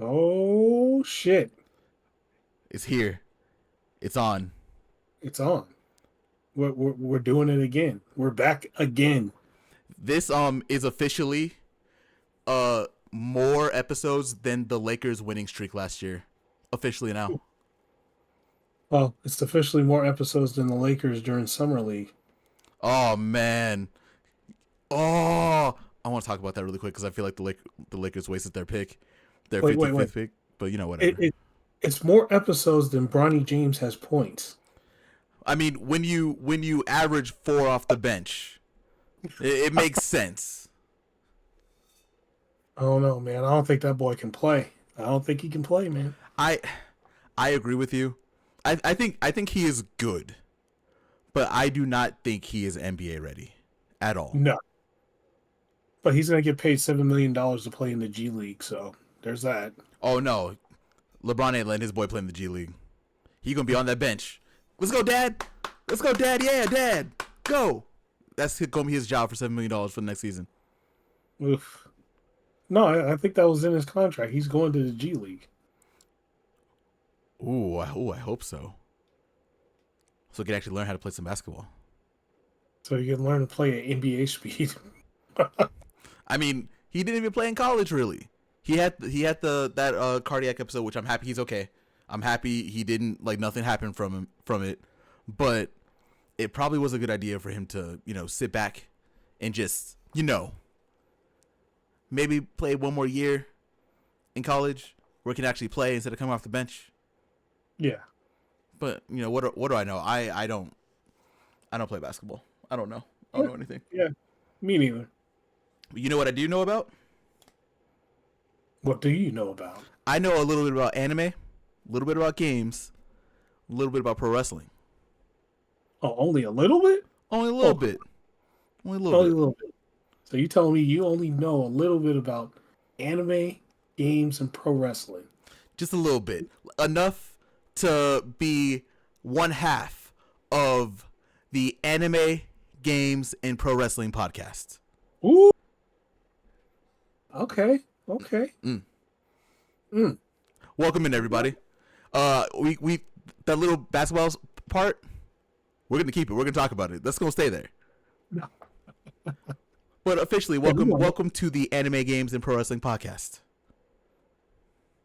Oh shit! It's here. It's on. It's on. We're doing it again. We're back again. This is officially more episodes than the Lakers winning streak last year. Officially now. Well, it's officially more episodes than the Lakers during Summer League. Oh man. Oh, I want to talk about that really quick because I feel like the Lakers wasted their pick, their 55th pick. But you know, whatever. It's more episodes than Bronny James has points. I mean, when you average 4 off the bench, it makes sense. I don't know, man. I don't think that boy can play. I don't think he can play, man. I agree with you. I think he is good, but I do not think he is NBA ready at all. No. But he's gonna get paid $7 million to play in the G League, so there's that. Oh no, LeBron ain't letting his boy play in the G League. He gonna be on that bench. Let's go, Dad. Let's go, Dad. Yeah, Dad. Go. That's gonna be his job for $7 million for the next season. Oof. No, I think that was in his contract. He's going to the G League. Ooh, I hope so. So he can actually learn how to play some basketball. So you can learn to play at NBA speed. I mean, he didn't even play in college, really. He had that cardiac episode, which I'm happy he's okay. I'm happy he didn't, like, nothing happened from it. But it probably was a good idea for him to, sit back and just, maybe play one more year in college where he can actually play instead of coming off the bench. Yeah. But, what do I know? I don't play basketball. I don't know. I don't know anything. Yeah, me neither. You know what I do know about? What do you know about? I know a little bit about anime, a little bit about games, a little bit about pro wrestling. Oh, only a little bit? Only a little bit. Only a little bit. So you telling me you only know a little bit about anime, games, and pro wrestling? Just a little bit. Enough to be one half of the Anime, Games, and Pro Wrestling podcast. Ooh. Okay. Welcome in, everybody. We that little basketball part, we're gonna keep it. We're gonna talk about it. That's gonna stay there. No. But officially, welcome to the Anime, Games, and Pro Wrestling podcast.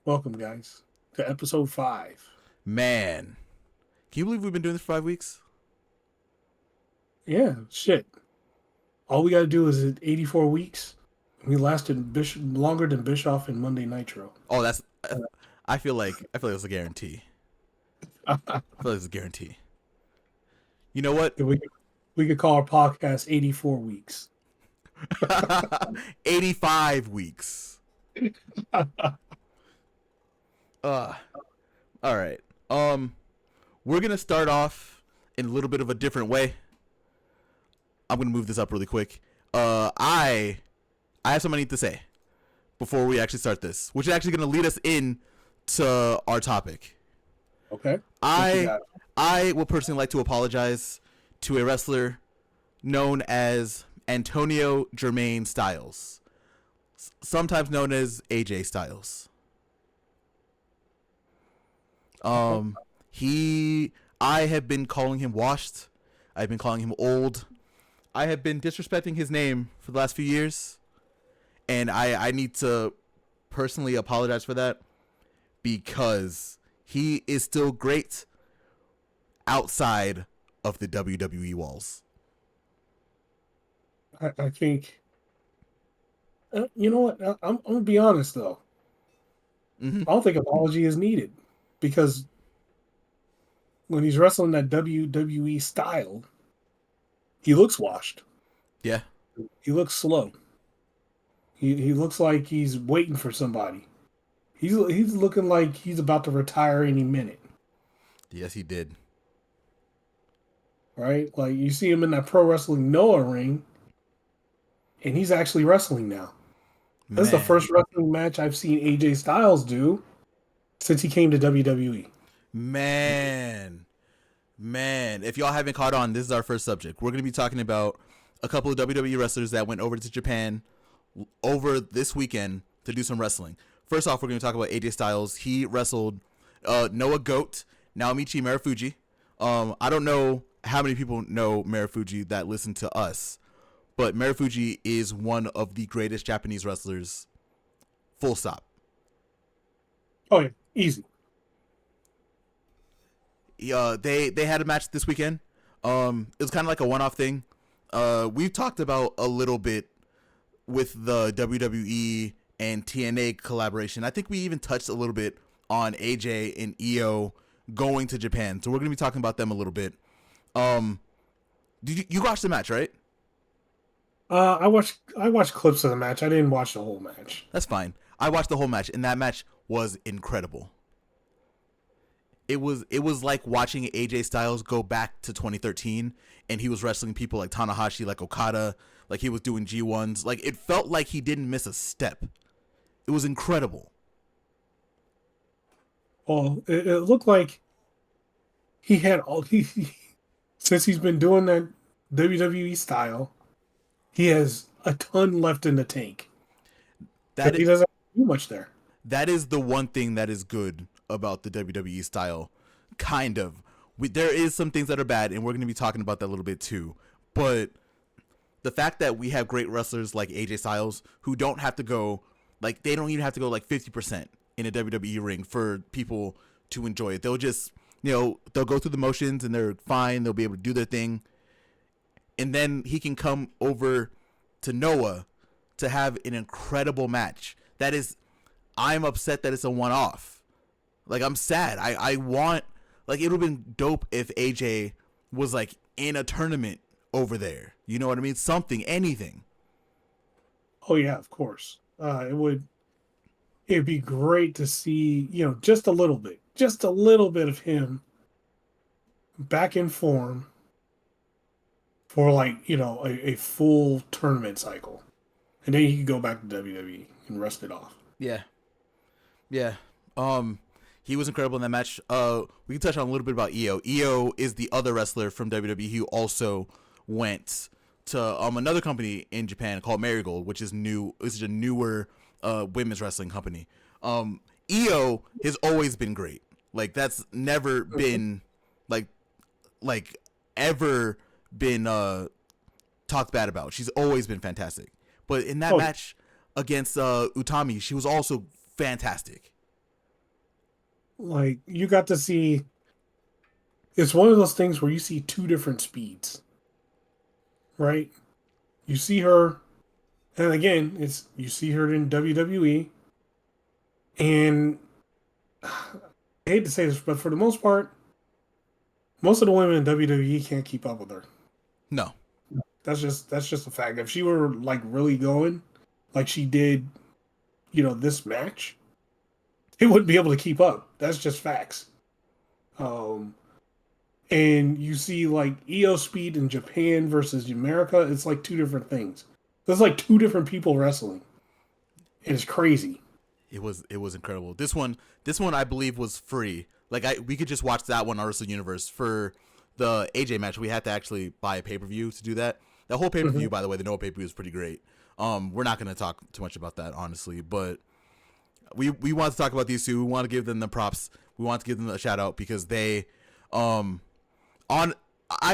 Welcome, guys, to episode 5. Man, can you believe we've been doing this for 5 weeks? Yeah, shit. All we gotta do is 84 weeks. We lasted longer than Bischoff and Monday Nitro. Oh, that's. I feel like it's a guarantee. I feel like it's a guarantee. You know what? We could call our podcast 84 weeks. 85 weeks. All right. We're gonna start off in a little bit of a different way. I'm gonna move this up really quick. I have something I need to say before we actually start this, which is actually gonna lead us in to our topic. Okay. I would personally like to apologize to a wrestler known as Antonio Jermaine Styles, sometimes known as AJ Styles. I have been calling him washed. I've been calling him old. I have been disrespecting his name for the last few years, and I need to personally apologize for that because he is still great outside of the WWE walls. I think, you know what? I'm going to be honest, though. Mm-hmm. I don't think apology is needed because when he's wrestling that WWE style, he looks washed. Yeah. He looks slow. He looks like he's waiting for somebody. He's looking like he's about to retire any minute. Yes, he did. Right? Like, you see him in that Pro Wrestling Noah ring, and he's actually wrestling now. This is the first wrestling match I've seen AJ Styles do since he came to WWE. Man, if y'all haven't caught on, this is our first subject. We're going to be talking about a couple of WWE wrestlers that went over to Japan over this weekend to do some wrestling. first off, we're going to talk about AJ Styles. He wrestled Noah Goat, Naomichi Marufuji. I don't know how many people know Marufuji that listen to us, but Marufuji is one of the greatest Japanese wrestlers. Full stop. Oh yeah, easy. They had a match this weekend. It was kind of like a one-off thing. We've talked about a little bit with the WWE and TNA collaboration. I think we even touched a little bit on AJ and EO going to Japan. So we're going to be talking about them a little bit. Did you watch the match, right? I watched clips of the match. I didn't watch the whole match. That's fine. I watched the whole match, and that match was incredible. It was like watching AJ Styles go back to 2013, and he was wrestling people like Tanahashi, like Okada, like he was doing G1s. Like, it felt like he didn't miss a step. It was incredible. Well, it looked like he had all since he's been doing that WWE style, he has a ton left in the tank. He doesn't do much there. That is the one thing that is good about the WWE style. Kind of. There is some things that are bad, and we're going to be talking about that a little bit too. But the fact that we have great wrestlers like AJ Styles who don't have to go, like, they don't even have to go like 50% in a WWE ring for people to enjoy it. They'll just, they'll go through the motions and they're fine. They'll be able to do their thing. And then he can come over to Noah to have an incredible match. That is, I'm upset that it's a one-off. Like, I'm sad. I want, like, it would have been dope if AJ was, like, in a tournament over there. You know what I mean? Something, anything. Oh, yeah, of course. It'd be great to see, just a little bit of him back in form for, like, a full tournament cycle. And then he could go back to WWE and rest it off. Yeah. Yeah. He was incredible in that match. We can touch on a little bit about EO. EO is the other wrestler from WWE who also went to another company in Japan called Marigold, which is new. This is a newer women's wrestling company. EO has always been great. Like, that's never been like ever been talked bad about. She's always been fantastic. But in that match against Utami, she was also fantastic. Like, you got to see, it's one of those things where you see two different speeds, right? You see her, and again, you see her in WWE, and I hate to say this, but for the most part, most of the women in WWE can't keep up with her. No. That's just a fact. If she were, like, really going like she did, this match, they wouldn't be able to keep up. That's just facts. And you see, like, EO speed in Japan versus America, it's like two different things. There's like two different people wrestling. And it's crazy. It was incredible. This one I believe was free. Like, we could just watch that one on Wrestle Universe. For the AJ match, we had to actually buy a pay-per-view to do that. That whole pay-per-view, by the way, the Noah pay-per-view is pretty great. We're not going to talk too much about that, honestly, but we want to talk about these two. We want to give them the props. We want to give them a shout out because they I've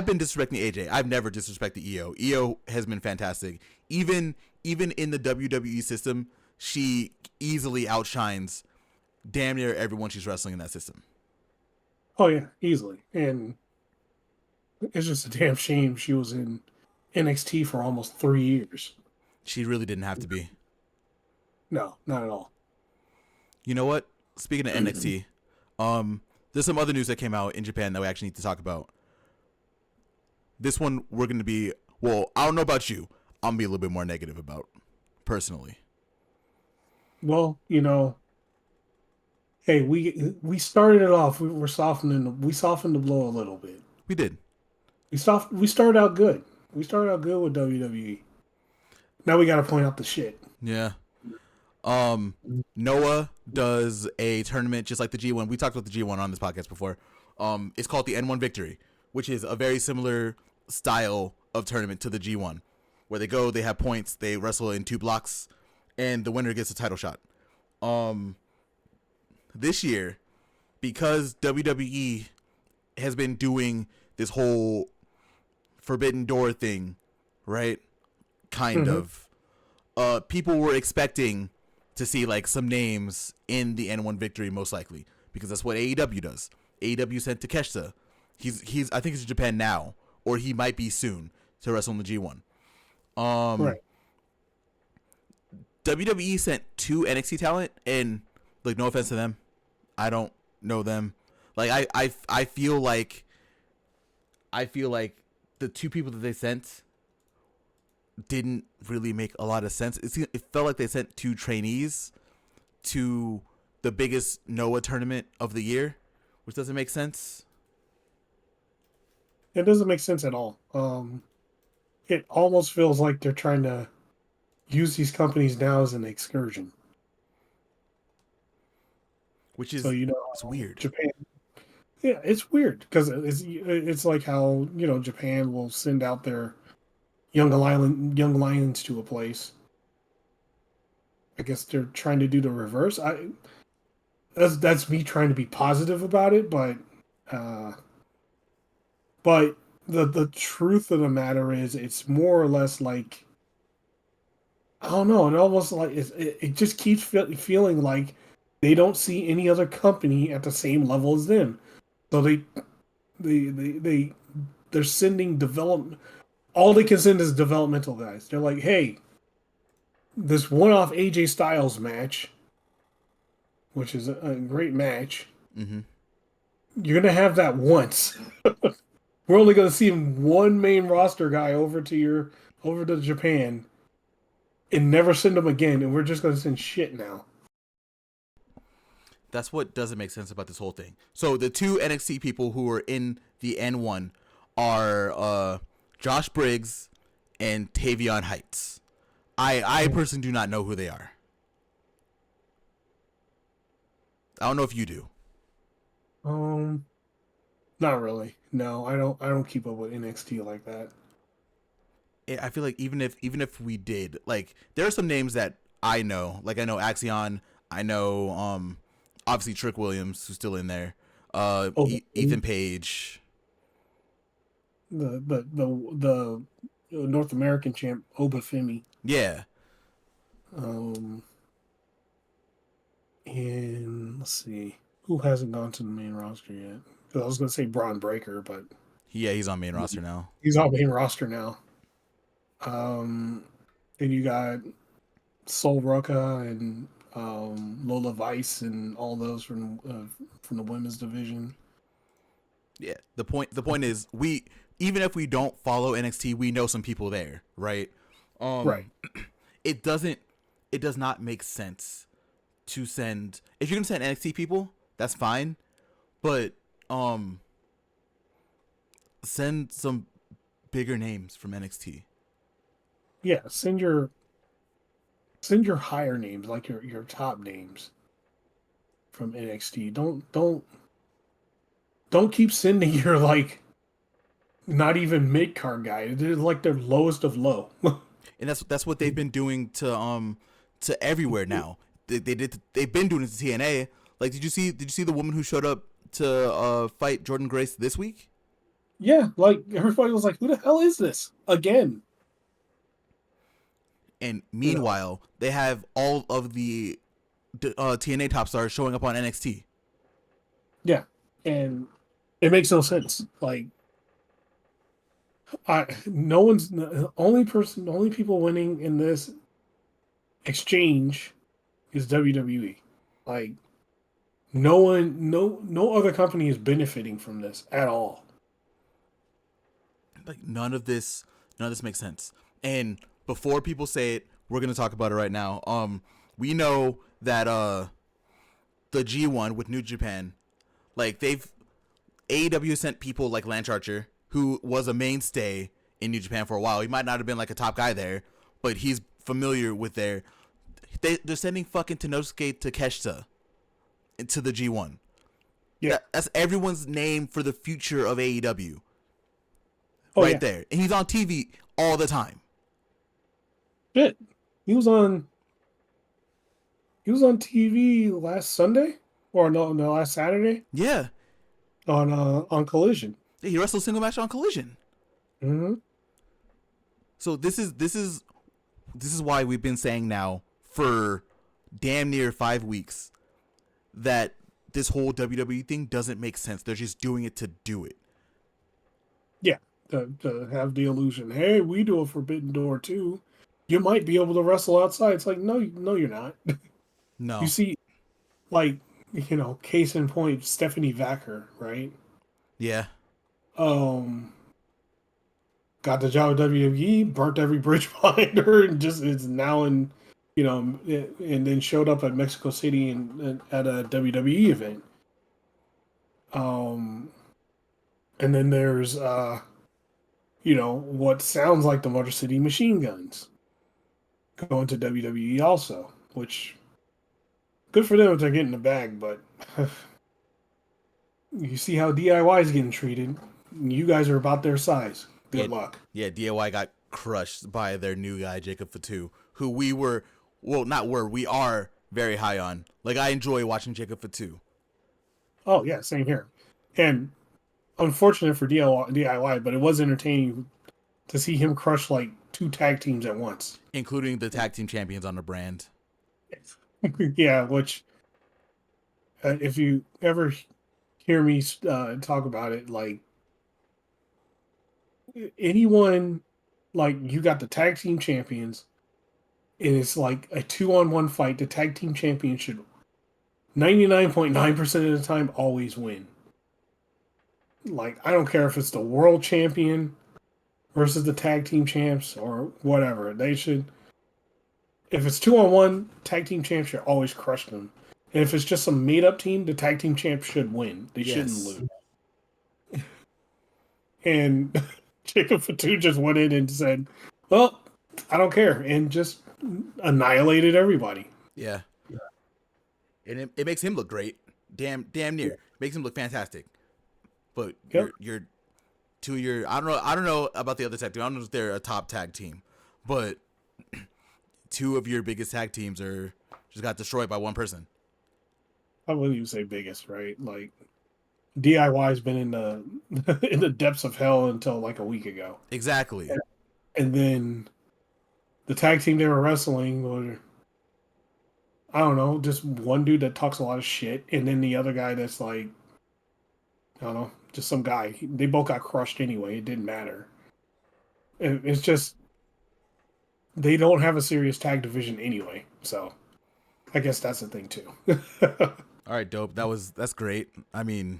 been disrespecting AJ. I've never disrespected EO. EO has been fantastic. Even in the WWE system, she easily outshines damn near everyone she's wrestling in that system. Oh yeah, easily. And it's just a damn shame she was in NXT for almost 3 years. She really didn't have to be. No, not at all. You know what? Speaking of NXT, there's some other news that came out in Japan that we actually need to talk about. This one we're going to be, well, I don't know about you. I'm going to be a little bit more negative about, personally. Well, hey, we started it off. We softened the blow a little bit. We did. We started out good. We started out good with WWE. Now we got to point out the shit. Yeah. Noah does a tournament just like the G1. We talked about the G1 on this podcast before. It's called the N1 Victory, which is a very similar style of tournament to the G1, where they have points, they wrestle in 2 blocks, and the winner gets a title shot. This year, because WWE has been doing this whole Forbidden Door thing, right? Kind of. People were expecting to see like some names in the N1 victory, most likely, because that's what AEW does. AEW sent Takeshita. He's I think he's in Japan now, or he might be soon to wrestle in the G1. Right. WWE sent 2 NXT talent, and like, no offense to them, I don't know them. Like I feel like the 2 people that they sent didn't really make a lot of sense. It felt like they sent 2 trainees to the biggest Noah tournament of the year, which doesn't make sense. It doesn't make sense at all. It almost feels like they're trying to use these companies now as an excursion. Which is, So, it's weird. Japan. Yeah, it's weird because it's like how Japan will send out their young lions to a place. I guess they're trying to do the reverse. That's me trying to be positive about it, but the truth of the matter is, it's more or less like, I don't know. It almost like it just keeps feeling like they don't see any other company at the same level as them. So they're sending development. All they can send is developmental guys. They're like, hey, this one-off AJ Styles match, which is a great match. Mm-hmm. You're gonna have that once. We're only gonna see one main roster guy over to Japan, and never send him again. And we're just gonna send shit now. That's what doesn't make sense about this whole thing. So the 2 NXT people who are in the N1 are Josh Briggs and Tavion Heights. I personally do not know who they are. I don't know if you do. Not really. No, I don't keep up with NXT like that. I feel like even if we did, like, there are some names that I know. Like, I know Axion. I know obviously Trick Williams, who's still in there. Ethan Page. The North American champ Obafemi. Yeah. And let's see, who hasn't gone to the main roster yet? Because I was going to say Braun Breaker, but Yeah, he's on main roster now. he's on main roster now. And you got Sol Ruka and Lola Vice and all those from the women's division. Yeah. The point is, we, even if we don't follow NXT, we know some people there, right? Right. It does not make sense to send, if you're gonna send NXT people, that's fine, but send some bigger names from NXT. Yeah, send your higher names, like your top names from NXT. Don't keep sending your, like, not even mid card guy. They're like their lowest of low. And that's what they've been doing to everywhere now. They've been doing it to TNA. Like, did you see the woman who showed up to fight Jordan Grace this week? Yeah, like, everybody was like, who the hell is this again? And meanwhile, they have all of the TNA top stars showing up on NXT. Yeah, and it makes no sense. Like, the only people winning in this exchange is WWE. Like, no other company is benefiting from this at all. Like, none of this makes sense. And before people say it, we're gonna talk about it right now. We know that the G1 with New Japan, like, AEW sent people like Lance Archer, who was a mainstay in New Japan for a while. He might not have been like a top guy there, but he's familiar with they're sending fucking Tenosuke Takeshita into the G1. Yeah, That's everyone's name for the future of AEW. oh, Right yeah. there. And he's on TV all the time. Shit, he was on He was on TV last Sunday, or no, last Saturday Yeah. on Collision. Yeah, he wrestled a single match on Collision. Mm-hmm. So this is why we've been saying now for damn near 5 weeks that this whole WWE thing doesn't make sense. They're just doing it to do it. Yeah, to have the illusion. Hey, we do a Forbidden Door too. You might be able to wrestle outside. It's like no, you're not. You No. see, like case in point, Stephanie Vacker, right? Yeah. Um, got the job at WWE, burnt every bridge behind her, and just is now in, and then showed up at Mexico City and at a WWE event. And then there's what sounds like the Motor City Machine Guns going to WWE also, which good for them if they're getting the bag, but you see how DIY is getting treated. You guys are about their size. Good luck. Yeah, DIY got crushed by their new guy, Jacob Fatu, who we are very high on. Like, I enjoy watching Jacob Fatu. Oh, yeah, same here. And unfortunate for DIY, but it was entertaining to see him crush like 2 tag teams at once. Including the tag team champions on the brand. Yeah, which, if you ever hear me talk about it, like, anyone, like, you got the tag team champions, and it's like a 2-on-1 fight. The tag team champion should 99.9% of the time always win. Like, I don't care if it's the world champion versus the tag team champs or whatever. They should, if it's 2-on-1, tag team champs should always crush them. And if it's just some made up team, the tag team champs should win. They shouldn't lose. And Jacob Fatu just went in and said, well, I don't care, and just annihilated everybody. Yeah. And it makes him look great. Damn near. Makes him look fantastic. But you're I don't know about the other tag team. I don't know if they're a top tag team. But 2 of your biggest tag teams just got destroyed by one person. I wouldn't even say biggest, right? Like, DIY's been in the in the depths of hell until like a week ago. Exactly. And then the tag team they were wrestling were, I don't know, just one dude that talks a lot of shit, and then the other guy that's like, I don't know, just some guy. They both got crushed anyway. It didn't matter. It's just they don't have a serious tag division anyway, so I guess that's the thing too. All right, dope. That's great. I mean,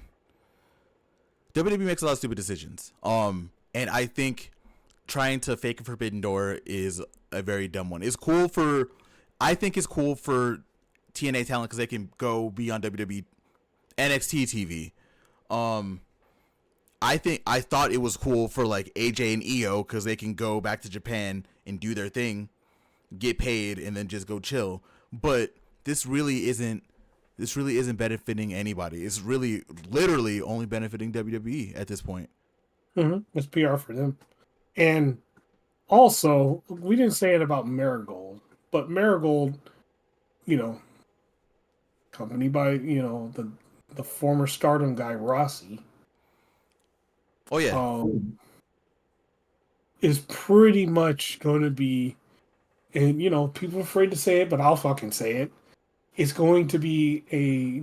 WWE makes a lot of stupid decisions. And I think trying to fake a Forbidden Door is a very dumb one. I think it's cool for TNA talent because they can go be on WWE NXT TV. I thought it was cool for like AJ and EO because they can go back to Japan and do their thing, get paid, and then just go chill. But this really isn't benefiting anybody. It's really literally only benefiting WWE at this point. Mm-hmm. It's PR for them. And also, we didn't say it about Marigold, but Marigold, company by, the former Stardom guy, Rossi. Oh, yeah. Is pretty much going to be, and, people are afraid to say it, but I'll fucking say it. It's going to be a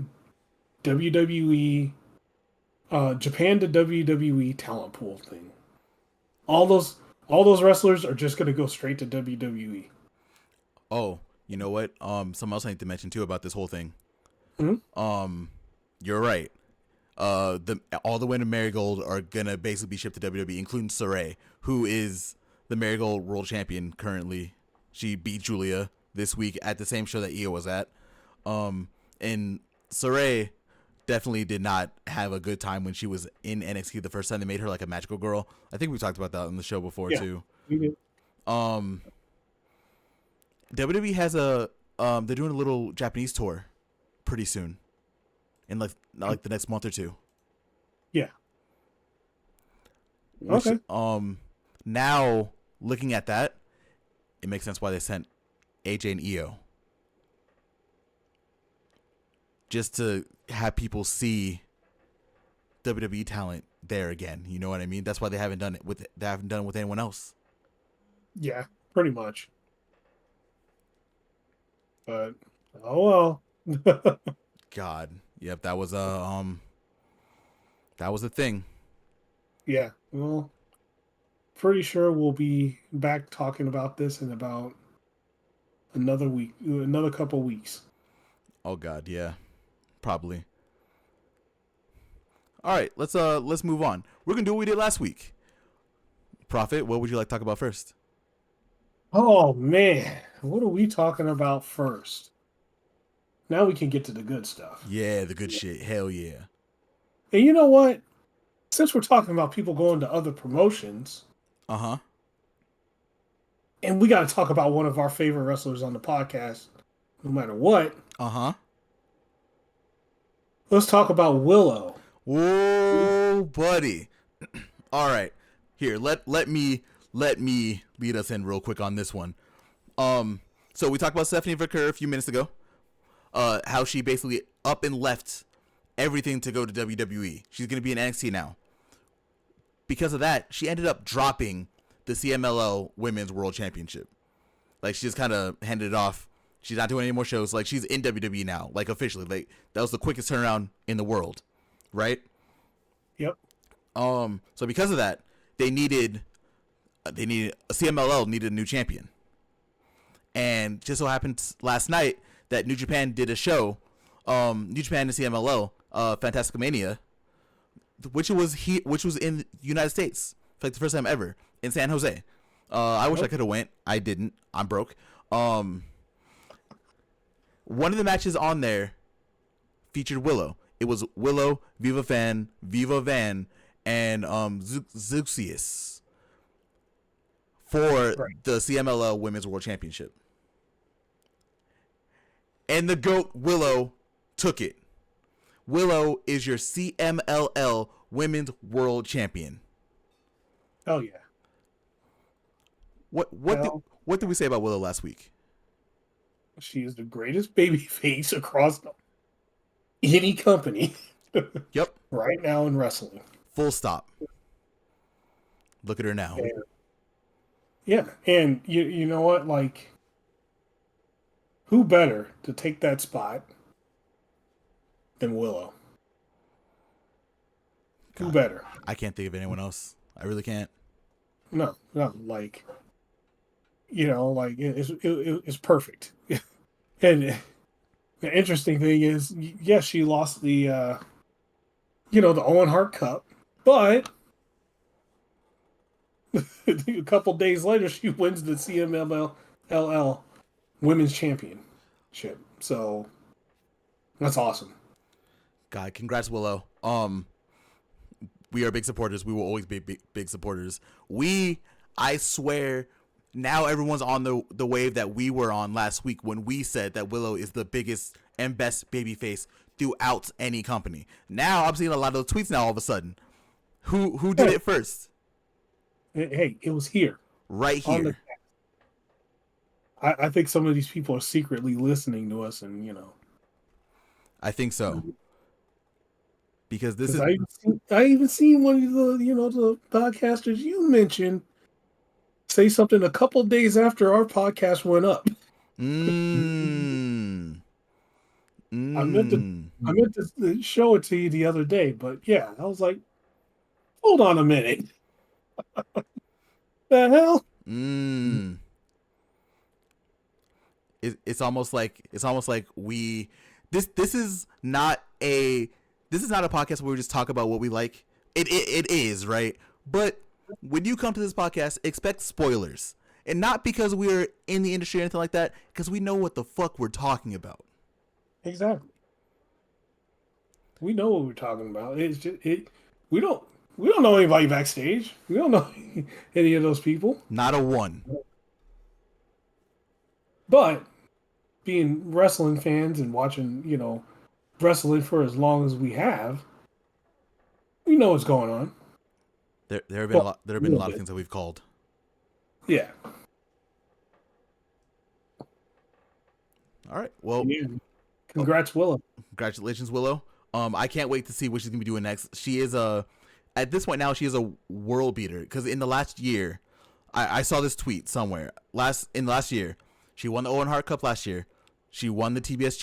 WWE, Japan to WWE talent pool thing. All those wrestlers are just going to go straight to WWE. Oh, you know what? Something else I need to mention too about this whole thing. Mm-hmm. You're right. All the women in Marigold are gonna basically be shipped to WWE, including Saray, who is the Marigold World Champion currently. She beat Julia this week at the same show that Io was at. And Saray definitely did not have a good time when she was in NXT the first time. They made her like a magical girl. I think we talked about that on the show before too. We did. WWE has they're doing a little Japanese tour pretty soon, in like the next month or two. Yeah. Which, okay. Now looking at that, it makes sense why they sent AJ and Io. just to have people see WWE talent there again. You know what I mean? That's why they haven't done it with anyone else. Yeah, pretty much. But oh well. God, yep, that was a thing. Yeah, well, pretty sure we'll be back talking about this in about another couple weeks. Oh God, yeah, probably. All right, let's move on. We're gonna do what we did last week. Prophet, what would you like to talk about first? Oh man, what are we talking about first? Now we can get to the good stuff. Yeah, the good shit. Hell yeah. And you know what? Since we're talking about people going to other promotions, Uh-huh. and we got to talk about one of our favorite wrestlers on the podcast, no matter what. Uh-huh. Let's talk about Willow. Whoa, buddy. All right. Here, let me lead us in real quick on this one. So we talked about Stephanie Verker a few minutes ago. How she basically up and left everything to go to WWE. She's going to be in NXT now. Because of that, she ended up dropping the CMLL Women's World Championship. Like, she just kind of handed it off. She's not doing any more shows. Like, she's in WWE now, like, officially. Like, that was the quickest turnaround in the world, right? Yep. So because of that, CMLL needed a new champion. And just so happened last night that New Japan did a show, New Japan and CMLL, Fantasticmania, which was in the United States for like the first time ever in San Jose. I wish I could have went. I didn't. I'm broke. One of the matches on there featured Willow. It was Willow, Viva Van, and Zuxius for the CMLL Women's World Championship. And the GOAT, Willow, took it. Willow is your CMLL Women's World Champion. Oh yeah. What did we say about Willow last week? She is the greatest babyface across any company. Yep. Right now in wrestling. Full stop. Look at her now. And you know what? Like, who better to take that spot than Willow? God, who better? I can't think of anyone else. I really can't. No. Like, like it's perfect. And the interesting thing is, yes, she lost the the Owen Hart Cup, but a couple days later she wins the CMLL Women's Championship. So that's awesome. God, congrats, Willow. We are big supporters. We will always be big supporters. I swear, now everyone's on the wave that we were on last week when we said that Willow is the biggest and best babyface throughout any company. Now I'm seeing a lot of tweets now all of a sudden. Who did it first? Hey, it was here. Right here. I think some of these people are secretly listening to us, and I think so. Because this is I even seen one of the podcasters you mentioned say something a couple days after our podcast went up. I meant to show it to you the other day, but yeah, I was like, hold on a minute. The hell? It's almost like we this is not a podcast where we just talk about what we like. It is, right? But when you come to this podcast, expect spoilers. And not because we're in the industry or anything like that, because we know what the fuck we're talking about. Exactly. We know what we're talking about. It's just we don't know anybody backstage. We don't know any of those people. Not a one. But being wrestling fans and watching, wrestling for as long as we have, we know what's going on. There have been a lot of things that we've called. Yeah. All right. Well, Congrats, Willow. Congratulations, Willow. I can't wait to see what she's gonna be doing next. She is at this point now she is a world beater because in the last year, I saw this tweet somewhere. In the last year, she won the Owen Hart Cup last year. She won the TBS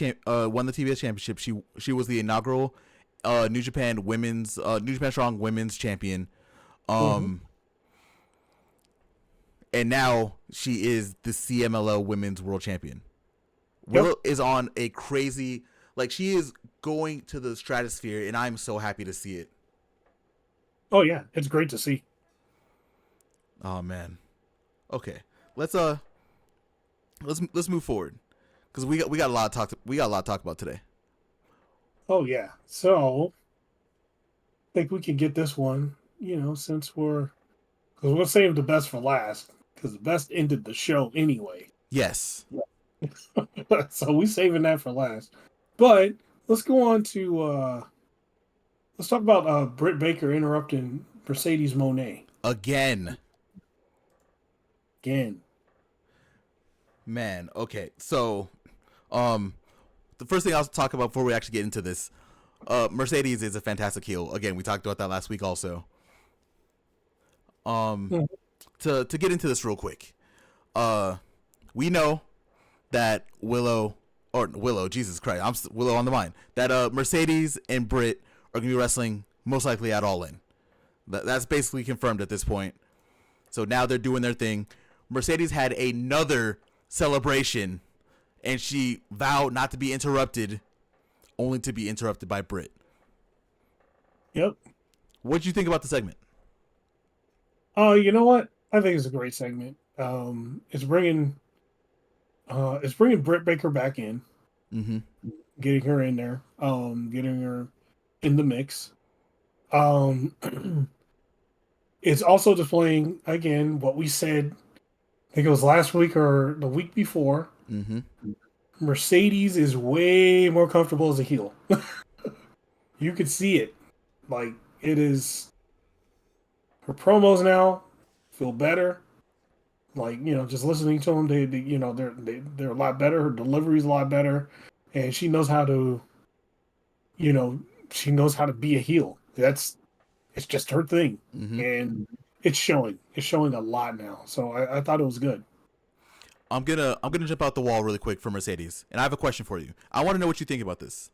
championship. She was the inaugural New Japan Strong Women's Champion. And now she is the CMLL Women's World Champion. Willow is on a crazy, like, she is going to the stratosphere, and I'm so happy to see it. Oh yeah, it's great to see. Oh man. Okay, let's move forward because we got a lot to talk about today. Oh yeah, so I think we can get this one. Since because we'll save the best for last because the best ended the show anyway. Yes. So we saving that for last. But let's go on to let's talk about Britt Baker interrupting Mercedes Moné again. Man, okay. So, the first thing I'll talk about before we actually get into this, Mercedes is a fantastic heel. Again, we talked about that last week also. To get into this real quick, we know that Willow, Jesus Christ, I'm Willow on the mind. That Mercedes and Britt are gonna be wrestling most likely at All In. That's basically confirmed at this point. So now they're doing their thing. Mercedes had another celebration, and she vowed not to be interrupted, only to be interrupted by Britt. Yep. What did you think about the segment? You know what? I think it's a great segment. It's bringing Britt Baker back in, getting her in there, getting her in the mix. It's also displaying again what we said. I think it was last week or the week before. Mercedes is way more comfortable as a heel. You could see it. Like, it is. Her promos now feel better. Like, just listening to them, they're a lot better. Her delivery's a lot better, and she knows how to. She knows how to be a heel. It's just her thing, and it's showing. It's showing a lot now. So I thought it was good. I'm gonna jump out the wall really quick for Mercedes, and I have a question for you. I want to know what you think about this.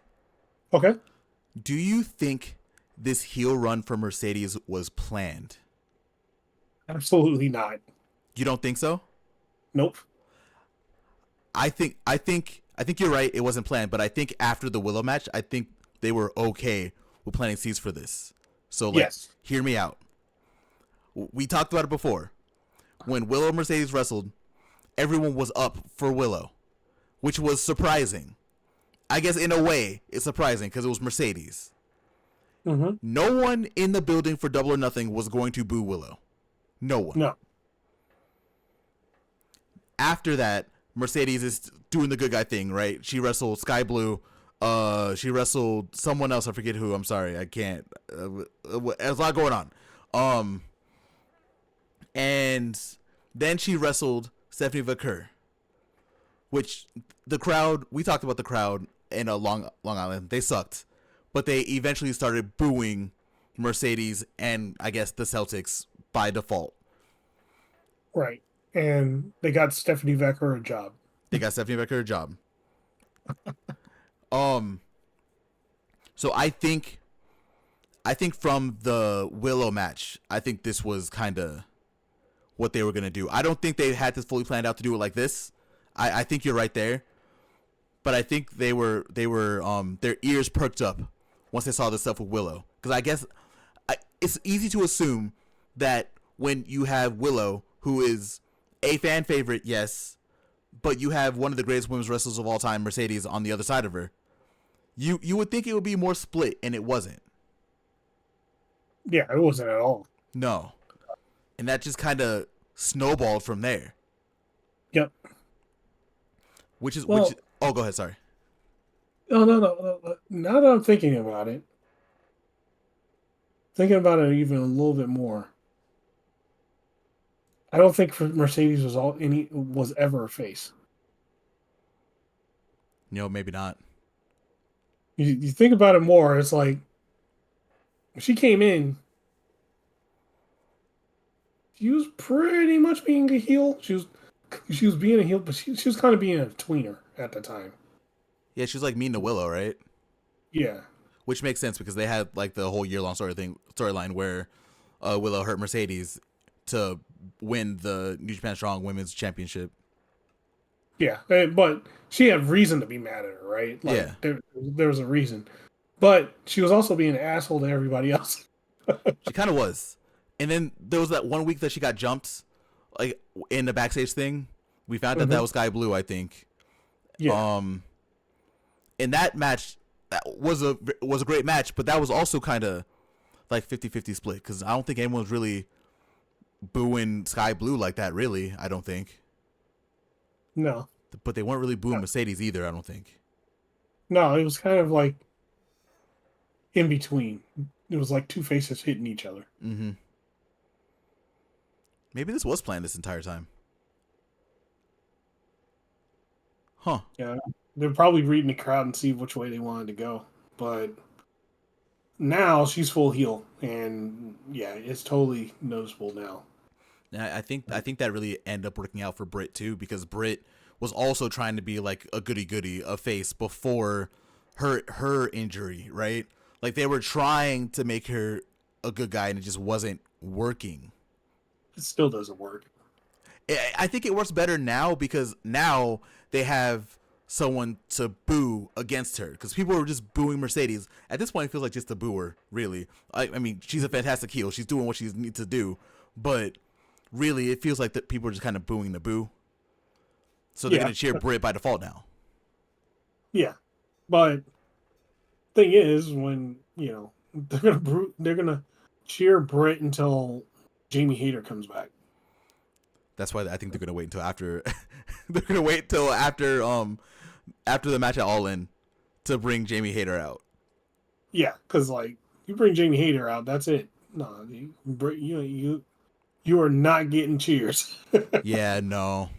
Okay. Do you think this heel run for Mercedes was planned? Absolutely not. You don't think so? Nope. I think you're right. It wasn't planned, but I think after the Willow match, I think they were okay with planting seeds for this. So, yes. Hear me out. We talked about it before. When Willow and Mercedes wrestled, everyone was up for Willow, which was surprising. I guess in a way, it's surprising because it was Mercedes. No one in the building for Double or Nothing was going to boo Willow. No one. No. After that, Mercedes is doing the good guy thing, right? She wrestled Sky Blue. She wrestled someone else. I forget who. I'm sorry. I can't. There's a lot going on. And then she wrestled Stephanie Vaquer, which the crowd, we talked about the crowd in Long Island. They sucked. But they eventually started booing Mercedes and, I guess, the Celtics by default. Right. And they got Stephanie Vaquer a job. So I think from the Willow match, I think this was kind of what they were going to do. I don't think they had this fully planned out to do it like this. I think you're right there. But I think they were their ears perked up once they saw this stuff with Willow. Because I guess it's easy to assume that when you have Willow, who is a fan favorite, yes, but you have one of the greatest women's wrestlers of all time, Mercedes, on the other side of her, you would think it would be more split, and it wasn't. Yeah, it wasn't at all. No. And that just kind of snowballed from there. Yep. Which oh, go ahead, sorry. No. Now that I'm thinking about it even a little bit more, I don't think Mercedes was ever a face. No, maybe not. you think about it more, it's like when she came in, she was pretty much being a heel. She was being a heel, but she was kind of being a tweener at the time. Yeah, she was like mean to Willow, right? Yeah. Which makes sense because they had like the whole year-long storyline where Willow hurt Mercedes to win the New Japan Strong Women's Championship. Yeah, but she had reason to be mad at her, right? Like Yeah, there was a reason, but she was also being an asshole to everybody else. she kind of was. And then there was that one week that she got jumped, like in the backstage thing. We found out that was Sky Blue, I think. Yeah, In that match, that was a great match, but that was also kind of like 50-50 split because I don't think anyone was really booing Sky Blue like that. Really, I don't think. no, But they weren't really booing Mercedes either. I don't think. no, it was kind of like in between. It was like two faces hitting each other. Mm-hmm. Maybe this was planned this entire time. Huh. Yeah, they're probably reading the crowd and see which way they wanted to go, but now she's full heel, and yeah, it's totally noticeable now. I think that really ended up working out for Britt too because Britt was also trying to be like a goody a face before her injury, right? Like they were trying to make her a good guy and it just wasn't working. It still doesn't work. I think it works better now because now they have someone to boo against her because people were just booing Mercedes. At this point, it feels like just a booer, really. I mean, she's a fantastic heel. She's doing what she needs to do, but really, it feels like that people are just kind of booing the boo. So they're going to cheer Britt by default now. Yeah, but thing is, when they're gonna cheer Britt until Jamie Hayter comes back. That's why I think they're going to wait until after. They're going to wait until after the match at All In to bring Jamie Hayter out. Yeah, because like you bring Jamie Hayter out, that's it. No, you are not getting cheers. Yeah, no.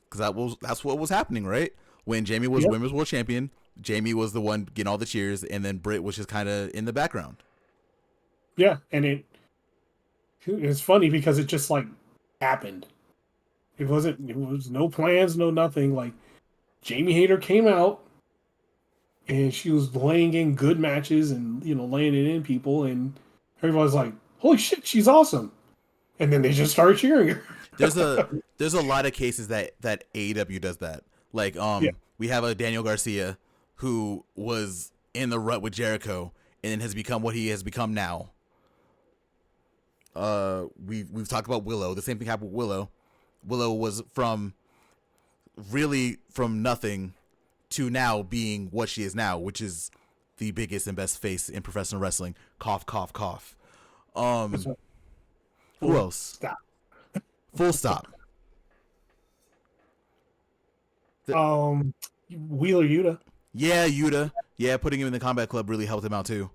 Because that's what was happening, right? When Jamie was Women's World Champion, Jamie was the one getting all the cheers, and then Britt was just kind of in the background. Yeah, and it's funny because it just like happened. It was no plans, no nothing. Like Jamie Hayter came out, and she was laying in good matches, and laying it in people, and everybody's like, "Holy shit, she's awesome!" And then they just started cheering her. There's a lot of cases that AEW does that. Like we have a Daniel Garcia who was in the rut with Jericho and then has become what he has become now. We've talked about Willow. The same thing happened with Willow. Willow was from nothing to now being what she is now, which is the biggest and best face in professional wrestling. Cough, cough, cough. Who else? Stop. Full stop. Wheeler Yuta. Yeah, Yuta. Yeah, putting him in the Combat Club really helped him out too.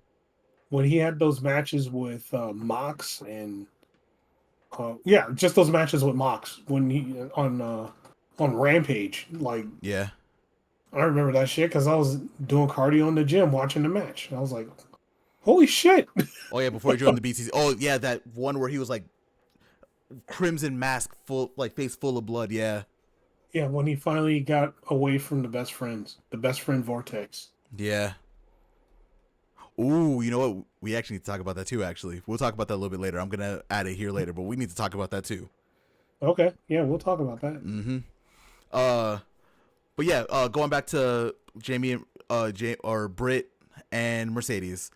When he had those matches with Mox and just those matches with Mox when he on Rampage. Like, yeah, I remember that shit because I was doing cardio in the gym watching the match. I was like, "Holy shit!" Oh yeah, before he joined the BTC. Oh yeah, that one where he was like crimson mask, full like face full of blood. Yeah. Yeah, when he finally got away from the best friend vortex. Yeah. Ooh, you know what? We actually need to talk about that too. Actually, we'll talk about that a little bit later. I'm gonna add it here later, but we need to talk about that too. Okay, yeah, we'll talk about that. Mm-hmm. But yeah, going back to Jamie, or Britt and Mercedes.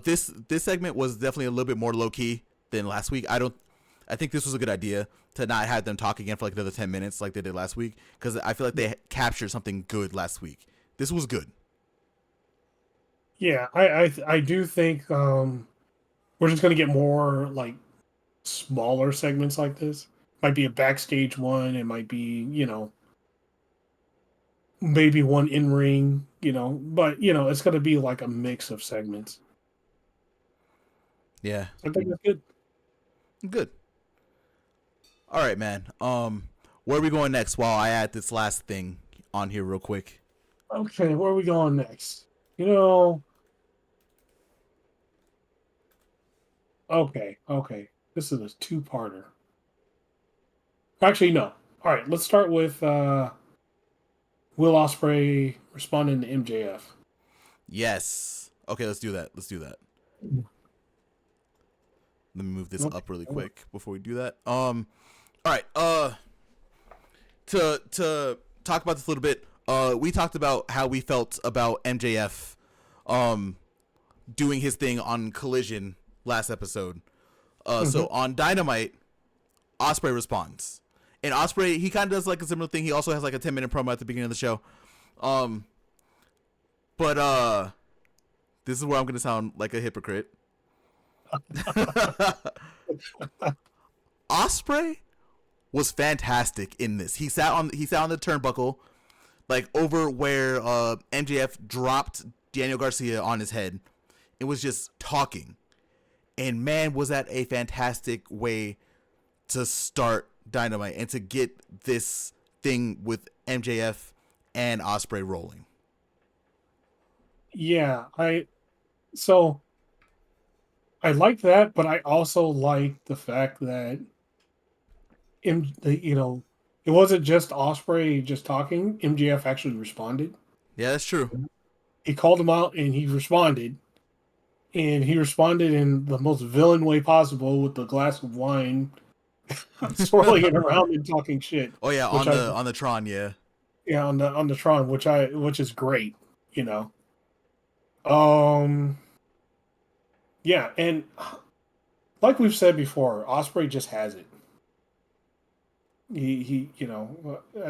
This segment was definitely a little bit more low key than last week. I think this was a good idea to not have them talk again for like another 10 minutes like they did last week because I feel like they captured something good last week. This was good. Yeah, I do think we're just gonna get more like smaller segments like this. Might be a backstage one. It might be maybe one in ring. But it's gonna be like a mix of segments. Yeah, I think that's good. Good. All right, man. Where are we going next? While I add this last thing on here real quick. Okay, where are we going next? You know, okay. This is a two-parter. Actually, no. All right, let's start with Will Ospreay responding to MJF. Yes. Okay, let's do that. Let's do that. Let me move this up really quick before we do that. All right. To talk about this a little bit. We talked about how we felt about MJF, doing his thing on Collision last episode. So on Dynamite, Ospreay responds, and Ospreay, he kind of does like a similar thing. He also has like a 10-minute promo at the beginning of the show. But this is where I'm gonna sound like a hypocrite. Ospreay was fantastic in this. He sat on the turnbuckle, like over where MJF dropped Daniel Garcia on his head. It was just talking, and man, was that a fantastic way to start Dynamite and to get this thing with MJF and Ospreay rolling. Yeah, I like that, but I also like the fact that it wasn't just Ospreay just talking. MJF actually responded. Yeah, that's true. He called him out and he responded. And he responded in the most villain way possible with the glass of wine, swirling it around and talking shit. Oh yeah, on the Tron, yeah. Yeah, on the Tron, which is great, Yeah, and like we've said before, Ospreay just has it. He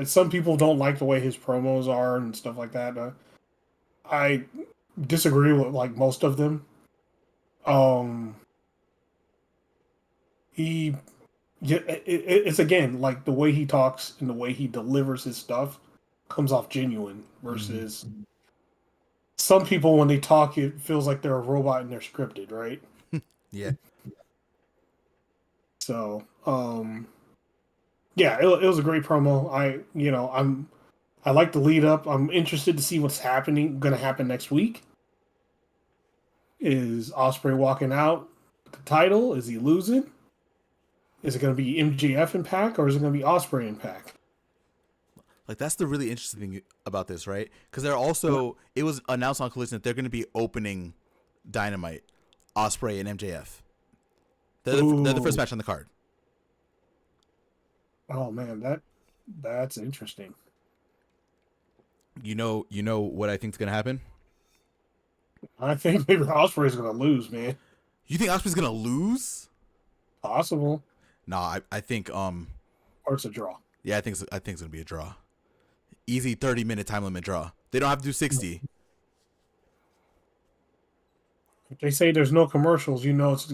some people don't like the way his promos are and stuff like that. I disagree with like most of them. It's again like the way he talks and the way he delivers his stuff comes off genuine versus some people when they talk it feels like they're a robot and they're scripted, right? Yeah. So, yeah, it was a great promo. I like the lead up. I'm interested to see what's going to happen next week. Is Ospreay walking out with the title? Is he losing? Is it going to be MJF in Pac or is it going to be Ospreay in Pac? Like, that's the really interesting thing about this, right? Because they're also, it was announced on Collision that they're going to be opening Dynamite, Ospreay and MJF. They're the first match on the card. Oh man, that's interesting. You know what I think is going to happen? I think maybe Ospreay's going to lose, man. You think Ospreay's going to lose? Possible. No, I think or it's a draw. Yeah, I think it's going to be a draw. Easy 30-minute time limit draw. They don't have to do 60. If they say there's no commercials, it's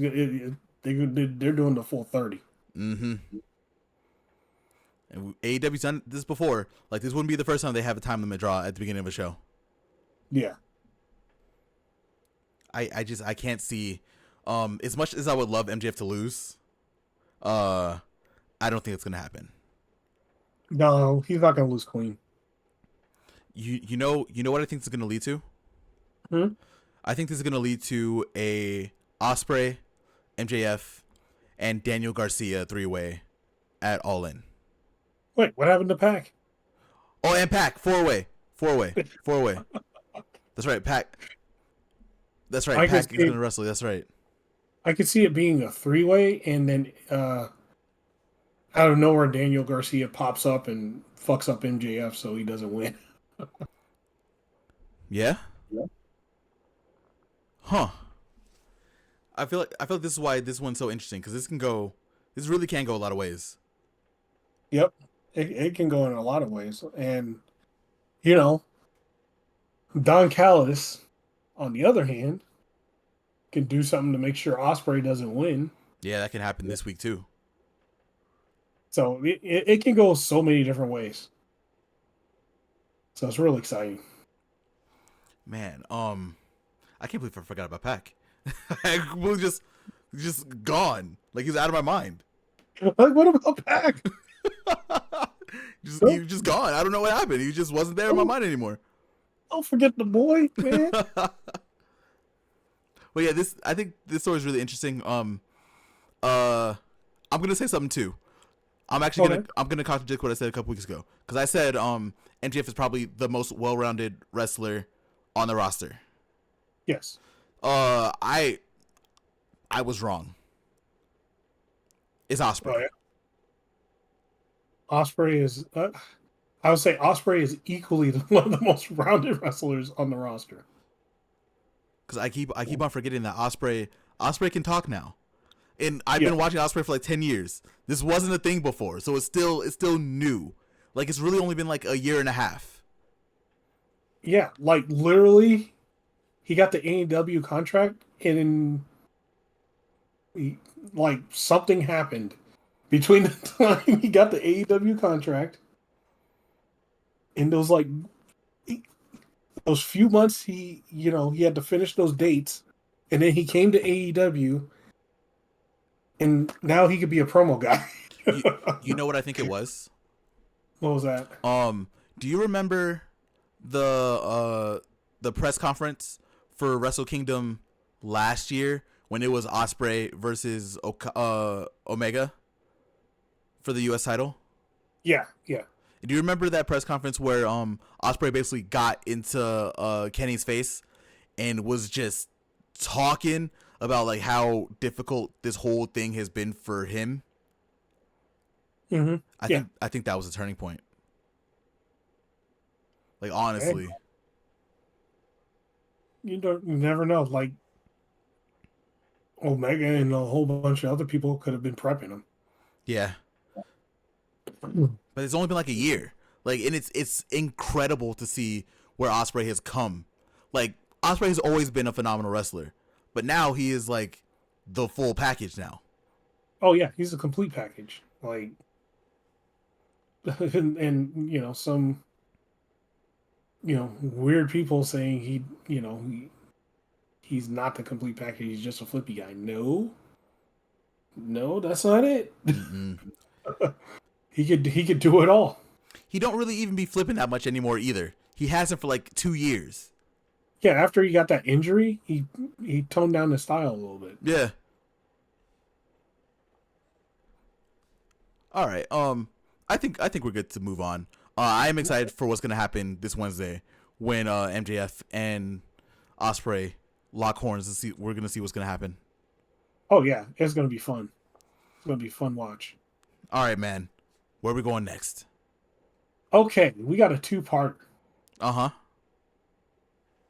they're doing the full 30. Mm-hmm. And AEW's done this before. Like, this wouldn't be the first time they have a time limit draw at the beginning of a show. Yeah. I can't see. As much as I would love MJF to lose, I don't think it's gonna happen. No, he's not gonna lose clean. You know what I think this is gonna lead to? I think this is gonna lead to a Ospreay, MJF, and Daniel Garcia 3-way at All In. Wait, what happened to Pac? Oh, and Pac 4-way. That's right, Pac. That's right. Pac is gonna wrestle. That's right. I could see it being a 3-way, and then out of nowhere, Daniel Garcia pops up and fucks up MJF, so he doesn't win. Yeah. Huh. I feel like this is why this one's so interesting, because this really can go a lot of ways. Yep, it can go in a lot of ways, and Don Callis, on the other hand, can do something to make sure Ospreay doesn't win. Yeah, that can happen this week too. So it can go so many different ways. So it's really exciting. Man, I can't believe I forgot about Pac. I completely just gone. Like, he's out of my mind. Like, what about Pac? He was just gone. I don't know what happened. He just wasn't there in my mind anymore. Don't forget the boy, man. Well, yeah, I think this story is really interesting. I'm gonna say something too. I'm gonna contradict what I said a couple weeks ago because I said MJF is probably the most well-rounded wrestler on the roster. Yes. I was wrong. It's Ospreay. Oh, yeah. Ospreay is. I would say Ospreay is equally one of the most rounded wrestlers on the roster. Because I keep on forgetting that Ospreay can talk now, and I've been watching Ospreay for like 10 years. This wasn't a thing before, so it's still new. Like it's really only been like a year and a half. Yeah, like literally, he got the AEW contract, and like something happened between the time he got the AEW contract and those those few months he had to finish those dates, and then he came to AEW, and now he could be a promo guy. You know what I think it was? What was that? Do you remember the press conference for Wrestle Kingdom last year when it was Ospreay versus Omega for the US title? Yeah. Do you remember that press conference where Ospreay basically got into Kenny's face and was just talking about like how difficult this whole thing has been for him? Mm-hmm. I think that was a turning point. Like honestly, you never know. Like Omega and a whole bunch of other people could have been prepping him. yeah. But it's only been like a year. Like, and it's incredible to see where Ospreay has come. Like Ospreay has always been a phenomenal wrestler, but now he is like the full package now. Oh yeah, he's a complete package. Like, and some weird people saying he's not the complete package. He's just a flippy guy. No, that's not it. He could do it all. He don't really even be flipping that much anymore either. He hasn't for like 2 years. Yeah, after he got that injury, he toned down his style a little bit. Yeah. All right. I think we're good to move on. I am excited for what's gonna happen this Wednesday when MJF and Ospreay lock horns. We're gonna see what's gonna happen. Oh yeah, it's gonna be fun. It's gonna be a fun watch. All right, man. Where are we going next? Okay, we got a 2-part. Uh-huh.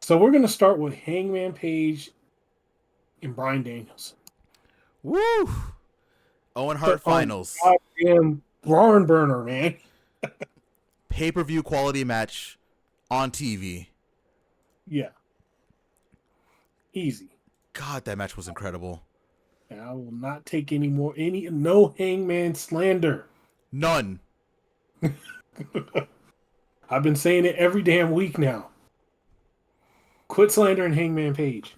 So we're gonna start with Hangman Page and Bryan Danielson. Woo! Owen Hart finals. Goddamn barn burner, man. Pay-per-view quality match on TV. Yeah. Easy. God, that match was incredible. And I will not take no Hangman slander. None. I've been saying it every damn week now. Quit slandering Hangman Page.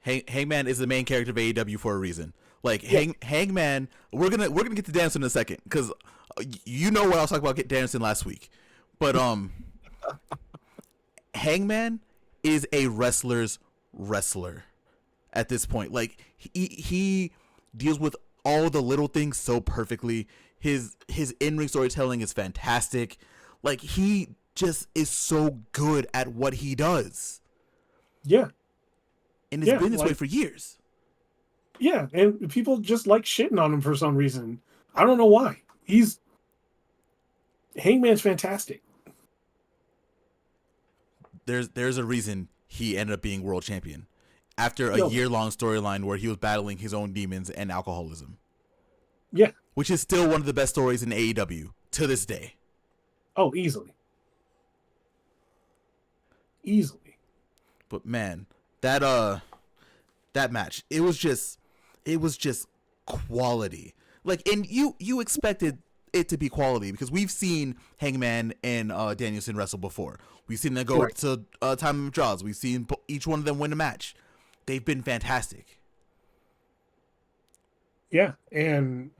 Hangman is the main character of AEW for a reason. Like Hangman, we're gonna get to Danielson in a second because you know what I was talking about Danielson last week, but Hangman is a wrestler's wrestler at this point. Like he deals with all the little things so perfectly. His in-ring storytelling is fantastic. Like he just is so good at what he does. Yeah. And it's been this way for years. Yeah, and people just like shitting on him for some reason. I don't know why. Hangman's fantastic. There's a reason he ended up being world champion after a year-long storyline where he was battling his own demons and alcoholism. Yeah. Which is still one of the best stories in AEW to this day. Oh, easily. But man, that match, it was just quality. Like, and you expected it to be quality because we've seen Hangman and Danielson wrestle before. We've seen them go to time of draws. We've seen each one of them win a match. They've been fantastic. Yeah, and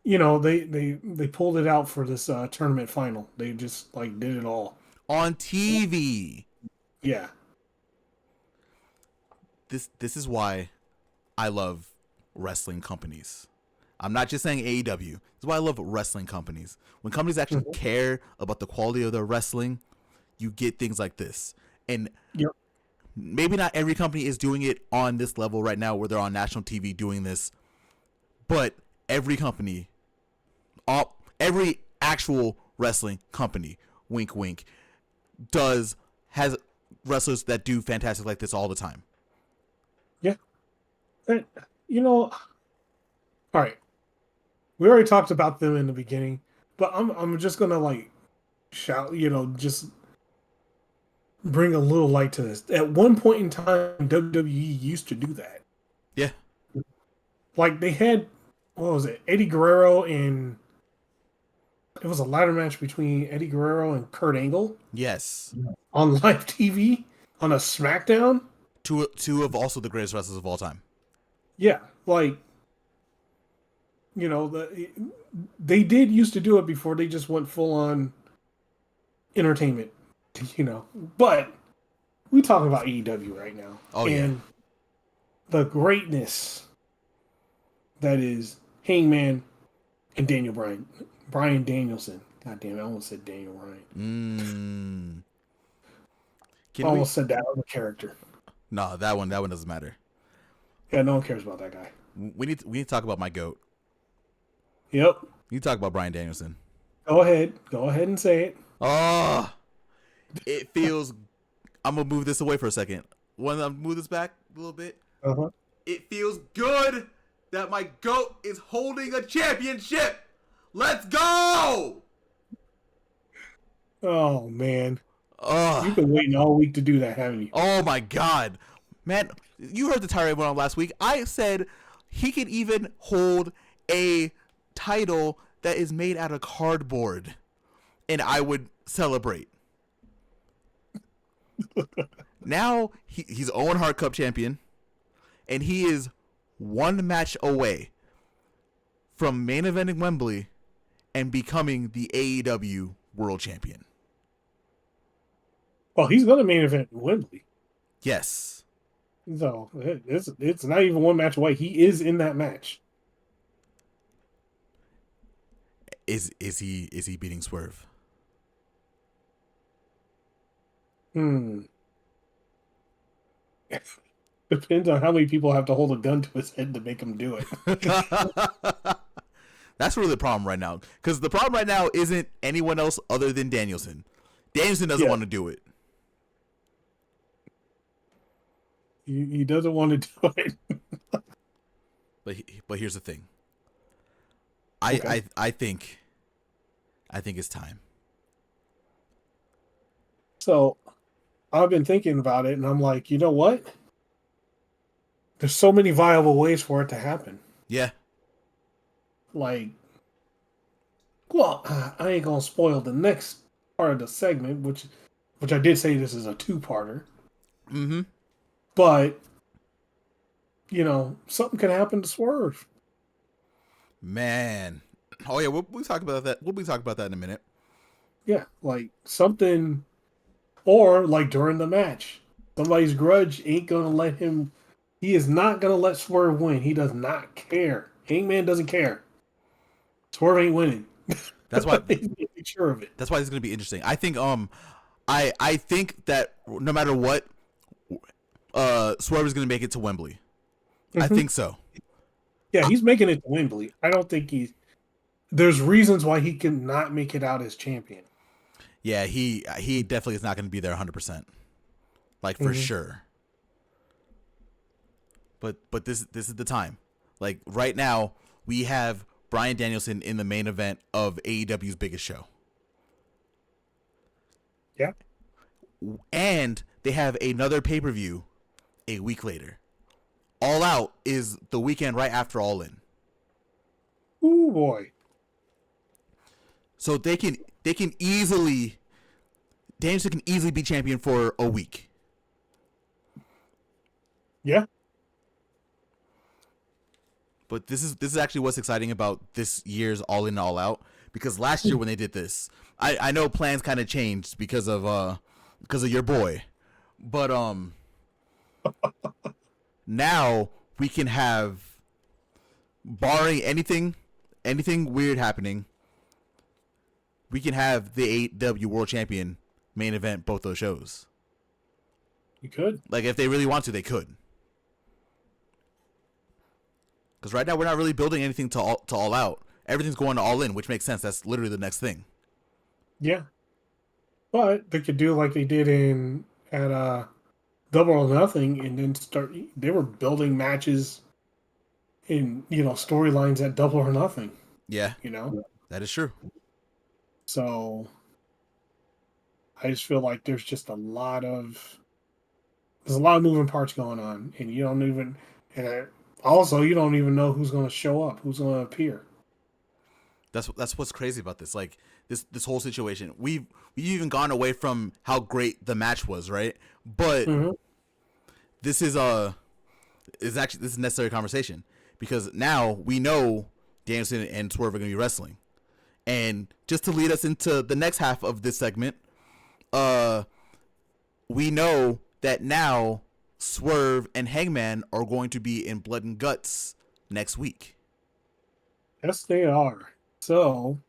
they pulled it out for this tournament final. They just like did it all on TV. Yeah. This is why I love wrestling companies. I'm not just saying AEW. This is why I love wrestling companies. When companies actually care about the quality of their wrestling, you get things like this. And Yep. maybe not every company is doing it on this level right now where they're on national TV doing this, but every company, every actual wrestling company, wink wink, has wrestlers that do fantastic like this all the time. Yeah. And, all right. We already talked about them in the beginning, but I'm just gonna like shout, just bring a little light to this. At one point in time, WWE used to do that. Yeah. Like they had, what was it, Eddie Guerrero, and it was a ladder match between Eddie Guerrero and Kurt Angle. Yes. On live TV on a SmackDown. Two of also the greatest wrestlers of all time. Yeah, like they did used to do it before they just went full on entertainment, But we talking about AEW right now. Oh, and the greatness that is Hangman and Daniel Bryan. Bryan Danielson. God damn it, I almost said Daniel Bryan. I almost said that other character. No, that one doesn't matter. Yeah, no one cares about that guy. We need to talk about my GOAT. Yep. You talk about Bryan Danielson. Go ahead and say it. Oh, it feels. I'm gonna move this away for a second. When I move this back a little bit, It feels good that my GOAT is holding a championship. Let's go! Oh man, you've been waiting all week to do that, haven't you? Oh my god, man! You heard the tirade went on last week. I said he could even hold a title that is made out of cardboard, and I would celebrate. Now he's Owen Hart Cup champion, and he is one match away from main eventing Wembley and becoming the AEW World Champion. Well, he's going to main event Wembley. Yes. So it's not even one match away. He is in that match. Is he beating Swerve? Depends on how many people have to hold a gun to his head to make him do it. That's really the problem right now. Because the problem right now isn't anyone else other than Danielson. Danielson doesn't want to do it. He doesn't want to do it. But here's the thing. I think it's time. So I've been thinking about it, and I'm like, you know what? There's so many viable ways for it to happen. Yeah. Like, well, I ain't gonna spoil the next part of the segment, which I did say this is a two-parter. Mm-hmm. But something can happen to Swerve. Man. Oh yeah, we'll talk about that. We'll be talking about that in a minute. Yeah, like something, or like during the match, somebody's grudge ain't gonna let him. He is not gonna let Swerve win. He does not care. Hangman doesn't care. Swerve ain't winning. That's why. He's sure of it. That's why it's gonna be interesting. I think I think that no matter what, Swerve is gonna make it to Wembley. Mm-hmm. I think so. Yeah, he's making it to Wembley. I don't think there's reasons why he cannot make it out as champion. Yeah, he definitely is not going to be there 100%. Like for sure. But this is the time. Like right now, we have Bryan Danielson in the main event of AEW's biggest show. Yeah. And they have another pay-per-view a week later. All Out is the weekend right after All In. Ooh boy. So Danielson can easily be champion for a week. Yeah. But this is actually what's exciting about this year's All In All Out, because last year when they did this, I know plans kind of changed because of your boy, But now we can have, barring anything weird happening, we can have the AEW World Champion main event both those shows. You could. Like, if they really want to, they could. Because right now we're not really building anything to all out. Everything's going to all in, which makes sense. That's literally the next thing. Yeah. But they could do like they did at Double or Nothing, and then start. They were building matches in storylines at Double or Nothing. Yeah, that is true. So I just feel like there's a lot of moving parts going on, and you don't even know who's going to show up, who's going to appear. That's what's crazy about this. Like this whole situation. We've even gone away from how great the match was, right? But this is a necessary conversation, because now we know Danielson and Swerve are going to be wrestling. And just to lead us into the next half of this segment, we know that now Swerve and Hangman are going to be in Blood and Guts next week. Yes, they are. So,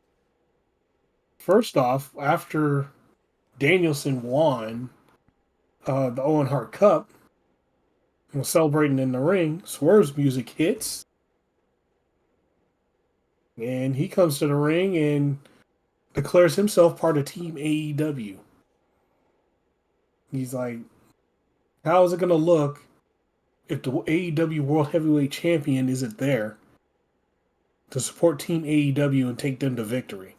first off, after Danielson won the Owen Hart Cup and was celebrating in the ring, Swerve's music hits. And he comes to the ring and declares himself part of Team AEW. He's like, how is it going to look if the AEW World Heavyweight Champion isn't there to support Team AEW and take them to victory?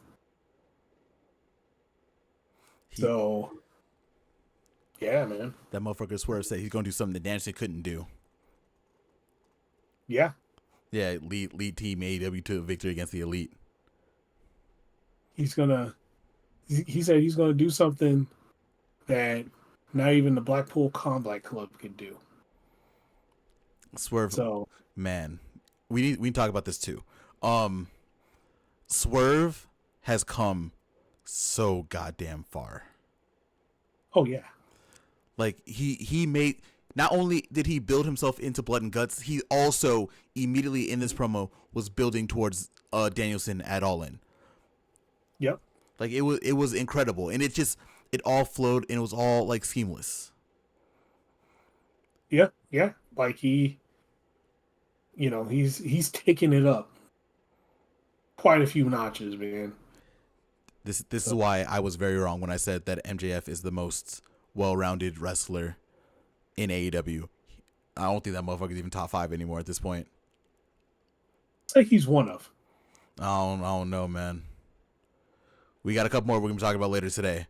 So, yeah, man. That motherfucker Swerve said he's going to do something that Danielson couldn't do. Yeah. Yeah, lead Team AEW to a victory against the Elite. He said he's gonna do something that not even the Blackpool Combat Club could do. Swerve, man, we need to talk about this too. Swerve has come so goddamn far. Oh yeah. Like he made, not only did he build himself into Blood and Guts, he also immediately in this promo was building towards Danielson at All In. Yep. Like it was incredible, and it all flowed, and it was all like seamless. Yeah. Like he's taking it up quite a few notches, man. This is why I was very wrong when I said that MJF is the most well-rounded wrestler in AEW. I don't think that motherfucker's even top 5 anymore at this point. It's like he's one of. I don't know, man. We got a couple more we're going to be talking about later today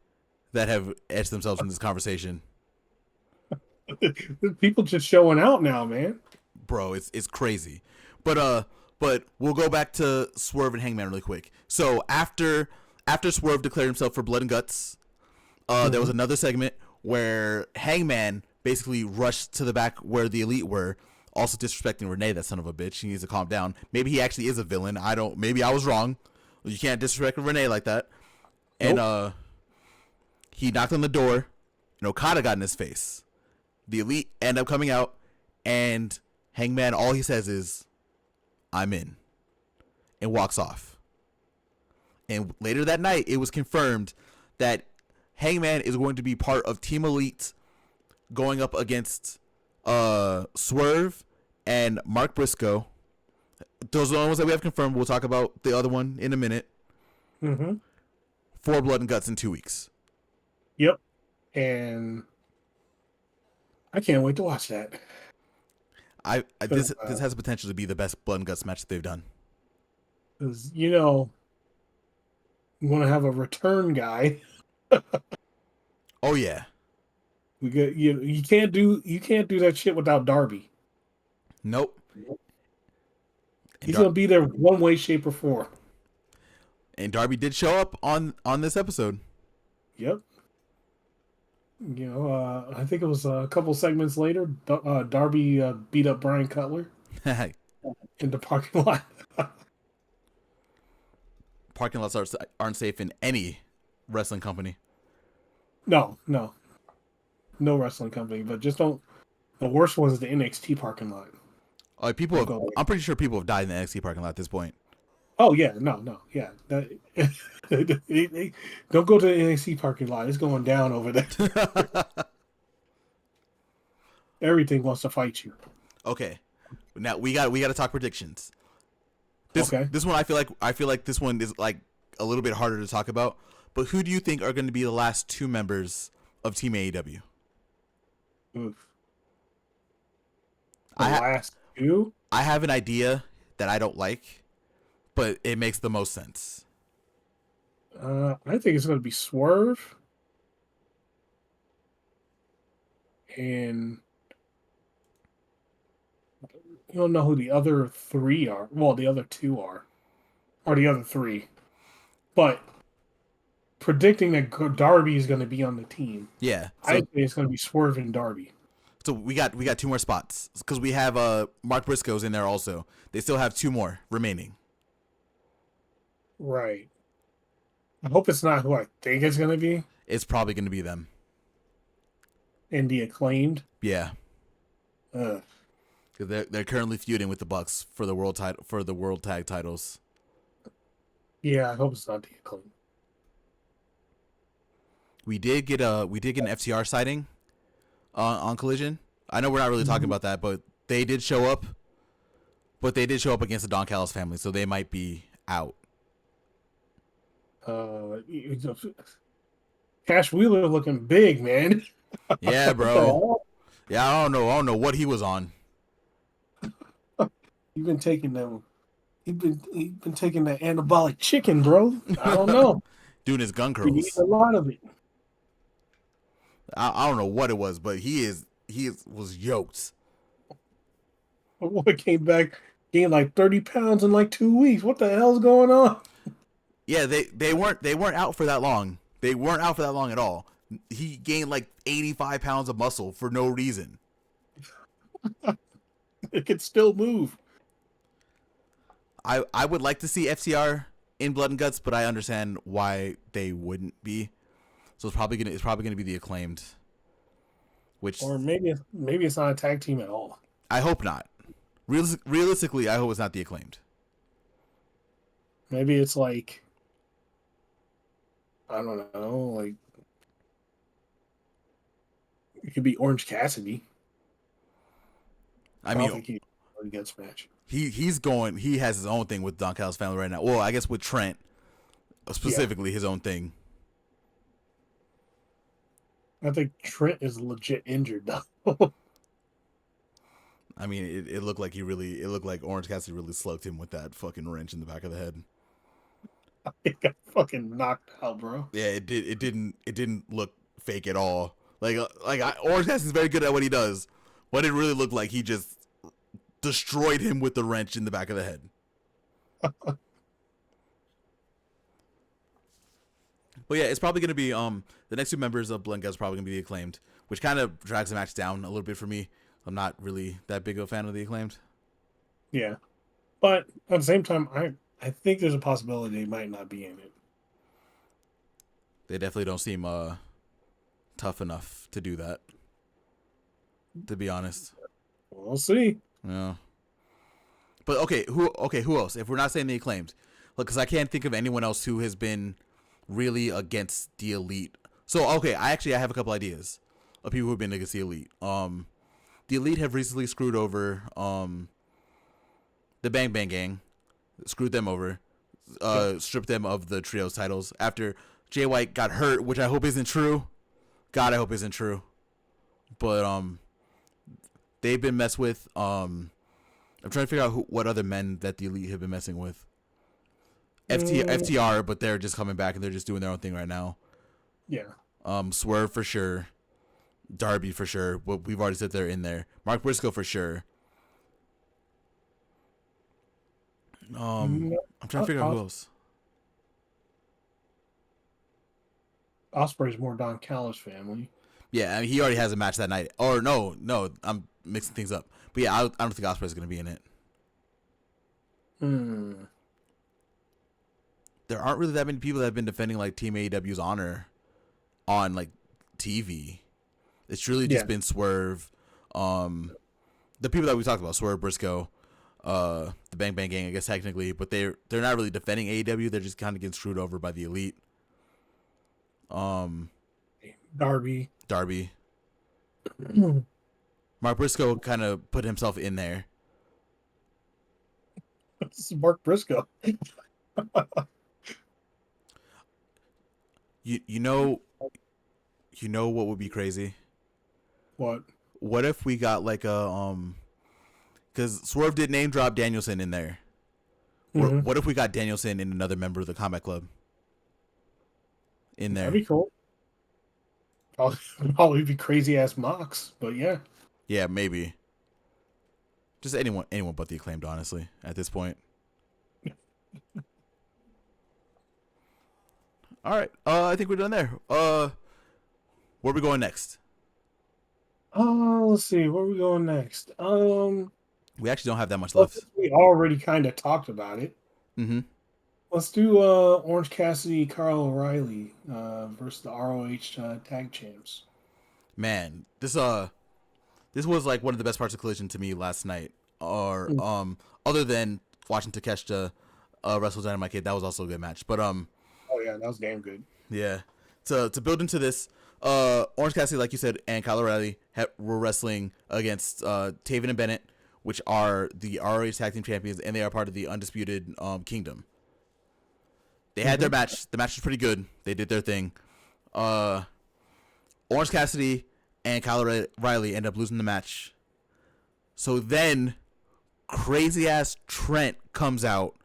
that have etched themselves in this conversation. People just showing out now, man. Bro, it's crazy. But we'll go back to Swerve and Hangman really quick. So after Swerve declared himself for Blood and Guts, there was another segment where Hangman basically rushed to the back where the Elite were, also disrespecting Renee, that son of a bitch. He needs to calm down. Maybe he actually is a villain. Maybe I was wrong. You can't disrespect Renee like that. Nope. And he knocked on the door, and Okada got in his face. The Elite end up coming out, and Hangman, all he says is, "I'm in," and walks off. And later that night, it was confirmed that Hangman is going to be part of Team Elite, going up against Swerve and Mark Briscoe. Those are the only ones that we have confirmed. We'll talk about the other one in a minute. Mm-hmm. For Blood and Guts in 2 weeks. Yep. And I can't wait to watch that. This has the potential to be the best Blood and Guts match that they've done. Because you want to have a return guy. Oh yeah. We get you can't do that shit without Darby. Nope. He's gonna be there one way, shape, or form. And Darby did show up on this episode. Yep. I think it was a couple segments later. Darby beat up Brian Cutler in the parking lot. Parking lots aren't safe in any wrestling company. No. no wrestling company, but just don't. The worst one is the NXT parking lot. I'm pretty sure people have died in the NXT parking lot at this point. Oh yeah, no, yeah. Don't go to the NXT parking lot. It's going down over there. Everything wants to fight you. Okay, now we got to talk predictions. This one I feel like this one is like a little bit harder to talk about. But who do you think are going to be the last 2 members of Team AEW? Oof. Last 2? I have an idea that I don't like, but it makes the most sense. I think it's going to be Swerve and you don't know who the other 3 are. Well, the other 2 are, or the other 3. But predicting that Darby is going to be on the team. Yeah, I think it's going to be Swerve and Darby. So we got 2 more spots because we have Mark Briscoe's in there also. They still have 2 more remaining. Right. I hope it's not who I think it's going to be. It's probably going to be them. And the Acclaimed. Yeah. They're currently feuding with the Bucks for the world tag titles. Yeah, I hope it's not the Acclaimed. We did get an FTR sighting on Collision. I know we're not really talking about that, but they did show up. But they did show up against the Don Callis family, so they might be out. Cash Wheeler looking big, man. Yeah, bro. Yeah, I don't know what he was on. You've been taking them. He's been taking that anabolic chicken, bro. I don't know. Doing his gun He curls. a lot of it. I don't know what it was, but he was yoked. My boy came back, gained like 30 pounds in like 2 weeks. What the hell's going on? Yeah, they weren't out for that long. They weren't out for that long at all. He gained like 85 pounds of muscle for no reason. It could still move. I would like to see FTR in Blood and Guts, but I understand why they wouldn't be. So it's probably gonna be the Acclaimed. Or maybe it's not a tag team at all. I hope not. Realistically, I hope it's not the Acclaimed. Maybe it's like, I don't know, like it could be Orange Cassidy. I mean, don't think he gets match. He has his own thing with Don Callis' family right now. Well, I guess with Trent, specifically his own thing. I think Trent is legit injured though. I mean, it looked like Orange Cassidy really slugged him with that fucking wrench in the back of the head. He got fucking knocked out, bro. Yeah, it didn't look fake at all. Orange Cassidy's very good at what he does, but it really looked like he just destroyed him with the wrench in the back of the head. But yeah, it's probably gonna be the next 2 members of Blood is probably gonna be the Acclaimed, which kind of drags the match down a little bit for me. I'm not really that big of a fan of the Acclaimed. Yeah, but at the same time, I think there's a possibility they might not be in it. They definitely don't seem tough enough to do that, to be honest. We'll see. Yeah. But who else? If we're not saying the Acclaimed, look, because I can't think of anyone else who has been really against the Elite. So I have a couple ideas of people who've been against the Elite. The Elite have recently screwed over the Bang Bang Gang, screwed them over, stripped them of the trios titles after Jay White got hurt, which I hope isn't true. God, I hope isn't true. But they've been messed with. I'm trying to figure out what other men that the Elite have been messing with. FTR, but they're just coming back and they're just doing their own thing right now. Yeah. Swerve for sure. Darby for sure. But we've already said they're in there. Mark Briscoe for sure. I'm trying to figure out who else. Osprey's more Don Callis family. Yeah, I mean, he already has a match that night. Or no, I'm mixing things up. But yeah, I don't think Osprey's going to be in it. There aren't really that many people that have been defending like Team AEW's honor on like TV. It's really just been Swerve, the people that we talked about, Swerve, Briscoe, the Bang Bang Gang, I guess technically, but they're not really defending AEW. They're just kind of getting screwed over by the Elite. Darby. Mark Briscoe kind of put himself in there. This is Mark Briscoe. You know what would be crazy? What? What if we got like a because Swerve did name drop Danielson in there. Mm-hmm. What if we got Danielson and another member of the Combat Club in there? That'd be cool. Probably be crazy ass Mox, but yeah. Yeah, maybe. Just anyone but the Acclaimed, honestly, at this point. All right. I think we're done there. Where are we going next? Let's see. Where are we going next? We actually don't have that much left. We already kind of talked about it. Mm-hmm. Let's do Orange Cassidy, Kyle O'Reilly versus the ROH tag champs. Man, this was like one of the best parts of Collision to me last night. Or other than watching Takeshita wrestle Dynamite Kid, that was also a good match. But oh yeah, that was damn good. Yeah, to build into this, Orange Cassidy, like you said, and Kyle O'Reilly were wrestling against Taven and Bennet, which are the ROH Tag Team Champions, and they are part of the Undisputed Kingdom. They had their match. The match was pretty good. They did their thing. Orange Cassidy and Kyle O'Reilly end up losing the match. So then, crazy-ass Trent comes out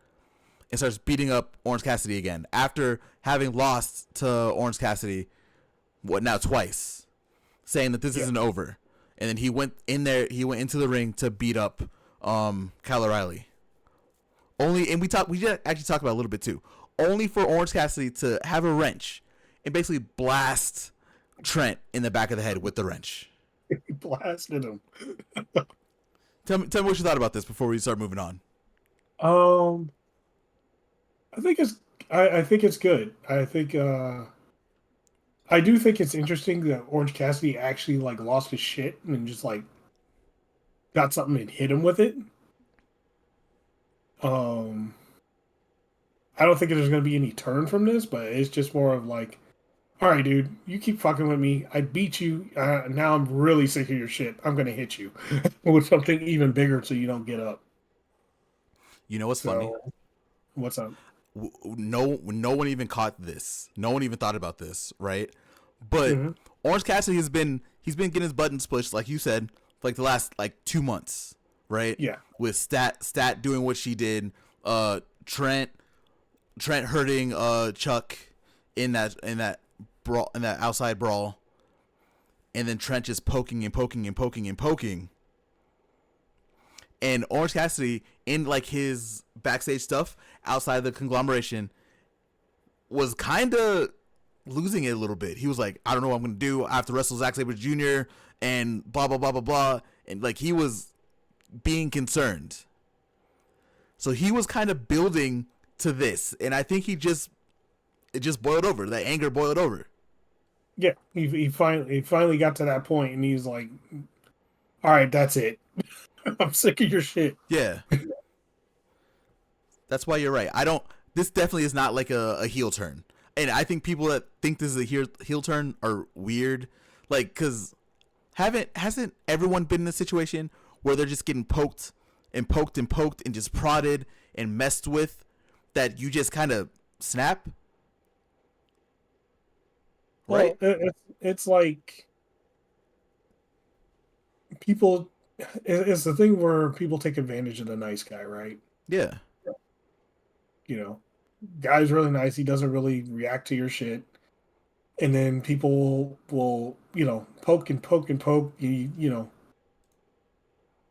and starts beating up Orange Cassidy again after having lost to Orange Cassidy, twice, saying that this isn't over. And then he went into the ring to beat up Kyle O'Reilly. We actually talked about it a little bit too. Only for Orange Cassidy to have a wrench and basically blast Trent in the back of the head with the wrench. He blasted him. Tell me what you thought about this before we start moving on. I think it's good. I do think it's interesting that Orange Cassidy actually like lost his shit and just like got something and hit him with it. I don't think there's going to be any turn from this, but it's just more of like, all right, dude, you keep fucking with me. I beat you. Now I'm really sick of your shit. I'm going to hit you with something even bigger so you don't get up. You know what's funny? What's up? No one even caught this. No one even thought about this, right? But Orange Cassidy he's been getting his buttons pushed, like you said, for like the last 2 months, right? Yeah. With Stat doing what she did, Trent hurting Chuck in that brawl, in that outside brawl, and then Trent just poking and poking and poking and poking. And Orange Cassidy, in like his backstage stuff outside the conglomeration, was kind of losing it a little bit. He was like, I don't know what I'm going to do. I have to wrestle Zack Sabre Jr. and blah, blah, blah, blah, blah. And like he was being concerned. So he was kind of building to this. And I think it just boiled over. That anger boiled over. Yeah. He finally got to that point and he's like, all right, that's it. I'm sick of your shit. Yeah. That's why you're right. This definitely is not like a heel turn. And I think people that think this is a heel turn are weird. Like, cause hasn't everyone been in a situation where they're just getting poked and poked and poked and just prodded and messed with that you just kind of snap? Right? Well, it's like people. It's the thing where people take advantage of the nice guy, right? Yeah. You know, guy's really nice. He doesn't really react to your shit. And then people will, poke and poke and poke. He's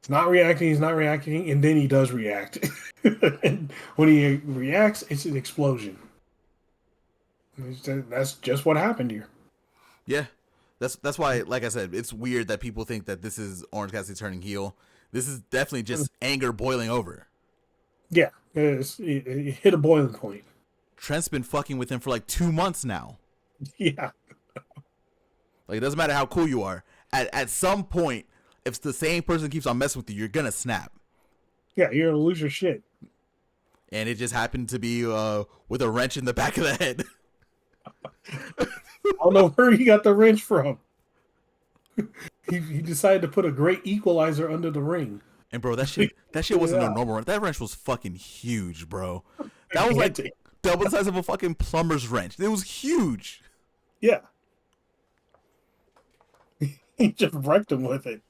not reacting. And then he does react. And when he reacts, it's an explosion. That's just what happened here. Yeah. That's why, like I said, it's weird that people think that this is Orange Cassidy turning heel. This is definitely just anger boiling over. Yeah, it hit a boiling point. Trent's been fucking with him for 2 months now. Yeah. Like, it doesn't matter how cool you are. at some point, if the same person keeps on messing with you, you're gonna snap. Yeah, you're gonna lose your shit. And it just happened to be with a wrench in the back of the head. I don't know where he got the wrench from. He decided to put a great equalizer under the ring. And bro, that shit wasn't no normal wrench. That wrench was fucking huge, bro. That was like double the size of a fucking plumber's wrench. It was huge. Yeah. He just wrecked him with it.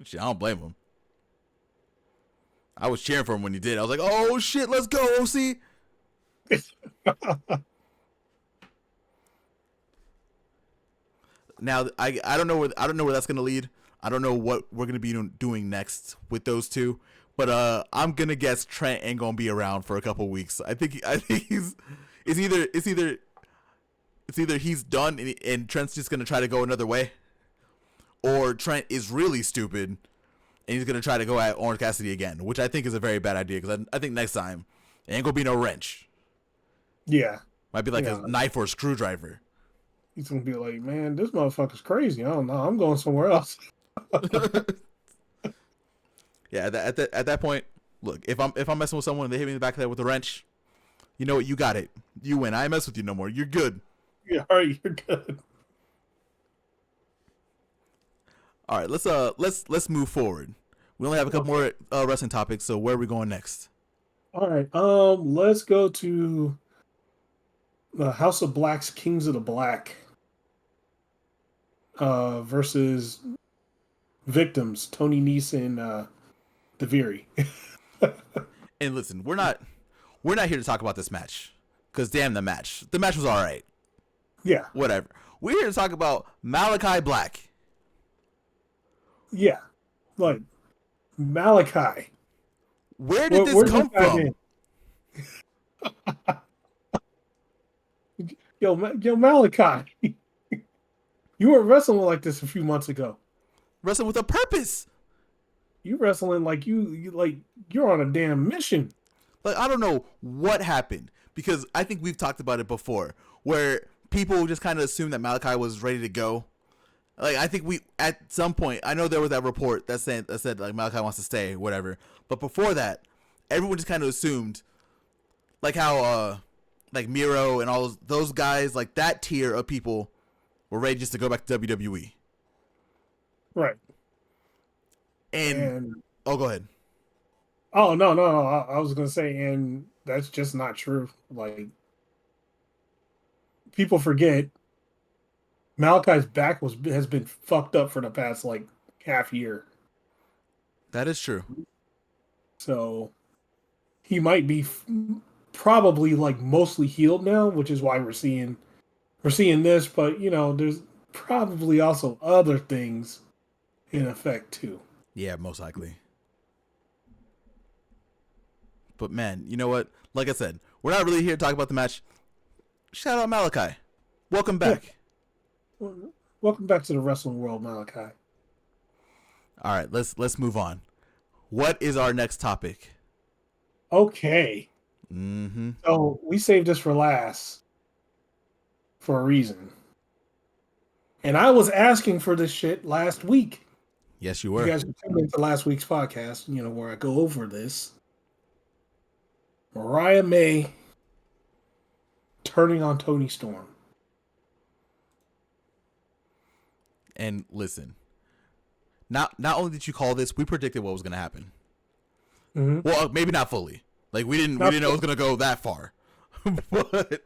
Shit, I don't blame him. I was cheering for him when he did. I was like, "Oh shit, let's go, OC." Now I don't know where that's gonna lead. I don't know what we're gonna be doing next with those two. But I'm gonna guess Trent ain't gonna be around for a couple weeks. I think it's either he's done and Trent's just gonna try to go another way, or Trent is really stupid and he's gonna try to go at Orange Cassidy again, which I think is a very bad idea because I think next time it ain't gonna be no wrench. Yeah, might be like a knife or a screwdriver. He's gonna be like, man, this motherfucker's crazy. I don't know. I'm going somewhere else. Yeah, at that point, look, if I'm messing with someone and they hit me in the back of the head with a wrench, you know what? You got it. You win. I ain't mess with you no more. You're good. Yeah, all right, you're good. All right, let's move forward. We only have a couple more wrestling topics, so where are we going next? All right, let's go to the House of Black's Kings of the Black versus Victims, Toni Nese and Deviri. And listen, we're not here to talk about this match because damn the match was all right. Yeah, whatever. We're here to talk about Malakai Black. Yeah, like Malakai. Where did this come from? Yo, Malakai. You were wrestling like this a few months ago. Wrestling with a purpose. You wrestling like you're on a damn mission. Like, I don't know what happened because I think we've talked about it before where people just kind of assumed that Malakai was ready to go. Like, I think we, at some point, I know there was that report that said like Malakai wants to stay, whatever. But before that, everyone just kind of assumed, like how, like Miro and all those guys, like that tier of people were ready just to go back to WWE. Right. And oh, go ahead. Oh, no. I was going to say, and that's just not true. Like, people forget Malakai's back has been fucked up for the past like half year. That is true. So he might be probably like mostly healed now, which is why we're seeing this. But you know, there's probably also other things in effect too. Yeah, most likely. But man, you know what? Like I said, we're not really here to talk about the match. Shout out Malakai. Welcome back. Yeah. Welcome back to the wrestling world, Malakai. All right, let's move on. What is our next topic? Okay. Mm-hmm. So we saved this for last for a reason. And I was asking for this shit last week. Yes, you were. You guys can tune into last week's podcast, you know, where I go over this. Mariah May turning on Toni Storm. And listen, not only did you call this, we predicted what was going to happen. Mm-hmm. Well, maybe not fully. Like we didn't know it was going to go that far, but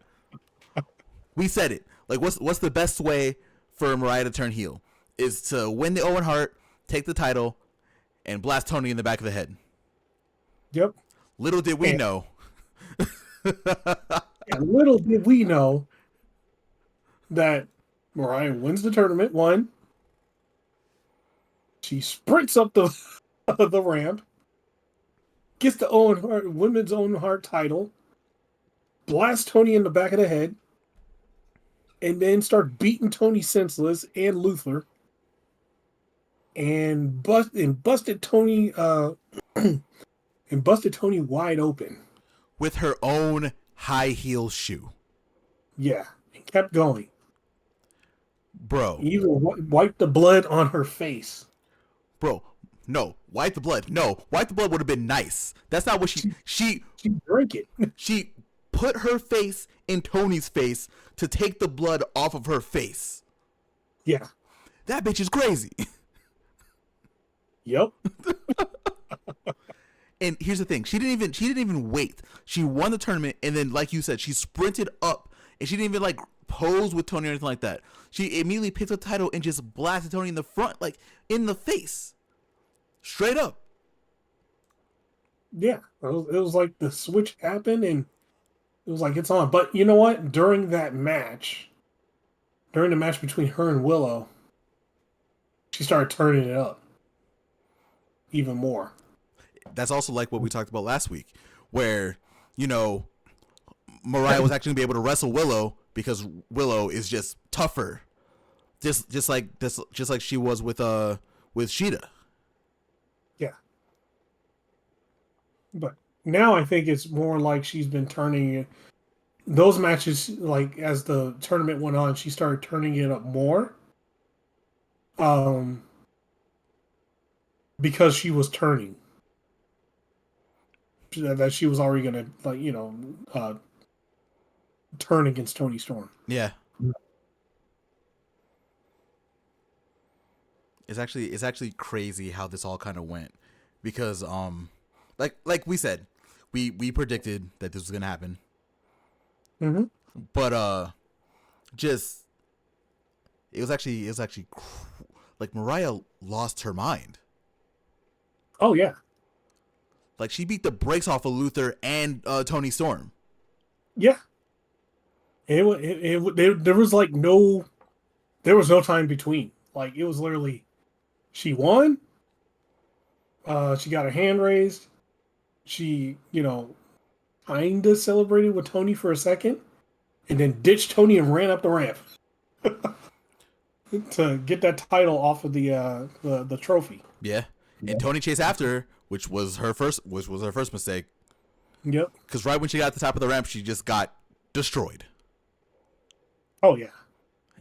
we said it. Like, what's the best way for Mariah to turn heel? Is to win the Owen Hart, take the title, and blast Toni in the back of the head. Yep. Little did we know. Little did we know that Mariah wins the tournament. One. She sprints up the ramp, gets the Owen Hart women's Owen Hart title, blasts Toni in the back of the head, and then start beating Toni senseless and Luther, and busted Toni and busted Toni wide open with her own high heel shoe. Yeah, and kept going. Bro. He even wiped the blood on her face. Bro, no, wipe the blood. No, wipe the blood would have been nice. That's not what She drank it. she put her face in Toni's face to take the blood off of her face. Yeah. That bitch is crazy. Yep. And here's the thing: she didn't even wait. She won the tournament, and then, like you said, she sprinted up, and she didn't even like pose with Toni or anything like that. She immediately picked up the title and just blasted Toni in the front, like in the face, straight up. Yeah. It was like the switch happened, and it was like it's on. But you know what? During the match between her and Willow, she started turning it up even more. That's also like what we talked about last week, where, you know, Mariah was actually gonna be able to wrestle Willow because Willow is just tougher, just like she was with Sheeta. Yeah. But now I think it's more like she's been turning those matches, like as the tournament went on, she started turning it up more. Because she was turning. That she was already gonna, like, turn against Toni Storm. Yeah. It's actually crazy how this all kind of went, because like we said, we predicted that this was gonna happen. Mm-hmm. But just it was actually like Mariah lost her mind. Oh yeah. Like, she beat the brakes off of Luther and Toni Storm. Yeah. There was like there was no time between. Like, it was literally, she won. She got her hand raised. She, kinda celebrated with Toni for a second, and then ditched Toni and ran up the ramp to get that title off of the trophy. Yeah. And Toni chased after her, which was her first mistake. Yep. Because right when she got at the top of the ramp, she just got destroyed. Oh yeah.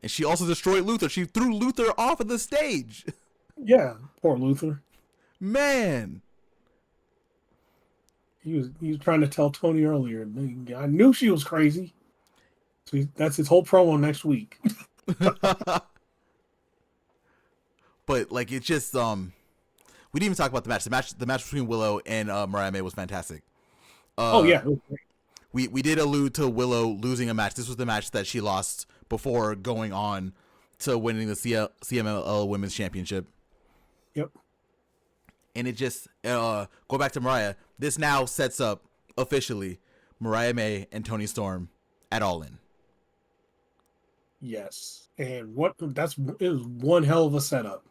And she also destroyed Luther. She threw Luther off of the stage. Yeah. Poor Luther. Man. He was trying to tell Toni earlier. I knew she was crazy. So that's his whole promo next week. But like, it's just we didn't even talk about the match. The match between Willow and Mariah May was fantastic. Oh yeah. We did allude to Willow losing a match. This was the match that she lost before going on to winning the CMLL Women's Championship. Yep. And it just go back to Mariah. This now sets up officially Mariah May and Toni Storm at All In. Yes. And it was one hell of a setup.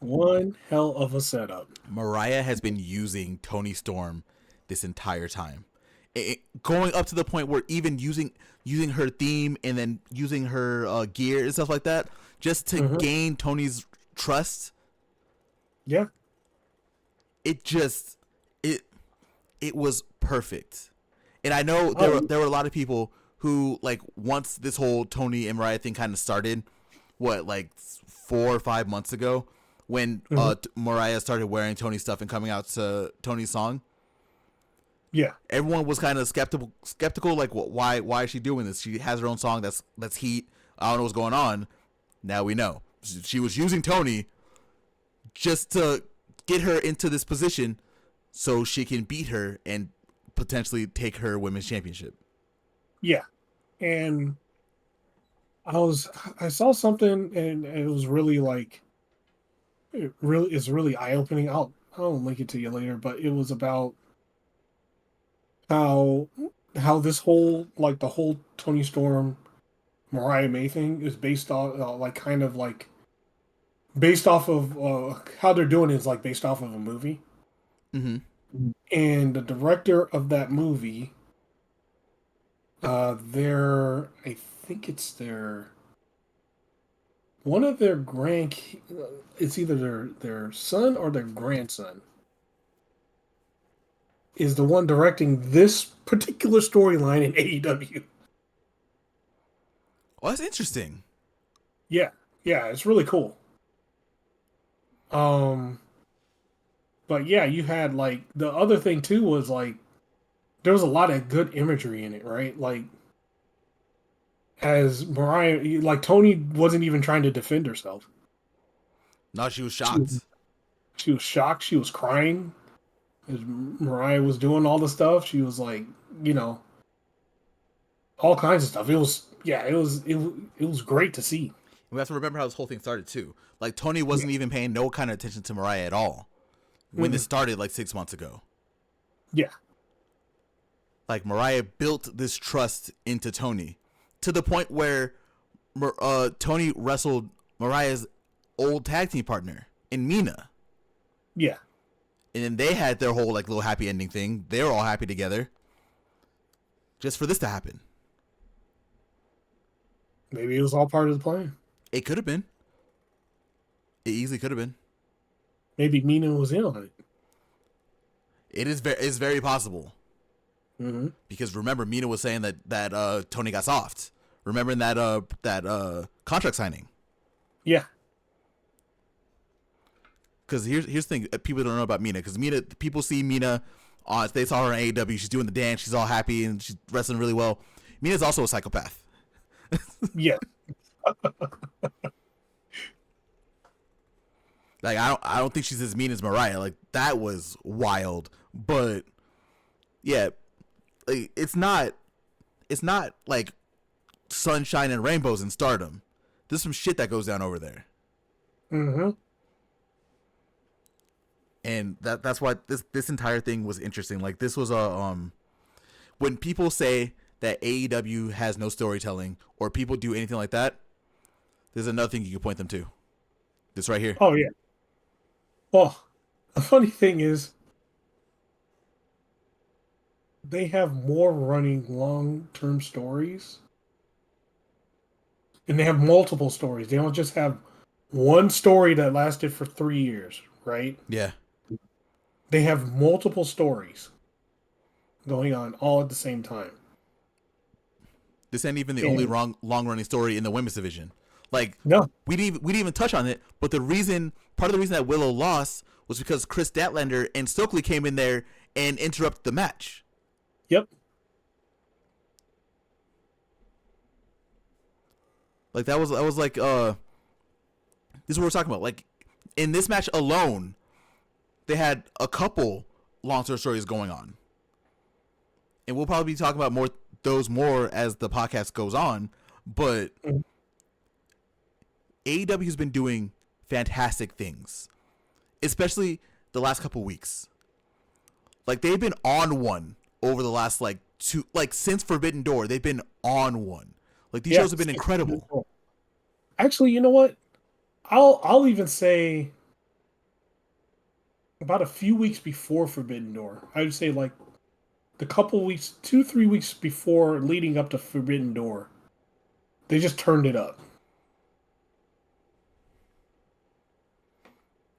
One hell of a setup. Mariah has been using Toni Storm this entire time, going up to the point where even using her theme and then using her gear and stuff like that, just to gain Toni's trust. Yeah. It was perfect. And I know there were a lot of people who, like, once this whole Toni and Mariah thing kind of started, like 4 or 5 months ago, when Mariah started wearing Toni stuff and coming out to Toni's song. Yeah. Everyone was kind of skeptical, like, why is she doing this? She has her own song that's heat. I don't know what's going on. Now we know. She was using Toni just to get her into this position so she can beat her and potentially take her women's championship. Yeah. And I saw something, and it was really like, it's really eye-opening. I'll link it to you later, but it was about how this whole, like, the whole Toni Storm Mariah May thing is based on based off of how they're doing it is like based off of a movie. Mm-hmm. And the director of that movie, I think it's one of their it's either their son or their grandson is the one directing this particular storyline in AEW. Oh, that's interesting. Yeah, it's really cool. But yeah, you had like the other thing too was like there was a lot of good imagery in it, right? Like as Mariah, like Toni wasn't even trying to defend herself. No, she was She was, shocked. she was shocked. She was crying. As Mariah was doing all the stuff, she was like, you know, all kinds of stuff. It was, yeah, it was great to see. We have to remember how this whole thing started too. Like Toni Yeah. wasn't even paying no kind of attention to Mariah at all when this started like 6 months ago. Yeah. Like Mariah built this trust into Toni to the point where Toni wrestled Mariah's old tag team partner in Mina. Yeah. And then they had their whole like little happy ending thing. They were all happy together. Just for this to happen. Maybe it was all part of the plan. It could have been. It easily could have been. Maybe Mina was in on it. It's very possible. Mm-hmm. Because remember, Mina was saying that Toni got soft. Remembering that contract signing. Yeah. Because here's the thing, people don't know about Mina. Because people see Mina, they saw her on AEW. She's doing the dance. She's all happy and she's wrestling really well. Mina's also a psychopath. Yeah. Like I don't think she's as mean as Mariah. Like that was wild. But yeah, like, it's not like sunshine and rainbows in Stardom. There's some shit that goes down over there. Mm-hmm. And that's why this entire thing was interesting. Like this was a when people say that AEW has no storytelling or people do anything like that, there's another thing you can point them to. This right here. Oh yeah. Well, the funny thing is they have more running long-term stories. And they have multiple stories. They don't just have one story that lasted for 3 years, right? Yeah. They have multiple stories going on all at the same time. This ain't even the only long running story in the women's division. Like no, we didn't even touch on it, but part of the reason that Willow lost was because Chris Statlander and Stokely came in there and interrupted the match. Yep. Like that was like this is what we're talking about. Like in this match alone, they had a couple long-term stories going on. And we'll probably be talking about those more as the podcast goes on, but AEW has been doing fantastic things, especially the last couple weeks. Like they've been on one over the last since Forbidden Door, they've been on one. Like these shows have been incredible. Actually, you know what? I'll even say about a few weeks before Forbidden Door. I would say like the couple weeks, 2-3 weeks before leading up to Forbidden Door, they just turned it up.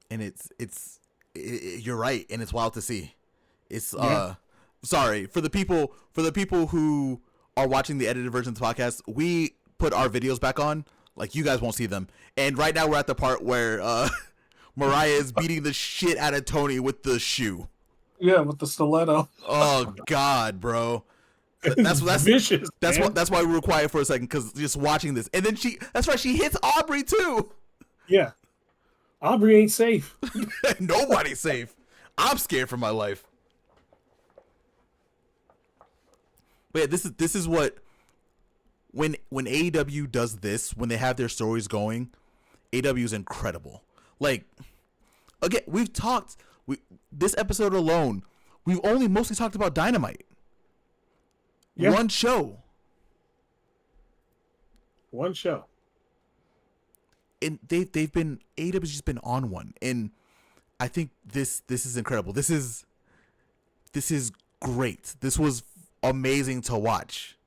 And you're right, and it's wild to see. It's sorry for the people who are watching the edited version of the podcast. We put our videos back on, like you guys won't see them. And right now we're at the part where Mariah is beating the shit out of Toni with the shoe. Yeah, with the stiletto. Oh God, bro. That's vicious. That's why we were quiet for a second, because just watching this, and then that's right, she hits Aubrey too. Yeah, Aubrey ain't safe. Nobody's safe. I'm scared for my life. But yeah, this is what when AEW does this, when they have their stories going, AEW is incredible. Like again, this episode alone, we've only mostly talked about Dynamite. Yeah. One show. And they've been, AEW's just been on one. And I think this is incredible. This is great. This was amazing to watch.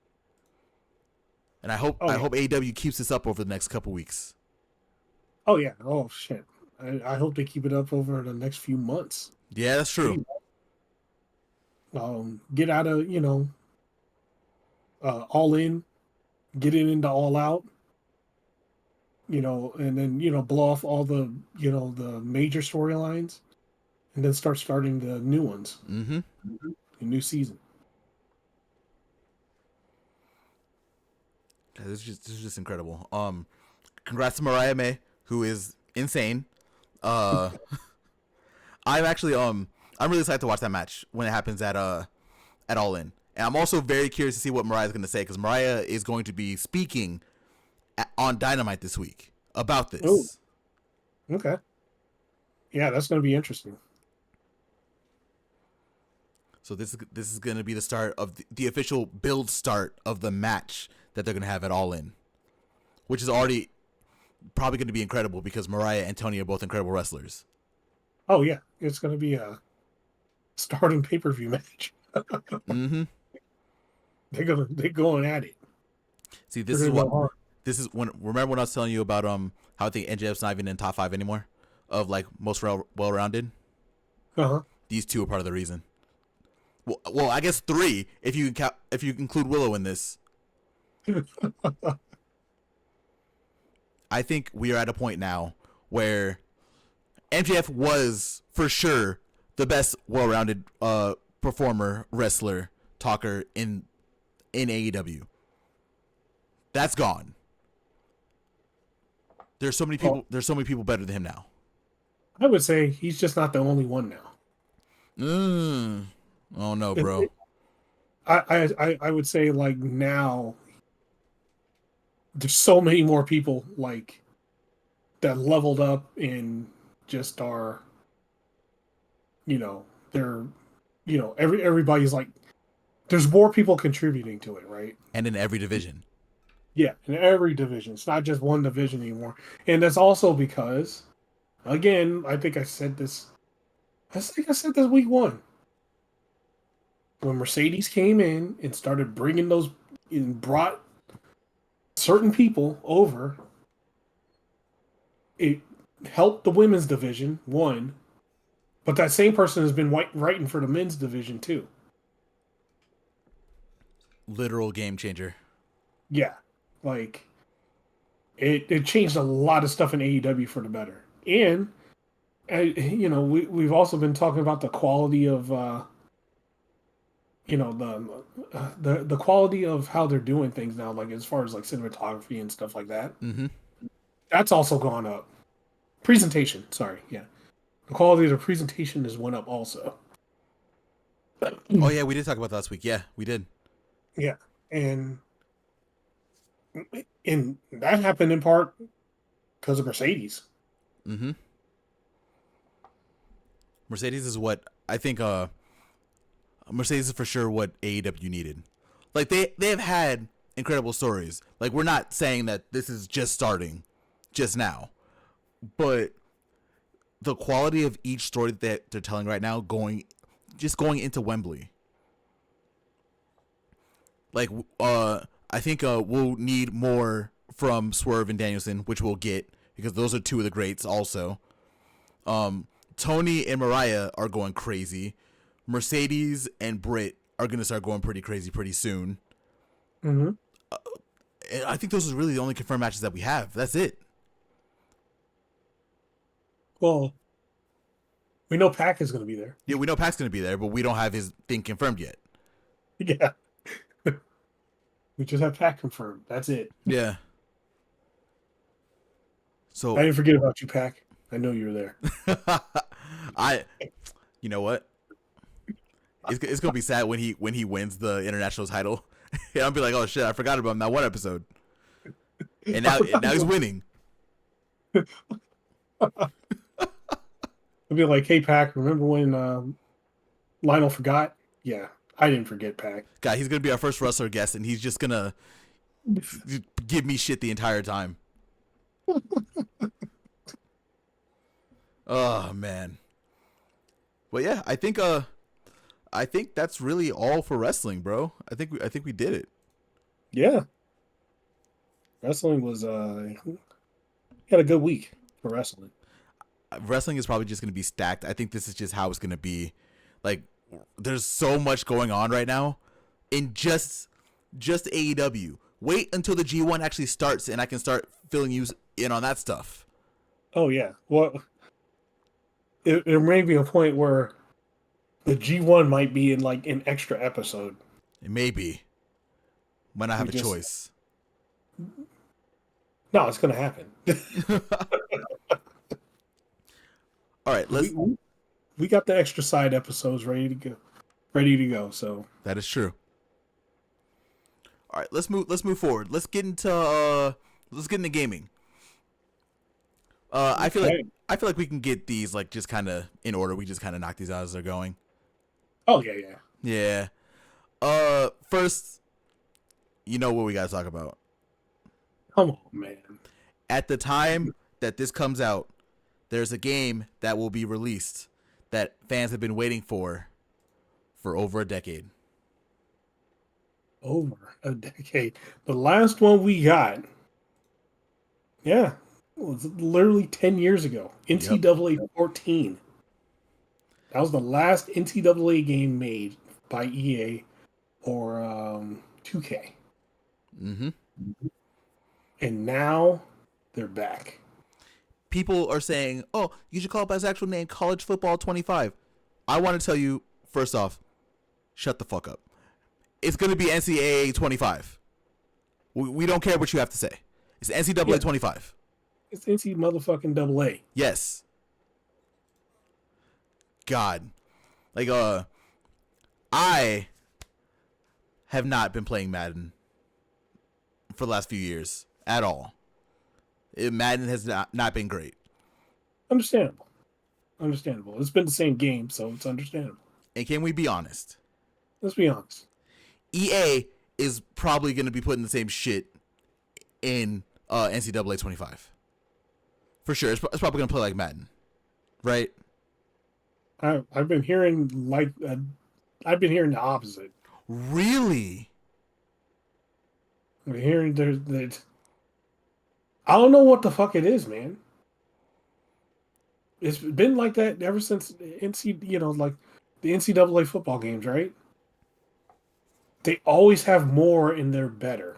And I hope AEW keeps this up over the next couple weeks. Oh yeah. Oh shit. I hope they keep it up over the next few months. Yeah, that's true. Get out of, All In, getting into All Out, and then blow off all the the major storylines, and then starting the new ones. Mm-hmm. The new season. This is just incredible. Congrats to Mariah May, who is insane. I'm actually I'm really excited to watch that match when it happens at All In. And I'm also very curious to see what Mariah's going to say, because Mariah is going to be speaking on Dynamite this week about this. Oh, okay. Yeah, that's going to be interesting. So this is going to be the start of the official build start of the match that they're going to have at All In, which is already probably going to be incredible because Mariah and Toni are both incredible wrestlers. Oh yeah, it's going to be a starting pay-per-view match. Mm-hmm. They're going at it. See, this is when, remember when I was telling you about how I think MJF's not even in top 5 anymore of like most well-rounded. These two are part of the reason. Well, I guess 3 if you include Willow in this. I think we are at a point now where MJF was for sure the best well-rounded performer, wrestler, talker in AEW. That's gone. There's so many people. There's so many people better than him now. I would say he's just not the only one now. Oh no, bro. I would say like now there's so many more people like that leveled up and just are, they're, everybody's like, there's more people contributing to it, right? And in every division. Yeah, in every division. It's not just one division anymore. And that's also because, again, I think I said this week 1. When Mercedes came in and started bringing brought certain people over, it helped the women's division, 1, but that same person has been writing for the men's division, 2. Literal game changer. Yeah. Like, it changed a lot of stuff in AEW for the better. And, we've also been talking about the quality of, the quality of how they're doing things now, like as far as like cinematography and stuff like that. Mm-hmm. That's also gone up. Presentation, sorry, yeah. The quality of the presentation has went up also. Oh yeah, we did talk about that last week. Yeah, we did. Yeah, and that happened in part because of Mercedes. Mm-hmm. Mercedes is what I think. Mercedes is for sure what AEW needed. Like they have had incredible stories. Like we're not saying that this is just starting, just now, but the quality of each story that they're telling right now, going into Wembley. Like I think we'll need more from Swerve and Danielson, which we'll get because those are 2 of the greats also. Toni and Mariah are going crazy. Mercedes and Britt are going to start going pretty crazy pretty soon. Mm-hmm. I think those are really the only confirmed matches that we have. That's it. Well, we know Pac is going to be there. Yeah, we know Pac's going to be there, but we don't have his thing confirmed yet. Yeah. We just have Pac confirmed. That's it. Yeah. So I didn't forget about you, Pac. I know you were there. You know what? It's gonna be sad when he wins the international title, and I'll be like, oh shit, I forgot about him that one episode, and now he's winning. I'll be like, hey Pac, remember when Lionel forgot? Yeah, I didn't forget Pac. God, he's gonna be our first wrestler guest, and he's just gonna give me shit the entire time. Oh man. Well, yeah, I think that's really all for wrestling, bro. I think we did it. Yeah. Wrestling was had a good week for wrestling. Wrestling is probably just going to be stacked. I think this is just how it's going to be. Like there's so much going on right now in just AEW. Wait until the G1 actually starts, and I can start filling you in on that stuff. Oh yeah. Well, it may be a point where the G1 might be in like an extra episode. It may be. When I have a choice. No, it's gonna happen. All right, we got the extra side episodes ready to go. So that is true. All right, let's move forward. Let's get into gaming. I feel like we can get these like just kind of in order. We just kind of knock these out as they're going. Oh yeah. First, you know what we got to talk about. Come on, man. At the time that this comes out, there's a game that will be released that fans have been waiting for over a decade. Over a decade. The last one we got, it was literally 10 years ago. NCAA 14. That was the last NCAA game made by EA or 2K. Mm-hmm. And now they're back. People are saying, oh, you should call it by its actual name, College Football 25. I want to tell you, first off, shut the fuck up. It's going to be NCAA 25. We don't care what you have to say. It's NCAA 25. It's NC motherfucking AA. Yes. God. Like, I have not been playing Madden for the last few years at all. Madden has not been great. Understandable. It's been the same game, so it's understandable. And can we be honest? Let's be honest. EA is probably going to be putting the same shit in NCAA 25. For sure. It's probably going to play like Madden. Right? I've been hearing the opposite. Really? I'm hearing that I don't know what the fuck it is, man. It's been like that ever since like the NCAA football games, right? They always have more and they're better.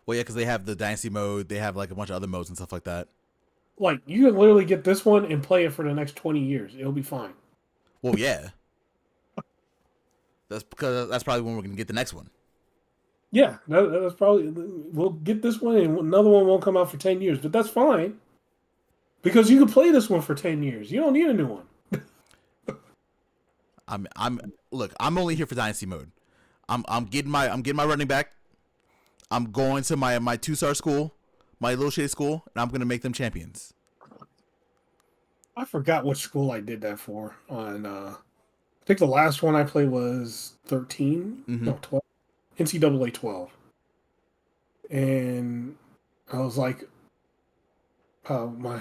Well, yeah, because they have the Dynasty mode. They have like a bunch of other modes and stuff like that. Like, you can literally get this one and play it for the next 20 years. It'll be fine. Well, yeah. That's probably when we're going to get the next one. Yeah, that's probably... We'll get this one and another one won't come out for 10 years. But that's fine. Because you can play this one for 10 years. You don't need a new one. Look, I'm only here for Dynasty mode. I'm getting my running back. I'm going to my 2-star school, my little shitty school, and I'm gonna make them champions. I forgot which school I did that for. I think the last one I played was 13, no 12, NCAA 12, and I was like, my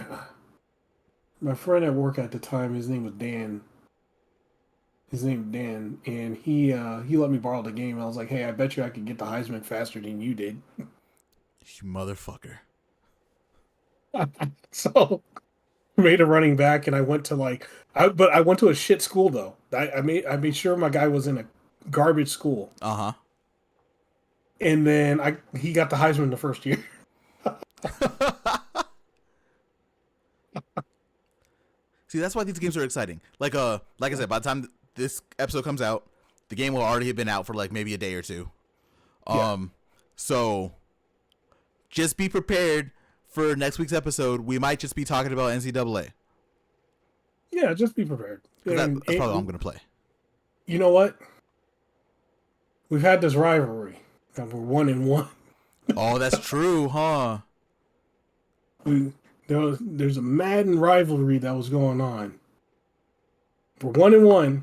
friend at work at the time, his name was Dan. And he let me borrow the game. I was like, hey, I bet you I could get the Heisman faster than you did. You motherfucker. So I made a running back, and I went to I went to a shit school though. I made sure my guy was in a garbage school. And then he got the Heisman the first year. See, that's why these games are exciting. Like I said, by the time this episode comes out, the game will already have been out for like maybe a day or two. So just be prepared for next week's episode. We might just be talking about NCAA. Yeah, just be prepared. That's probably all I'm going to play. You know what? We've had this rivalry that we're 1-1. Oh, that's true, huh? There's a Madden rivalry that was going on. We're 1-1.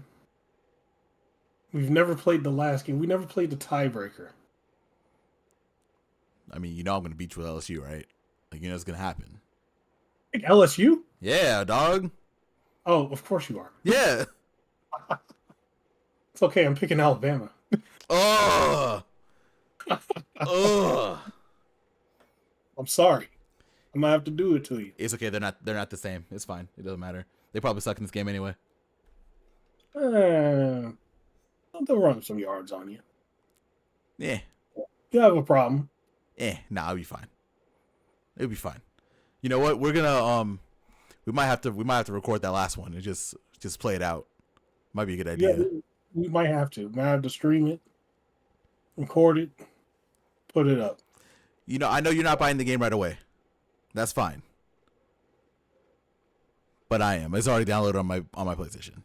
We've never played the last game. We never played the tiebreaker. I mean, you know I'm going to beat you with LSU, right? Like, you know it's going to happen. Like LSU? Yeah, dog. Oh, of course you are. Yeah. It's okay. I'm picking Alabama. Ugh. Ugh. I'm sorry. I'm gonna have to do it to you. It's okay. They're not the same. It's fine. It doesn't matter. They probably suck in this game anyway. They'll run some yards on you. Yeah. You have a problem. Nah, it'll be fine. It'll be fine. You know what? We're gonna we might have to record that last one and just play it out. Might be a good Yeah, idea. we might have to. Might have to stream it, record it, put it up. You know, I know you're not buying the game right away. That's fine. But I am. It's already downloaded on my PlayStation.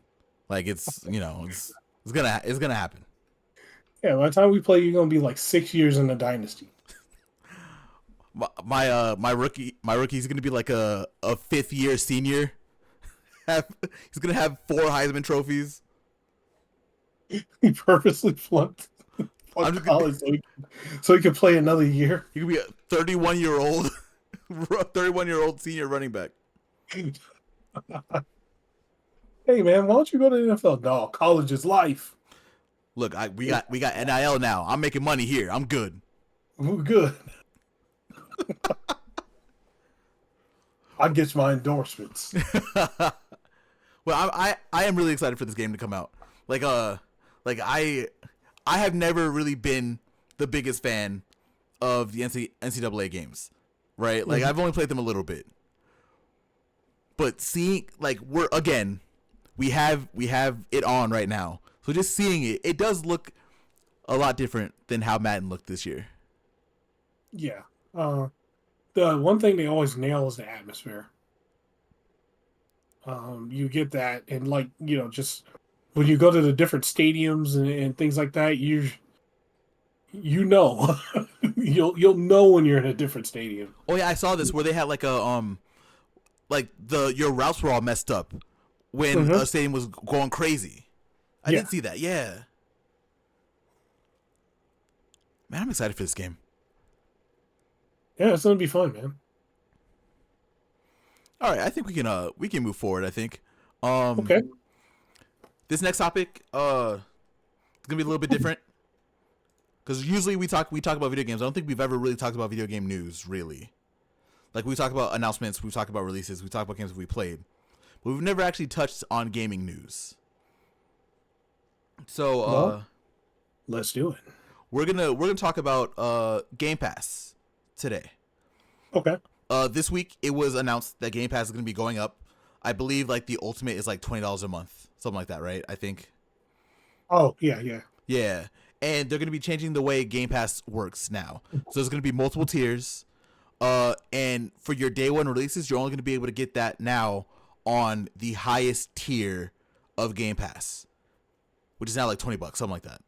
Like it's gonna happen. Yeah, by the time we play, you're gonna be like 6 years in the dynasty. My rookie's gonna be like a 5th-year senior. He's gonna have 4 Heisman trophies. He purposely flunked college so he could play another year. He could be a 31-year-old 31-year-old senior running back. Hey man, why don't you go to the NFL? No, college is life. Look, we got NIL now. I'm making money here. I'm good. We're good. I get my endorsements. Well, I am really excited for this game to come out. Like I have never really been the biggest fan of the NCAA games, right? Like I've only played them a little bit, but seeing like we have it on right now, so just seeing it does look a lot different than how Madden looked this year. Yeah. The one thing they always nail is the atmosphere. You get that, and like just when you go to the different stadiums and things like that, you'll know when you're in a different stadium. Oh yeah, I saw this where they had like a like your routes were all messed up when a stadium was going crazy. I did see that. Yeah, man, I'm excited for this game. Yeah, it's gonna be fun, man. All right, I think we can move forward. I think. Okay. This next topic it's gonna be a little bit different because usually we talk about video games. I don't think we've ever really talked about video game news really. Like we talk about announcements, we talk about releases, we talk about games we played, but we've never actually touched on gaming news. So well, let's do it. We're gonna talk about Game Pass today. Okay. This week it was announced that Game Pass is gonna be going up. I believe like the ultimate is like $20 a month, something like that, right? I think. Oh yeah. Yeah, and they're gonna be changing the way Game Pass works now. So there's gonna be multiple tiers. And for your day one releases, you're only gonna be able to get that now on the highest tier of Game Pass, which is now like $20, something like that.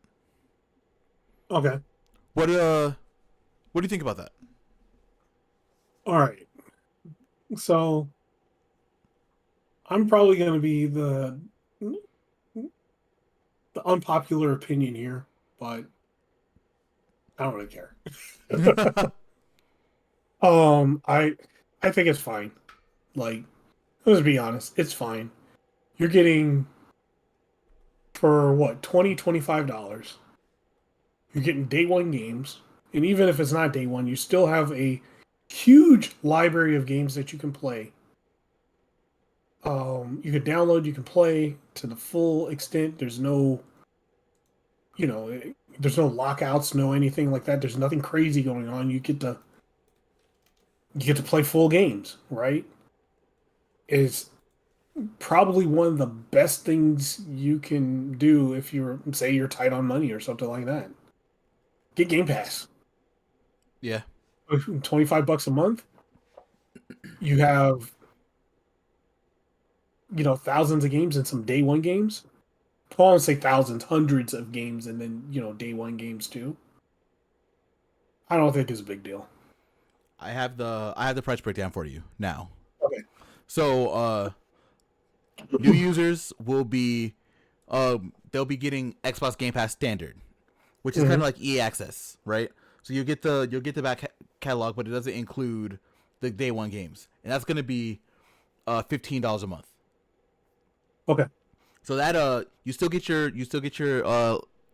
Okay. What do you think about that? All right. So I'm probably going to be the unpopular opinion here, but I don't really care. I think it's fine. Like, let's be honest, it's fine. You're getting for what, $25. You're getting day one games, and even if it's not day one, you still have a huge library of games that you can play. You can download, you can play to the full extent. There's no, there's no lockouts, no anything like that. There's nothing crazy going on. You get to play full games, right? It's probably one of the best things you can do if you're tight on money or something like that. Get Game Pass. Yeah. $25 a month. You have thousands of games and some day one games. Well, I don't say thousands, hundreds of games, and then day one games too. I don't think it's a big deal. I have the price breakdown for you now. Okay. So new users will be they'll be getting Xbox Game Pass Standard, which is kind of like EA Access, right? So you'll get the back catalog, but it doesn't include the day one games, and that's gonna be $15 a month. Okay. So that you still get your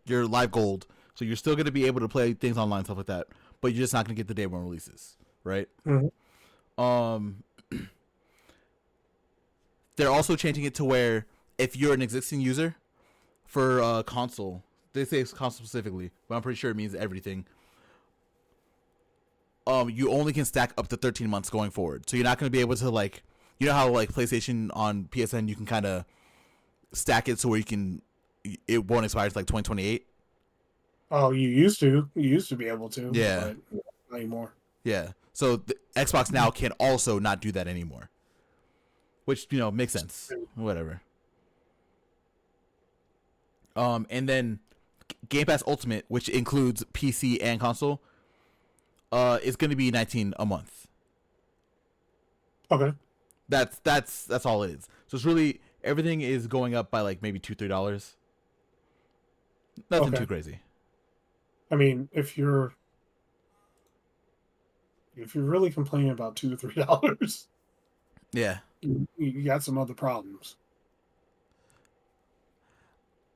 live gold, so you're still gonna be able to play things online, stuff like that, but you're just not gonna get the day one releases, right? They're also changing it to where if you're an existing user for console, they say it's console specifically, but I'm pretty sure it means everything. you only can stack up to 13 months going forward. So you're not going to be able to like, you know how like PlayStation on PSN you can kind of stack it so where it won't expire to like 2028. Oh, you used to be able to, Yeah, but not anymore. yeah. So the Xbox now can also not do that anymore, which makes sense. Whatever. And then Game Pass Ultimate, which includes PC and console, is going to be $19 a month. Okay. That's all it is. So it's really everything is going up by like maybe $2-3. Nothing too crazy. I mean, if you're really complaining about $2-3, yeah, you got some other problems.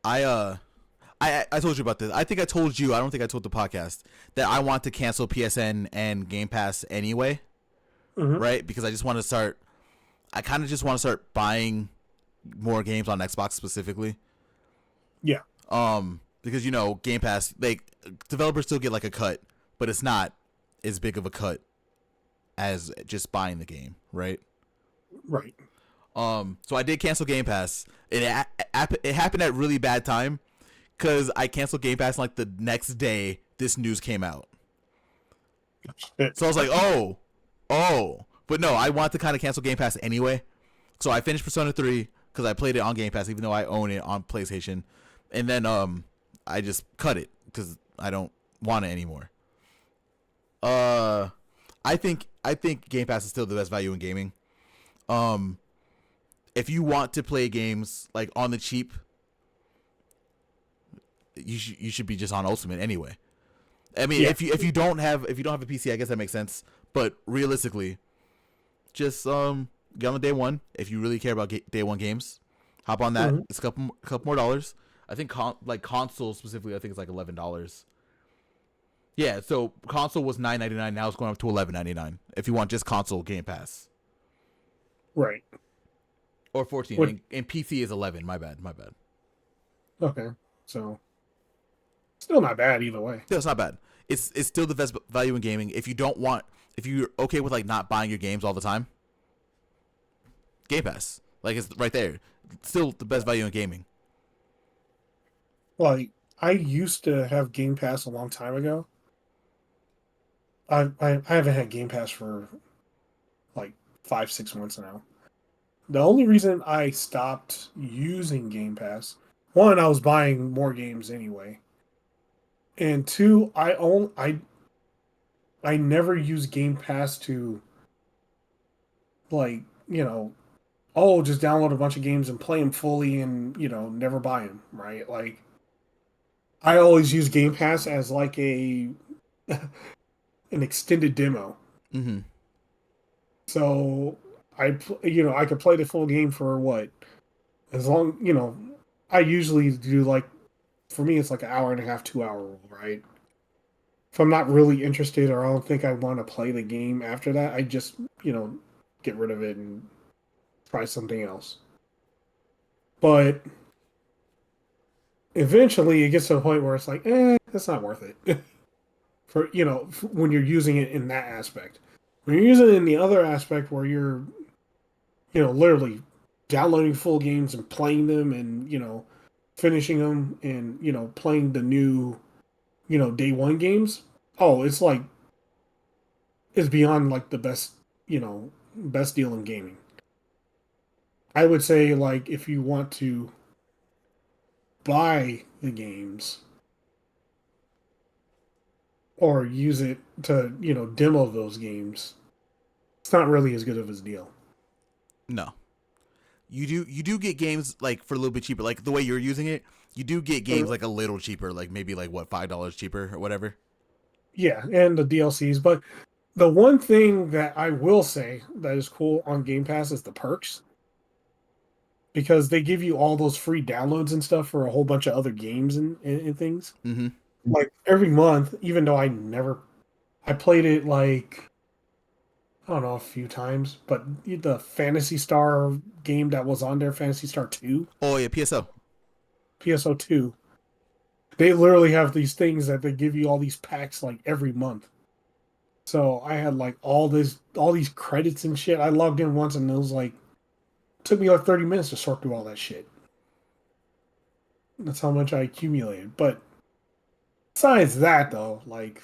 I told you about this. I think I told you. I don't think I told the podcast that I want to cancel PSN and Game Pass anyway, right? Because I just want to start. I kind of just want to start buying more games on Xbox specifically. Yeah. Because Game Pass, like developers still get like a cut, but it's not as big of a cut as just buying the game, right? Right. So I did cancel Game Pass. It happened at a really bad time because I canceled Game Pass and like the next day this news came out. So I was like, oh. But no, I want to kind of cancel Game Pass anyway. So I finished Persona 3 because I played it on Game Pass even though I own it on PlayStation. And then I just cut it because I don't want it anymore. I think Game Pass is still the best value in gaming. If you want to play games like on the cheap, you should be just on Ultimate anyway. I mean, if you don't have a PC, I guess that makes sense. But realistically, just get on the day one if you really care about day one games. Hop on that. It's a couple more dollars. I think console specifically, I think it's like $11. Yeah, so console was $9.99. Now it's going up to $11.99 if you want just console Game Pass. Right. Or 14. And PC is 11. My bad. Okay, so still not bad either way. Yeah, it's not bad. It's still the best value in gaming. If you're okay with like not buying your games all the time, Game Pass, like it's right there. Still the best value in gaming. Like I used to have Game Pass a long time ago. I haven't had Game Pass for like 5-6 months now. The only reason I stopped using Game Pass, one, I was buying more games anyway, and two, I never use Game Pass to like just download a bunch of games and play them fully and never buy them, right? Like I always use Game Pass as like an extended demo. Mm-hmm. So I could play the full game for what? As long, I usually do like, for me, it's like an hour and a half, 2 hour rule, right? If I'm not really interested or I don't think I want to play the game after that, I just, get rid of it and try something else. But eventually it gets to a point where it's like, it's not worth it. When you're using it in that aspect. When you're using it in the other aspect where you're, literally downloading full games and playing them and, finishing them and, playing the new, day one games. Oh, it's beyond like the best, best deal in gaming. I would say like if you want to buy the games or use it to, demo those games, it's not really as good of a deal. No. You do get games like for a little bit cheaper, like the way you're using it. You do get games like a little cheaper, like maybe like what $5 cheaper or whatever. Yeah, and the DLCs. But the one thing that I will say that is cool on Game Pass is the perks, because they give you all those free downloads and stuff for a whole bunch of other games and things. Mm-hmm. Like every month, even though I played it like, I don't know, a few times, but the Phantasy Star game that was on there, Phantasy Star 2. Oh, yeah, PSO 2. They literally have these things that they give you all these packs like every month. So I had like all these credits and shit. I logged in once and it was like took me like 30 minutes to sort through all that shit. That's how much I accumulated. But besides that though, like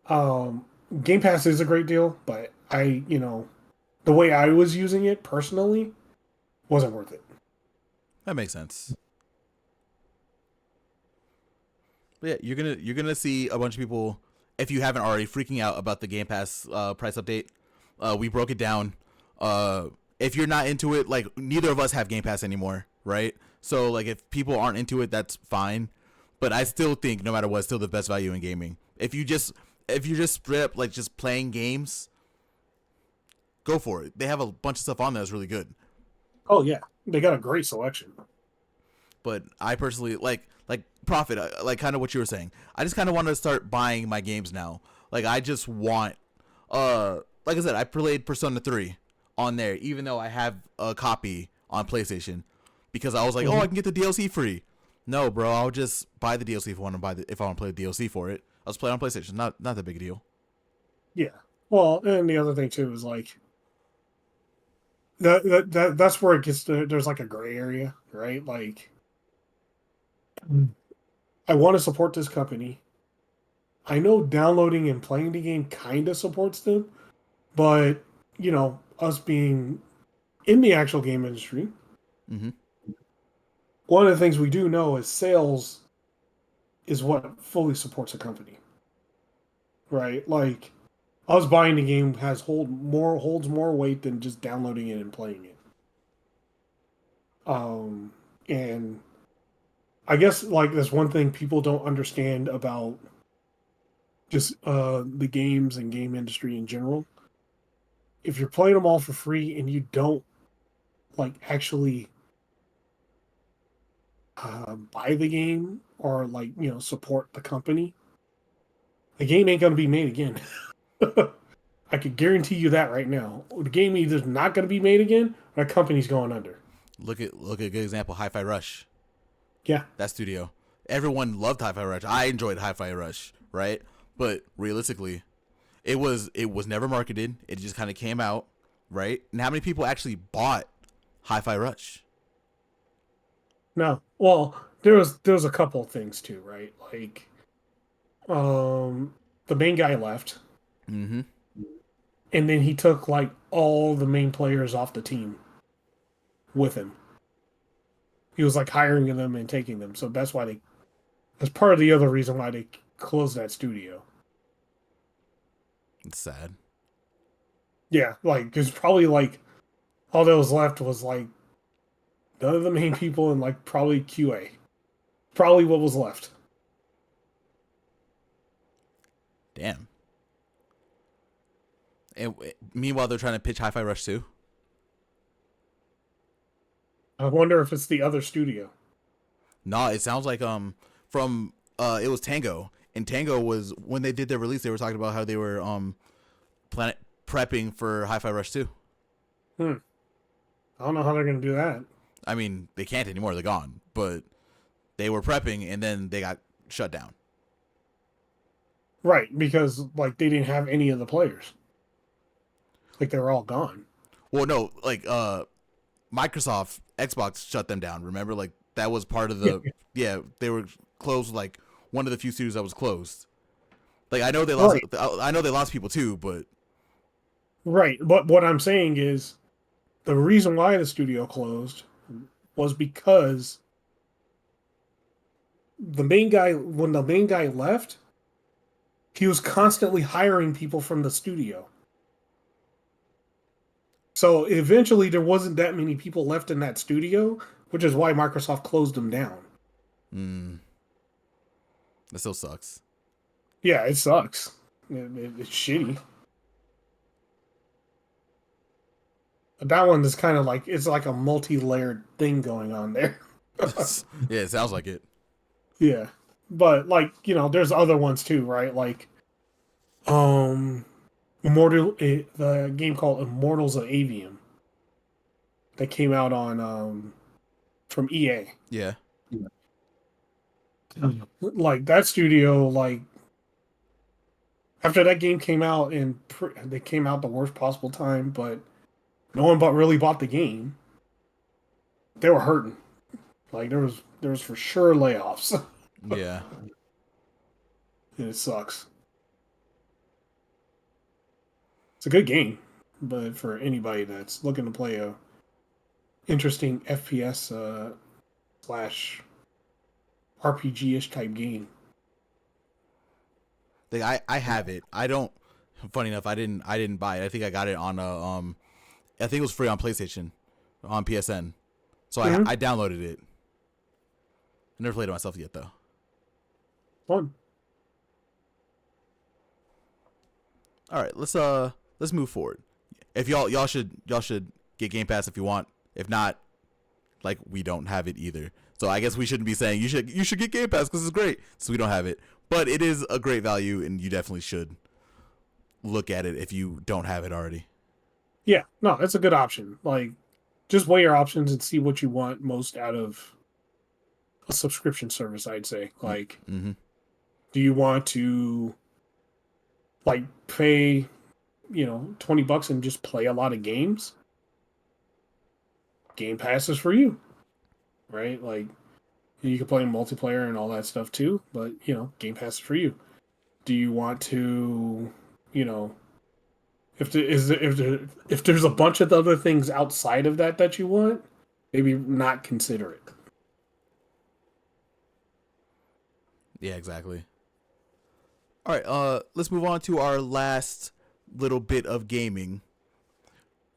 um Game Pass is a great deal, but the way I was using it personally wasn't worth it. That makes sense. But yeah, you're gonna see a bunch of people, if you haven't already, freaking out about the Game Pass price update. We broke it down. If you're not into it, like neither of us have Game Pass anymore, right? So like if people aren't into it, that's fine. But I still think no matter what, it's still the best value in gaming. If you're just straight up like just playing games, go for it. They have a bunch of stuff on there that's really good. Oh yeah, they got a great selection. But I personally like Profit, like kind of what you were saying. I just kind of want to start buying my games now. Like I just want, like I said, I played Persona 3 on there, even though I have a copy on PlayStation, because I was like, oh, I can get the DLC free. No, bro, I'll just buy the DLC if I want to play the DLC for it. I'll just play it on PlayStation. Not that big a deal. Yeah. Well, and the other thing too is like that's where it gets to, there's like a gray area, right? Like I want to support this company. I know downloading and playing the game kind of supports them, but us being in the actual game industry, Mm-hmm. one of the things we do know is sales is what fully supports a company, right? Like us buying the game holds more weight than just downloading it and playing it. And I guess like there's one thing people don't understand about just the games and game industry in general. If you're playing them all for free and you don't like actually buy the game or like support the company, the game ain't gonna be made again. I could guarantee you that right now. The game either is not gonna be made again or the company's going under. Look at a good example, Hi-Fi Rush. Yeah. That studio. Everyone loved Hi-Fi Rush. I enjoyed Hi-Fi Rush, right? But realistically, it was never marketed. It just kind of came out, right? And how many people actually bought Hi-Fi Rush? No. Well, there was a couple of things too, right? Like um the main guy left Mm-hmm. and then he took like all the main players off the team with him. He was like hiring them and taking them. So that's part of the other reason why they closed that studio. It's sad. Yeah, like because probably like all that was left was like none of the main people and like probably QA. Probably what was left. Damn. And meanwhile, they're trying to pitch Hi-Fi Rush too. I wonder if it's the other studio. No, it sounds like from it was Tango, and Tango was when they did their release. They were talking about how they were planet prepping for Hi-Fi Rush 2. I don't know how they're gonna do that. I mean, they can't anymore. They're gone. But they were prepping, and then they got shut down. Right, because like they didn't have any of the players. Like they were all gone. Well, no, like Microsoft, Xbox shut them down. Remember, like that was part of the yeah. They were closed. Like one of the few studios that was closed. Like I know they lost. Right. I know they lost people too, but Right. But what I'm saying is the reason why the studio closed was because when the main guy left, he was constantly hiring people from the studio. So eventually there wasn't that many people left in that studio, which is why Microsoft closed them down. that still sucks. Yeah, it sucks. It's shitty. But that one is kind of like it's like a multi-layered thing going on there. Yeah, it sounds like it. Yeah. But like, there's other ones too, right? Like um the game called Immortals of Avium that came out on from EA. Yeah. Like that studio, like after that game came out, and they came out the worst possible time, but no one really bought the game. They were hurting. Like there was for sure layoffs. Yeah. And it sucks. It's a good game, but for anybody that's looking to play a interesting FPS slash RPG-ish type game. Like I have it. I don't. Funny enough, I didn't buy it. I think I got it on a I think it was free on PlayStation, on PSN. So I downloaded it. I never played it myself yet though. Fun. All right, let's move forward. If y'all should get Game Pass if you want. If not, like we don't have it either. So I guess we shouldn't be saying you should get Game Pass because it's great. So we don't have it, but it is a great value, and you definitely should look at it if you don't have it already. Yeah, no, it's a good option. Like, just weigh your options and see what you want most out of a subscription service. I'd say, like, do you want to like pay, $20 and just play a lot of games? Game Pass is for you, right? Like, you can play multiplayer and all that stuff too, but Game Pass is for you. Do you want to, if there's a bunch of other things outside of that you want, maybe not consider it. Yeah, exactly. All right, let's move on to our last little bit of gaming.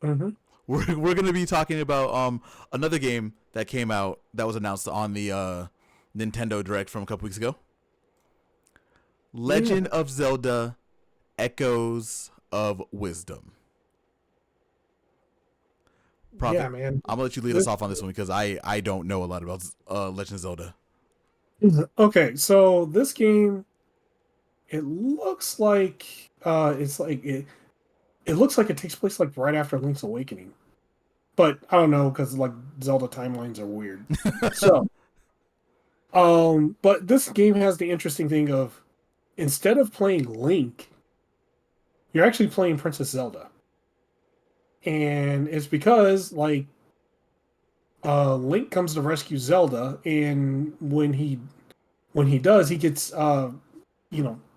Mm-hmm. We're gonna be talking about another game that came out that was announced on the Nintendo Direct from a couple weeks ago. Legend of Zelda: Echoes of Wisdom. Prophet, Yeah, man. I'm gonna let you lead us off on this one because I don't know a lot about Legend of Zelda. Okay, so this game, it looks like it looks like it takes place like right after Link's Awakening, but I don't know because like Zelda timelines are weird. So, but this game has the interesting thing of instead of playing Link, you're actually playing Princess Zelda, and it's because like Link comes to rescue Zelda, and when he does, he gets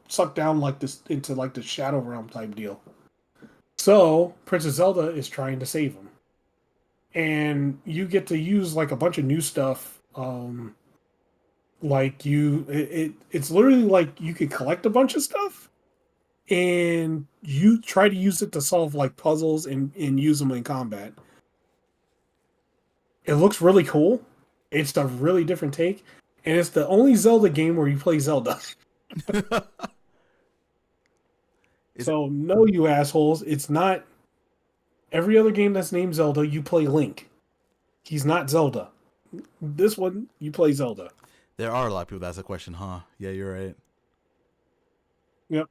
sucked down like this into like the Shadow Realm type deal. So Princess Zelda is trying to save him, and you get to use like a bunch of new stuff. Like it's literally like you can collect a bunch of stuff, and you try to use it to solve like puzzles and use them in combat. It looks really cool. It's a really different take, and it's the only Zelda game where you play Zelda. So no, you assholes, it's not every other game that's named Zelda, you play Link. He's not Zelda. This one, you play Zelda. There are a lot of people that ask that question, huh? Yeah, you're right. Yep.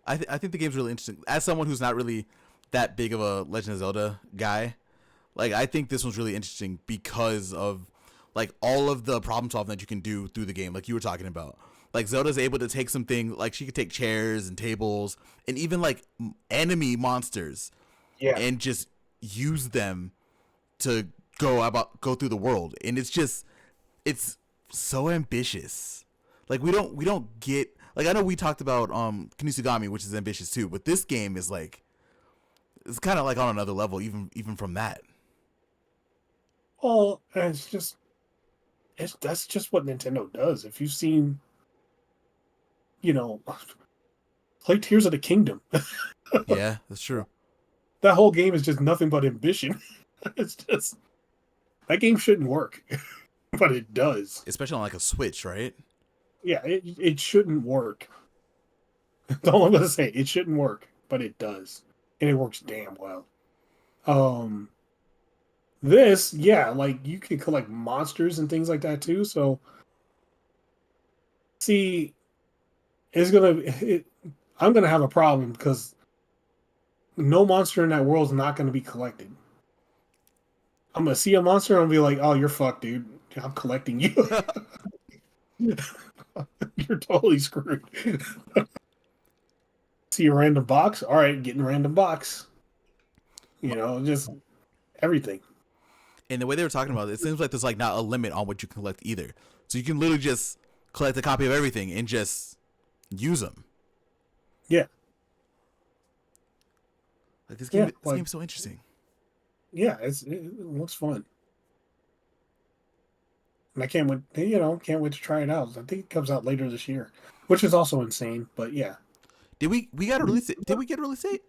I think the game's really interesting. As someone who's not really that big of a Legend of Zelda guy, like I think this one's really interesting because of like all of the problem solving that you can do through the game, like you were talking about. Like Zelda's able to take something, like she could take chairs and tables and even like enemy monsters, and just use them to go through the world, and it's so ambitious. Like we don't get, like I know we talked about Kinisugami, which is ambitious too, but this game is like it's kind of like on another level, even from that. Well, that's just what Nintendo does. If you've seen, play Tears of the Kingdom. Yeah, that's true. That whole game is just nothing but ambition. It's just that game shouldn't work, but it does. Especially on like a Switch, right? Yeah, it shouldn't work. That's all I'm gonna say. It shouldn't work, but it does, and it works damn well. This, yeah, like you can collect monsters and things like that too. So, see, I'm gonna have a problem because no monster in that world is not gonna be collected. I'm gonna see a monster and I'll be like, "Oh, you're fucked, dude. I'm collecting you. You're totally screwed." See a random box. All right, getting a random box. You know, just everything. And the way they were talking about it seems like there's like not a limit on what you can collect either. So you can literally just collect a copy of everything and just use them. Yeah. Like this game, this game's so interesting. Yeah, it looks fun. And I can't wait, can't wait to try it out. I think it comes out later this year, which is also insane. But yeah, did we got a release? Did we get a release date?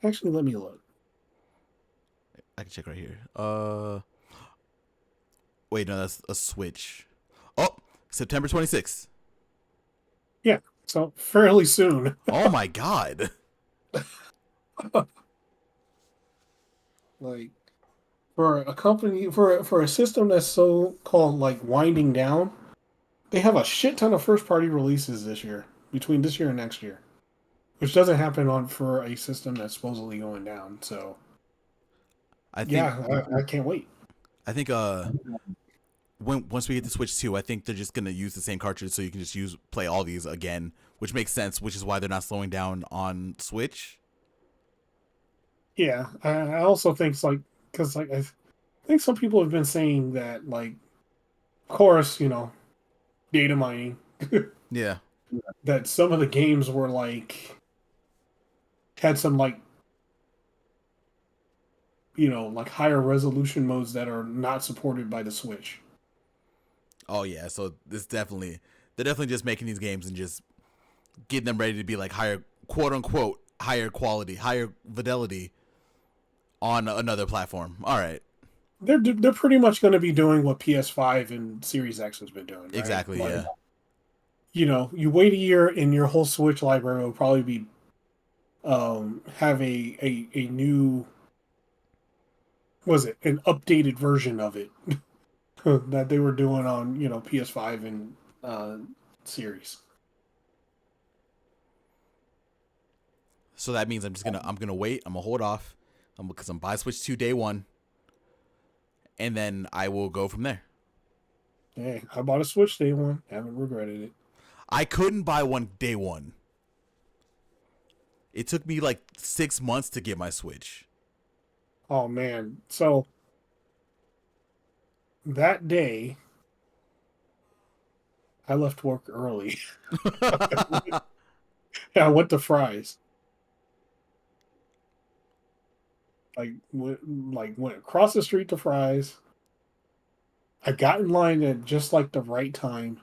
Actually, let me look. I can check right here. Wait, no, that's a Switch. Oh, September 26th. Yeah, so fairly soon. Oh my god. Like for a company for a system that's so called like winding down, they have a shit ton of first party releases this year, between this year and next year, which doesn't happen for a system that's supposedly going down. So I can't wait. I think once we get the Switch 2, I think they're just gonna use the same cartridge, so you can just play all these again, which makes sense. Which is why they're not slowing down on Switch. Yeah, I also think it's like because like I think some people have been saying that like, of course, data mining. Yeah. That some of the games were like had some like like higher resolution modes that are not supported by the Switch. Oh yeah, so they're definitely just making these games and just getting them ready to be like higher, quote unquote, higher quality, higher fidelity on another platform. All right. They're pretty much going to be doing what PS5 and Series X has been doing. Right? Exactly. Like, yeah. You wait a year and your whole Switch library will probably be have a new, was it an updated version of it that they were doing on PS5 and Series. So that means I'm gonna wait. I'm gonna hold off, because I'm buying Switch 2 day one, and then I will go from there. Hey, I bought a Switch day one. Haven't regretted it. I couldn't buy one day one. It took me like 6 months to get my Switch. Oh man! So that day, I left work early. I went to Fry's. Went across the street to Fry's. I got in line at just like the right time,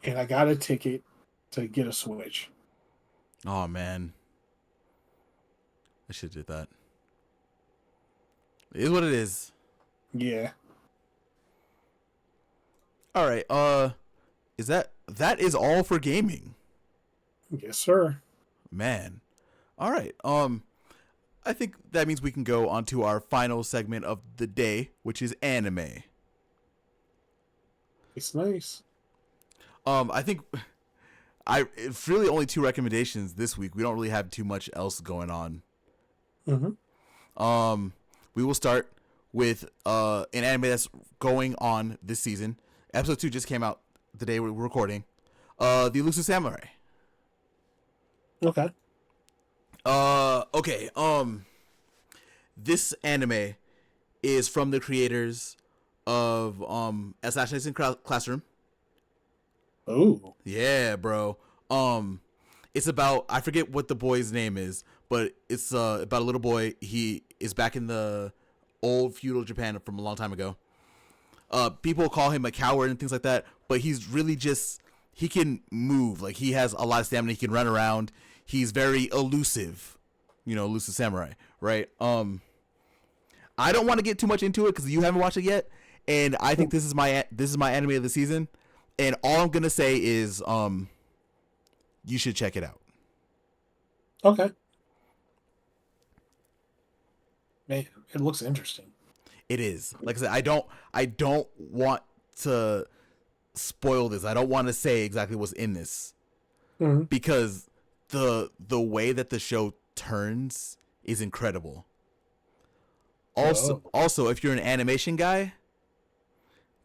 and I got a ticket to get a Switch. Oh man, I should have did that. It is what it is. Yeah. All right. That is all for gaming? Yes, sir. Man. All right. I think that means we can go on to our final segment of the day, which is anime. It's nice. I think it's really only 2 recommendations this week. We don't really have too much else going on. Mm-hmm. We will start with an anime that's going on this season. Episode 2 just came out the day we're recording. The Elusive Samurai. Okay. Okay. This anime is from the creators of Assassination Classroom. Oh. Yeah, bro. It's about, I forget what the boy's name is, but it's about a little boy. He is back in the old feudal Japan from a long time ago. People call him a coward and things like that, but he's really just, he can move. Like, he has a lot of stamina. He can run around. He's very elusive, elusive samurai, right? I don't want to get too much into it because you haven't watched it yet, and I think this is my anime of the season, and all I'm gonna say is, you should check it out. Okay. Man, it looks interesting. It is. Like I said, I don't want to spoil this. I don't want to say exactly what's in this, because the way that the show turns is incredible. Also, if you're an animation guy,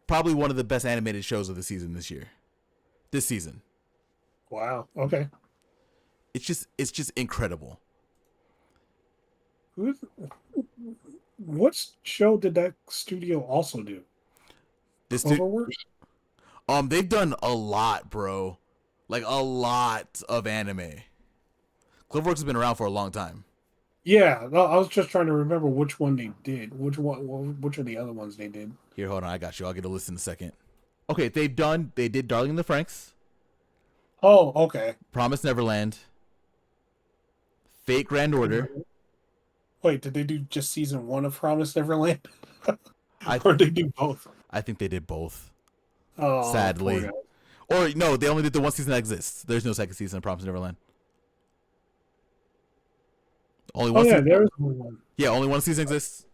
probably one of the best animated shows of the season this year, this season. Wow. Okay. It's just incredible. What show did that studio also do? This Cloverworks? they've done a lot, bro. Like a lot of anime. Cloverworks has been around for a long time. Yeah, no, I was just trying to remember which one they did. Which are the other ones they did? Here, hold on, I got you. I'll get a list in a second. Okay, they did Darling in the Franxx, Oh, okay. Promise Neverland, Fate Grand Order. Wait, did they do just season 1 of Promised Neverland? I Or did they do both? I think they did both. Oh, Sadly. Or no, they only did the one season that exists. There's no second season of Promise Neverland. Only one. Yeah, there is one. Yeah, only one season exists.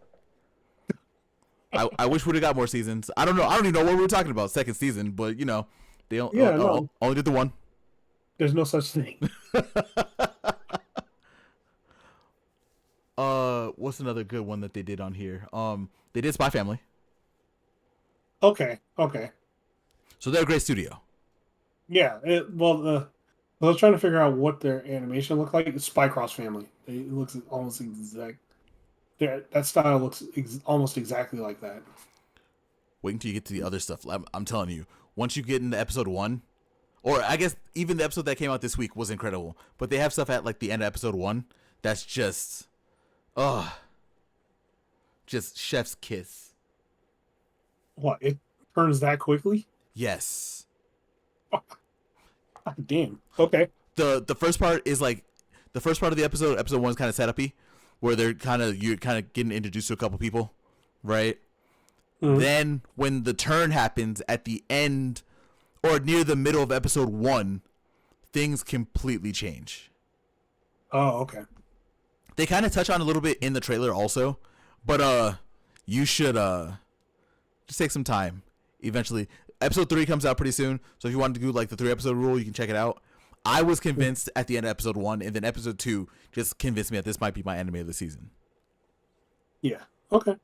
I wish we'd have got more seasons. I don't know. I don't even know what we were talking about. Second season, but you know, they only did the one. There's no such thing. What's another good one that they did on here? They did Spy Family. Okay. So they're a great studio. Yeah. I was trying to figure out what their animation looked like. It's Spycross Family. It looks almost exact. That style looks almost exactly like that. Wait until you get to the other stuff. I'm telling you, once you get into episode 1, or I guess even the episode that came out this week was incredible. But they have stuff at like the end of episode 1 that's just chef's kiss. What? It turns that quickly? Yes. Oh, damn. Okay. The first part is like the first part of the episode 1 is kind of setup-y, where you're kind of getting introduced to a couple people, right? Mm-hmm. Then when the turn happens at the end or near the middle of episode 1, things completely change. Oh, okay. They kind of touch on a little bit in the trailer also, but you should just take some time. Eventually, episode 3 comes out pretty soon, so if you wanted to do like the 3-episode rule, you can check it out. I was convinced at the end of episode 1, and then episode 2 just convinced me that this might be my anime of the season. Yeah. Okay.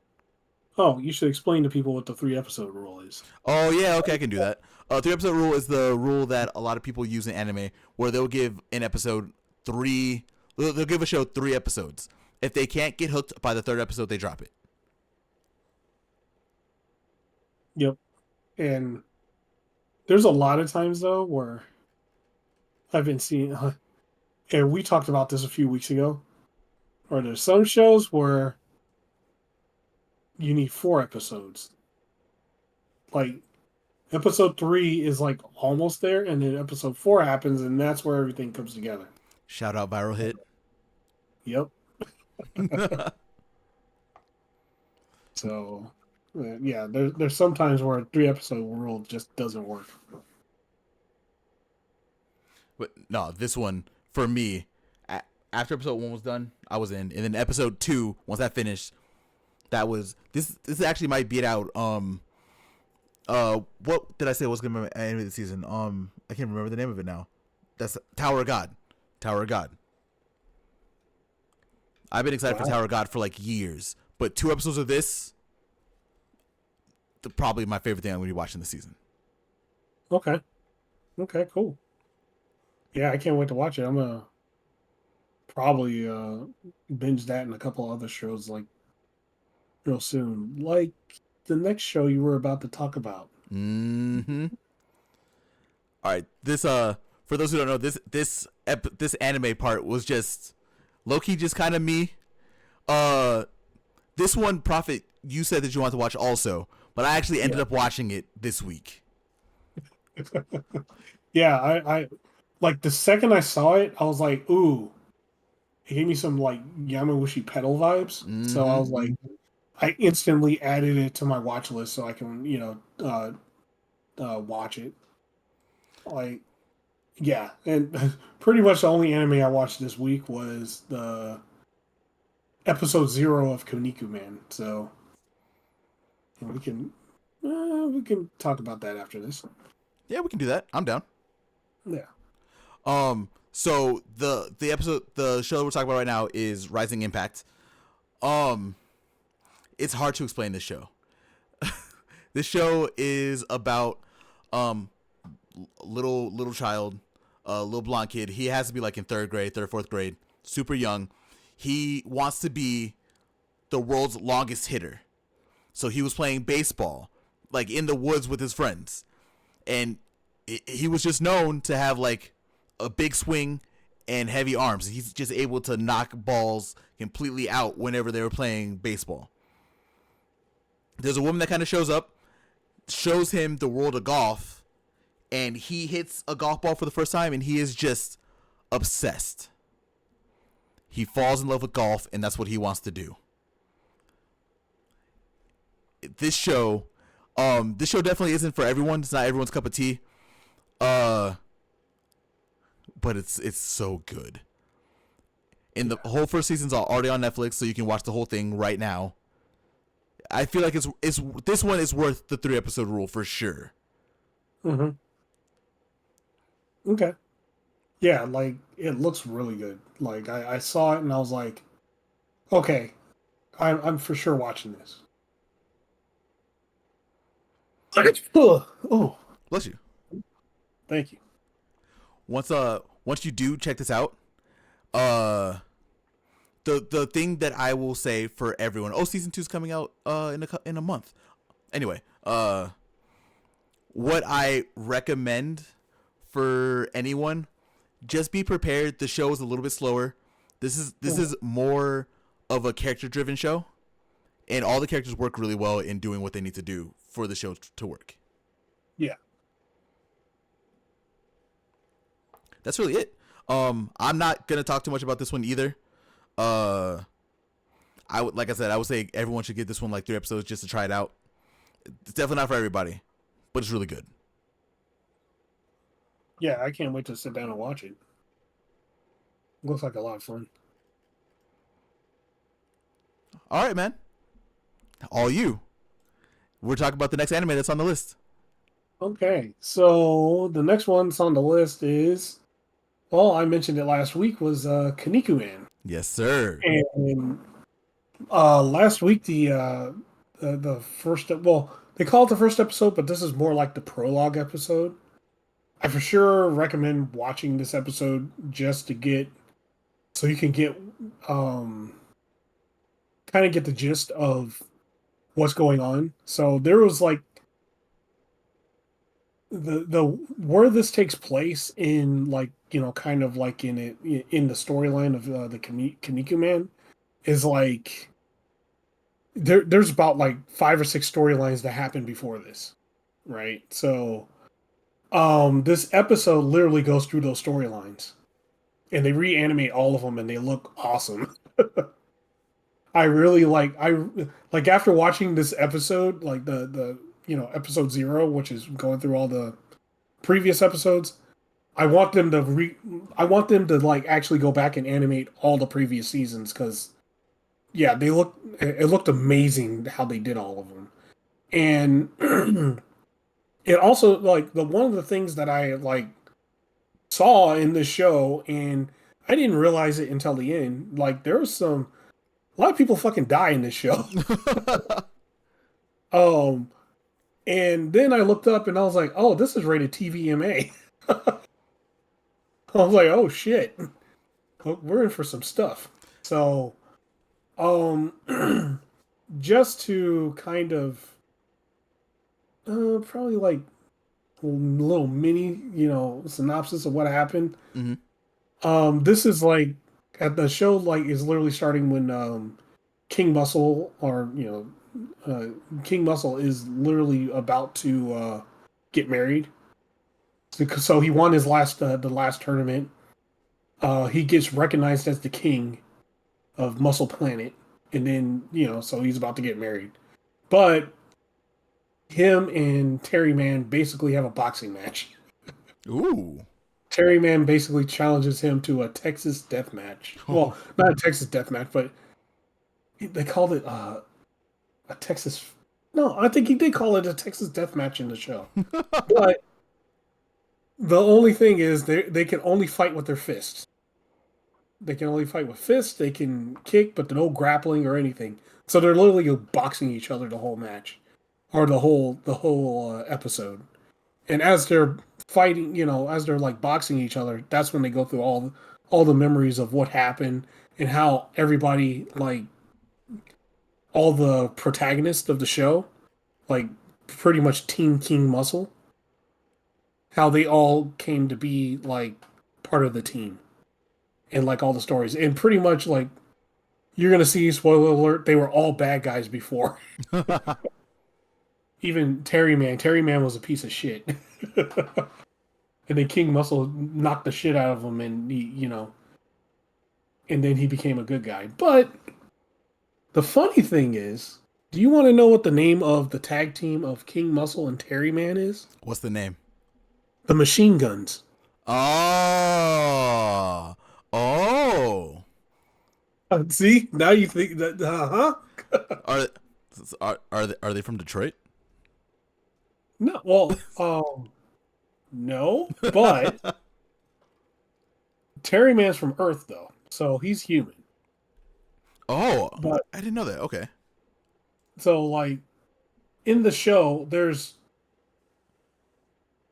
Oh, you should explain to people what the 3-episode rule is. Oh, yeah, okay, I can do that. 3-episode rule is the rule that a lot of people use in anime, where they'll give an episode they'll give a show 3 episodes. If they can't get hooked by the 3rd episode, they drop it. Yep. And there's a lot of times, though, where I've been seeing, and we talked about this a few weeks ago, or there's some shows where you need 4 episodes. Like, episode 3 is like almost there, and then episode 4 happens, and that's where everything comes together. Shout out Viral Hit. Yep. So, yeah, there's sometimes where a 3-episode rule just doesn't work. But no, this one for me, after episode 1 was done, I was in, and then episode 2, once that finished, that was this actually might beat out what did I say was gonna be my anime of the season? I can't remember the name of it now. That's Tower of God. I've been excited for Tower of God for like years, but 2 episodes of this, probably my favorite thing I'm going to be watching this season. Okay, cool. Yeah, I can't wait to watch it. I'm gonna probably binge that and a couple other shows like real soon, like the next show you were about to talk about. Mm-hmm. All right, this for those who don't know, this anime part was just low-key just kind of me. This one, Prophet, you said that you want to watch also, but I actually ended up watching it this week. Yeah, I like the second I saw it, I was like, ooh, it gave me some like Yamauchi pedal vibes. Mm-hmm. So I was like, I instantly added it to my watch list so I can, watch it. Like, yeah, and pretty much the only anime I watched this week was the episode 0 of Koniku Man. So we can talk about that after this. Yeah, we can do that. I'm down. Yeah. So the show that we're talking about right now is Rising Impact. It's hard to explain this show. This show is about little child, little blonde kid. He has to be like in third, fourth grade, super young. He wants to be the world's longest hitter. So he was playing baseball, like in the woods with his friends. And he was just known to have like a big swing and heavy arms. He's just able to knock balls completely out whenever they were playing baseball. There's a woman that kind of shows up, shows him the world of golf, and he hits a golf ball for the first time, and he is just obsessed. He falls in love with golf, and that's what he wants to do. This show definitely isn't for everyone. It's not everyone's cup of tea. But it's so good. And the whole first season's already on Netflix, so you can watch the whole thing right now. I feel like it's this one is worth the 3-episode rule for sure. Mm-hmm. Okay. Yeah, like it looks really good. Like I saw it and I was like, okay, I'm for sure watching this. Oh, Bless you. Thank you. Once you do check this out, the thing that I will say for everyone, season 2 is coming out in a month. Anyway, what I recommend for anyone, just be prepared. The show is a little bit slower. This is more of a character driven show, and all the characters work really well in doing what they need to do for the show to work. Yeah. That's really it. I'm not gonna talk too much about this one either. I would say everyone should give this one like 3 episodes just to try it out. It's definitely not for everybody, but it's really good. Yeah, I can't wait to sit down and watch it. Looks like a lot of fun. All right, man. All you. We're talking about the next anime that's on the list. Okay, so the next one that's on the list is, well, I mentioned it last week, was Kinnikuman. Yes, sir. And last week the first, well, they call it the first episode, but this is more like the prologue episode. I for sure recommend watching this episode just to get, so you can get kind of get the gist of what's going on. So there was like the where this takes place in, like, you know, kind of like in the storyline of the Kinnikuman is like there's about like 5 or 6 storylines that happened before this, right? So this episode literally goes through those storylines, and they reanimate all of them, and they look awesome. I really like after watching this episode, like the episode 0, which is going through all the previous episodes. I want them to like actually go back and animate all the previous seasons, because yeah, it looked amazing how they did all of them. And it also, like, one of the things that I like saw in this show, and I didn't realize it until the end, like there was a lot of people fucking die in this show. And then I looked up and I was like, oh, this is rated TVMA. I was like, oh shit, we're in for some stuff. So, just to kind of, probably like a little mini, synopsis of what happened. Mm-hmm. This is like, at the show, like, is literally starting when King Muscle, or King Muscle is literally about to get married. So he won his the last tournament. He gets recognized as the king of Muscle Planet, and then so he's about to get married. But him and Terry Man basically have a boxing match. Ooh. Terry Man basically challenges him to a Texas death match. Well, not a Texas death match, but they called it a Texas. No, I think he did call it a Texas death match in the show. But the only thing is they can only fight with their fists. They can only fight with fists. They can kick, but no grappling or anything. So they're literally boxing each other the whole match, or the whole episode. And as they're fighting, as they're like boxing each other, that's when they go through all the memories of what happened and how everybody, like all the protagonists of the show, like pretty much Team King Muscle, how they all came to be like part of the team and like all the stories. And pretty much like you're gonna see, spoiler alert, they were all bad guys before. Even Terry Man. Terry Man was a piece of shit. And then King Muscle knocked the shit out of him, and and then he became a good guy. But the funny thing is, do you want to know what the name of the tag team of King Muscle and Terry Man is? What's the name? The Machine Guns. Oh, oh. See, now you think that? Are they from Detroit? No, well, no, but Terry Man's from Earth though, so he's human. Oh, But I didn't know that. Okay. so like in the show, there's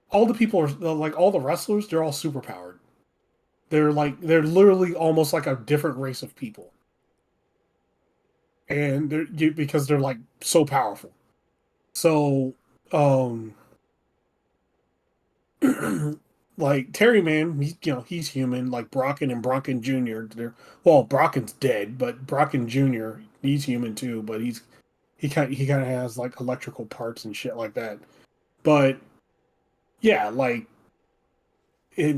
all the people are like all the wrestlers. They're all superpowered. They're literally almost like a different race of people, and because they're like so powerful. So, like Terry Man, he's human. Like Brocken and Brocken Jr. Brocken's dead, but Brocken Jr. he's human too. But he kind of has like electrical parts and shit like that. But yeah, like it,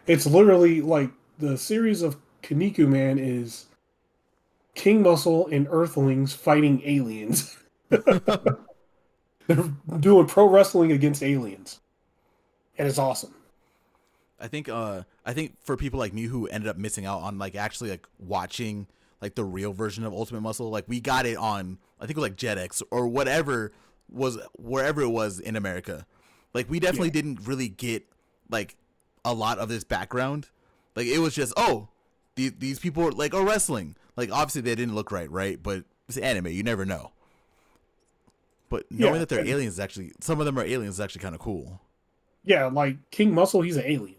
it's literally like the series of Kaneko Man is King Muscle and Earthlings fighting aliens. They're doing pro wrestling against aliens, and it's awesome. I think for people like me who ended up missing out on like actually like watching like the real version of Ultimate Muscle, like we got it on I think it was like JetX or whatever was wherever it was in America. Like we definitely didn't really get like a lot of this background. Like it was just these people like are wrestling. Like obviously they didn't look right, but it's anime, you never know. But knowing that they're aliens is actually some of them are aliens is actually kind of cool. Yeah, like King Muscle, he's an alien.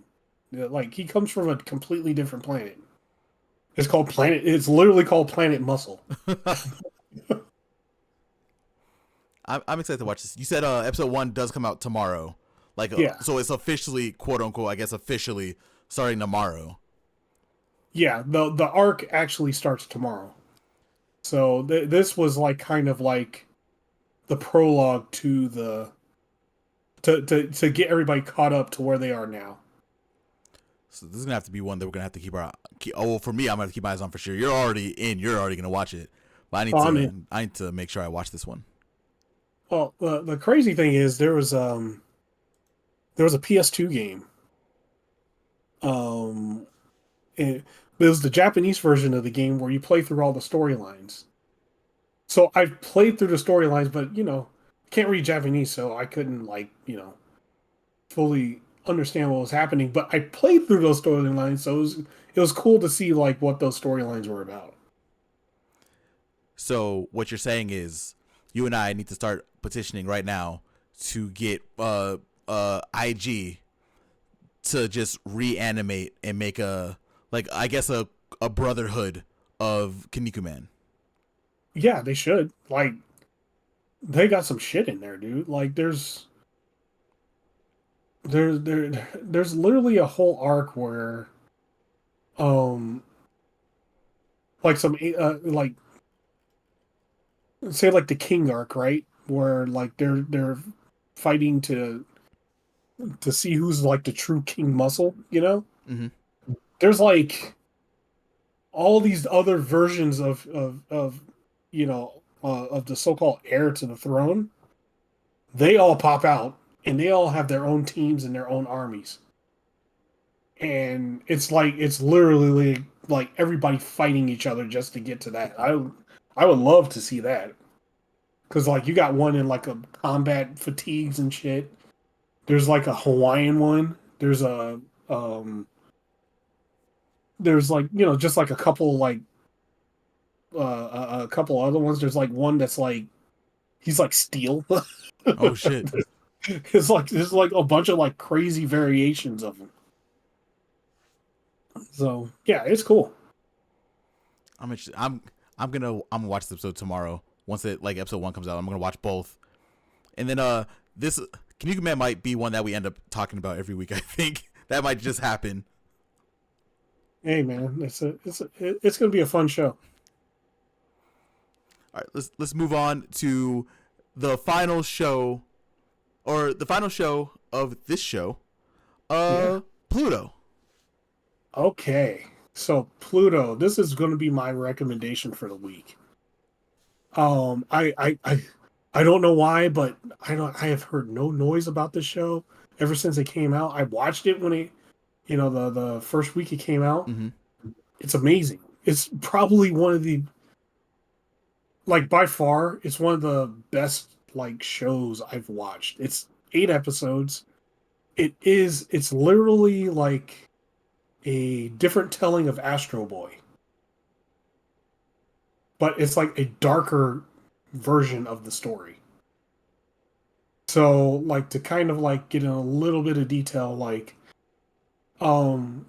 Like he comes from a completely different planet. It's literally called Planet Muscle. I'm excited to watch this. You said episode 1 does come out tomorrow. Like so it's officially quote unquote I guess officially starting tomorrow. Yeah, the arc actually starts tomorrow. So this was like kind of like the prologue to the to get everybody caught up to where they are now. So this is gonna have to be one that we're gonna have to for me, I'm gonna have to keep my eyes on for sure. You're already gonna watch it, but I need to make sure I watch this one. Well, the crazy thing is there was a PS2 game. It was the Japanese version of the game where you play through all the storylines. So I've played through the storylines, but can't read Japanese, so I couldn't fully understand what was happening. But I played through those storylines, so it was cool to see like what those storylines were about. So what you're saying is you and I need to start petitioning right now to get IG to just reanimate and make a brotherhood of Kaneko Man. Yeah, they should. Like they got some shit in there, dude. Like there's literally a whole arc where like some like say like the King arc, right? Where like they're fighting to see who's like the true King Muscle, Mm-hmm. There's like all these other versions of the so-called heir to the throne. They all pop out and they all have their own teams and their own armies. And it's literally like everybody fighting each other just to get to that. I would love to see that. Cause like you got one in like a combat fatigues and shit. There's like a Hawaiian one. There's there's like just like a couple like a couple other ones. There's like one that's like he's like steel. Oh shit. It's like there's like a bunch of like crazy variations of them. So yeah, it's cool. I'm gonna watch the episode tomorrow. Once it like episode 1 comes out, I'm gonna watch both. And then this Can You Command might be one that we end up talking about every week. I think that might just happen. Hey man, it's gonna be a fun show. All right, let's move on to the final show, or the final show of this show. Yeah. Pluto. Okay. So Pluto, this is going to be my recommendation for the week. I don't know why, but I have heard no noise about this show ever since it came out. I watched it when it, the first week it came out. Mm-hmm. It's amazing. It's probably one of the, like, by far, it's one of the best like shows I've watched. It's 8 episodes. It's literally like a different telling of Astro Boy, but it's like a darker version of the story. So, like, to kind of like get in a little bit of detail, like, um,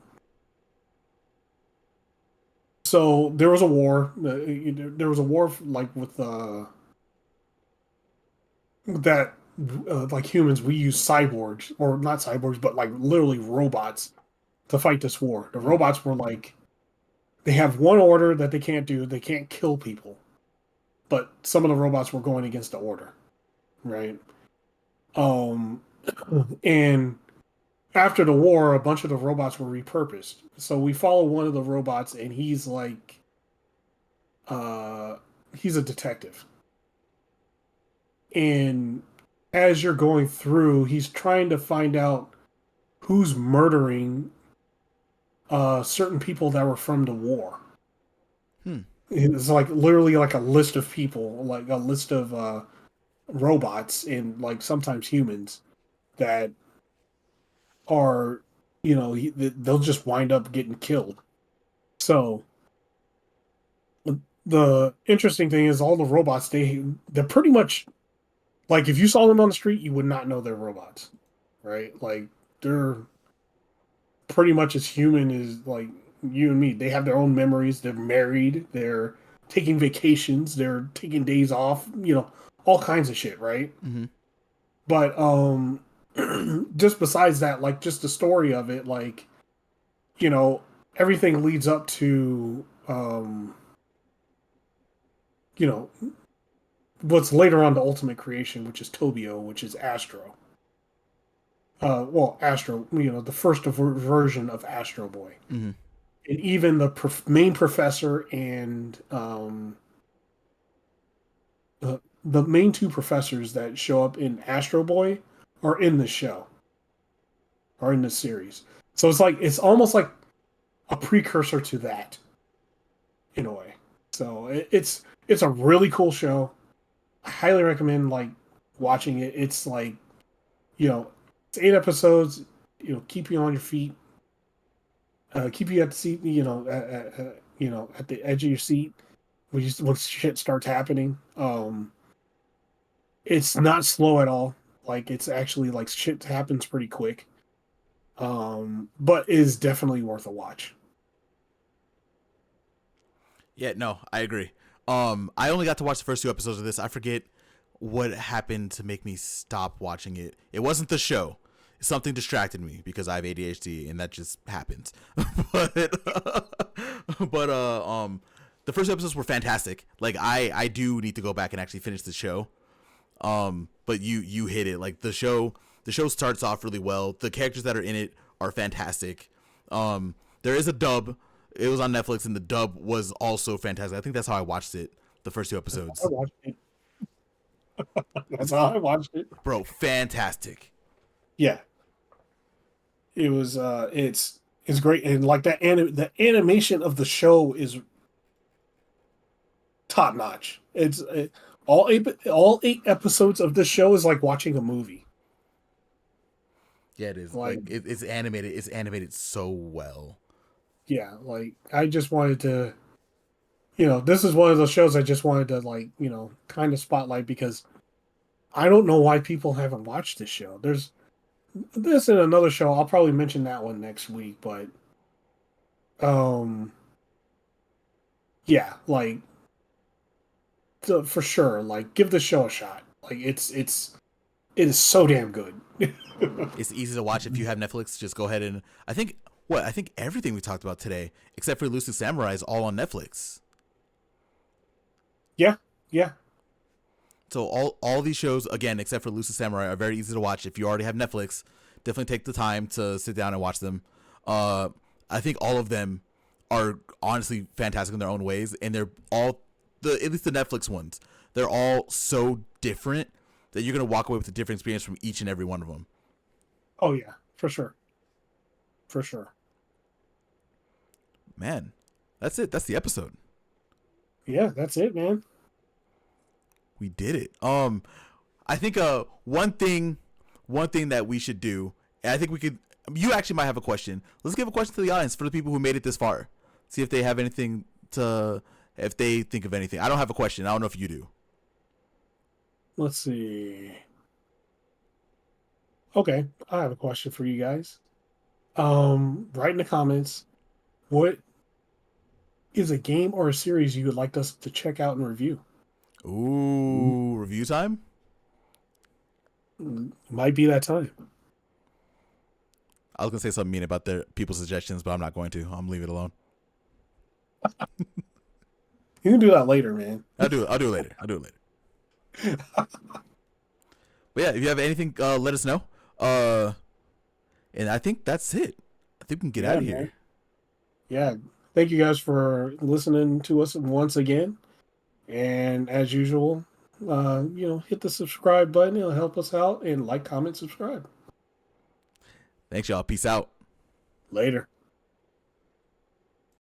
so there was a war. There was a war like with that like humans. We use cyborgs, or not cyborgs, but like literally robots to fight this war. The robots were like, they have one order that they can't do. They can't kill people, but some of the robots were going against the order, right? Um, and after the war, a bunch of the robots were repurposed. So we follow one of the robots, and he's like, uh, he's a detective. And as you're going through, he's trying to find out who's murdering certain people that were from the war. It's like literally like a list of people, like a list of robots and like sometimes humans that are, they'll just wind up getting killed. So the interesting thing is all the robots, they're pretty much like, if you saw them on the street, you would not know they're robots, right? Like, they're pretty much as human as like you and me. They have their own memories. They're married. They're taking vacations. They're taking days off. All kinds of shit, right? Mm-hmm. But just besides that, like, just the story of it, like, everything leads up to you know what's later on the ultimate creation, which is Tobio, which is Astro. Well, Astro, the first version of Astro Boy. Mm-hmm. And even the main professor and the main 2 professors that show up in Astro Boy are in this show, are in this series. So it's almost like a precursor to that, in a way. So it's a really cool show. I highly recommend like watching it. It's like, it's 8 episodes. Keep you on your feet. Keep you at the seat. At the edge of your seat when shit starts happening. It's not slow at all. Like, it's actually like shit happens pretty quick. But is definitely worth a watch. Yeah, no, I agree. I only got to watch the first 2 episodes of this. I forget what happened to make me stop watching it. It wasn't the show. Something distracted me because I have ADHD and that just happens. but the first episodes were fantastic. Like, I do need to go back and actually finish the show. But you hit it. Like, the show starts off really well. The characters that are in it are fantastic. There is a dub. It was on Netflix, and the dub was also fantastic. I think that's how I watched it, the first 2 episodes. I watched it. That's how I watched it. Bro, fantastic. Yeah. It was it's great, and like the animation of the show is top notch. All 8 episodes of the show is like watching a movie. Yeah, it is. Like, it's animated. It's animated so well. Yeah, like, I just wanted to, this is one of those shows I just wanted to, like, kind of spotlight, because I don't know why people haven't watched this show. There's this and another show. I'll probably mention that one next week, but um, yeah, like for sure, like give the show a shot. Like it is so damn good. It's easy to watch if you have Netflix. Just go ahead and I think everything we talked about today, except for Elusive Samurai, is all on Netflix. Yeah, yeah. So all these shows, again, except for Elusive Samurai, are very easy to watch. If you already have Netflix, definitely take the time to sit down and watch them. I think all of them are honestly fantastic in their own ways, and they're all at least the Netflix ones. They're all so different that you're gonna walk away with a different experience from each and every one of them. Oh yeah, for sure, for sure. Man, that's it. That's the episode. Yeah, that's it, man. We did it. I think one thing that we should do, and I think we could. You actually might have a question. Let's give a question to the audience for the people who made it this far. See if they have anything if they think of anything. I don't have a question. I don't know if you do. Let's see. Okay, I have a question for you guys. Write in the comments what is a game or a series you would like us to check out and review. Ooh, review time? Might be that time. I was gonna say something mean about their people's suggestions, but I'm not going to. I'm leave it alone. You can do that later, man. I'll do it later. But yeah, if you have anything, let us know. And I think that's it. I think we can get out of here. Man. Yeah. Thank you guys for listening to us once again. And as usual, hit the subscribe button. It'll help us out. And like, comment, subscribe. Thanks, y'all. Peace out. Later.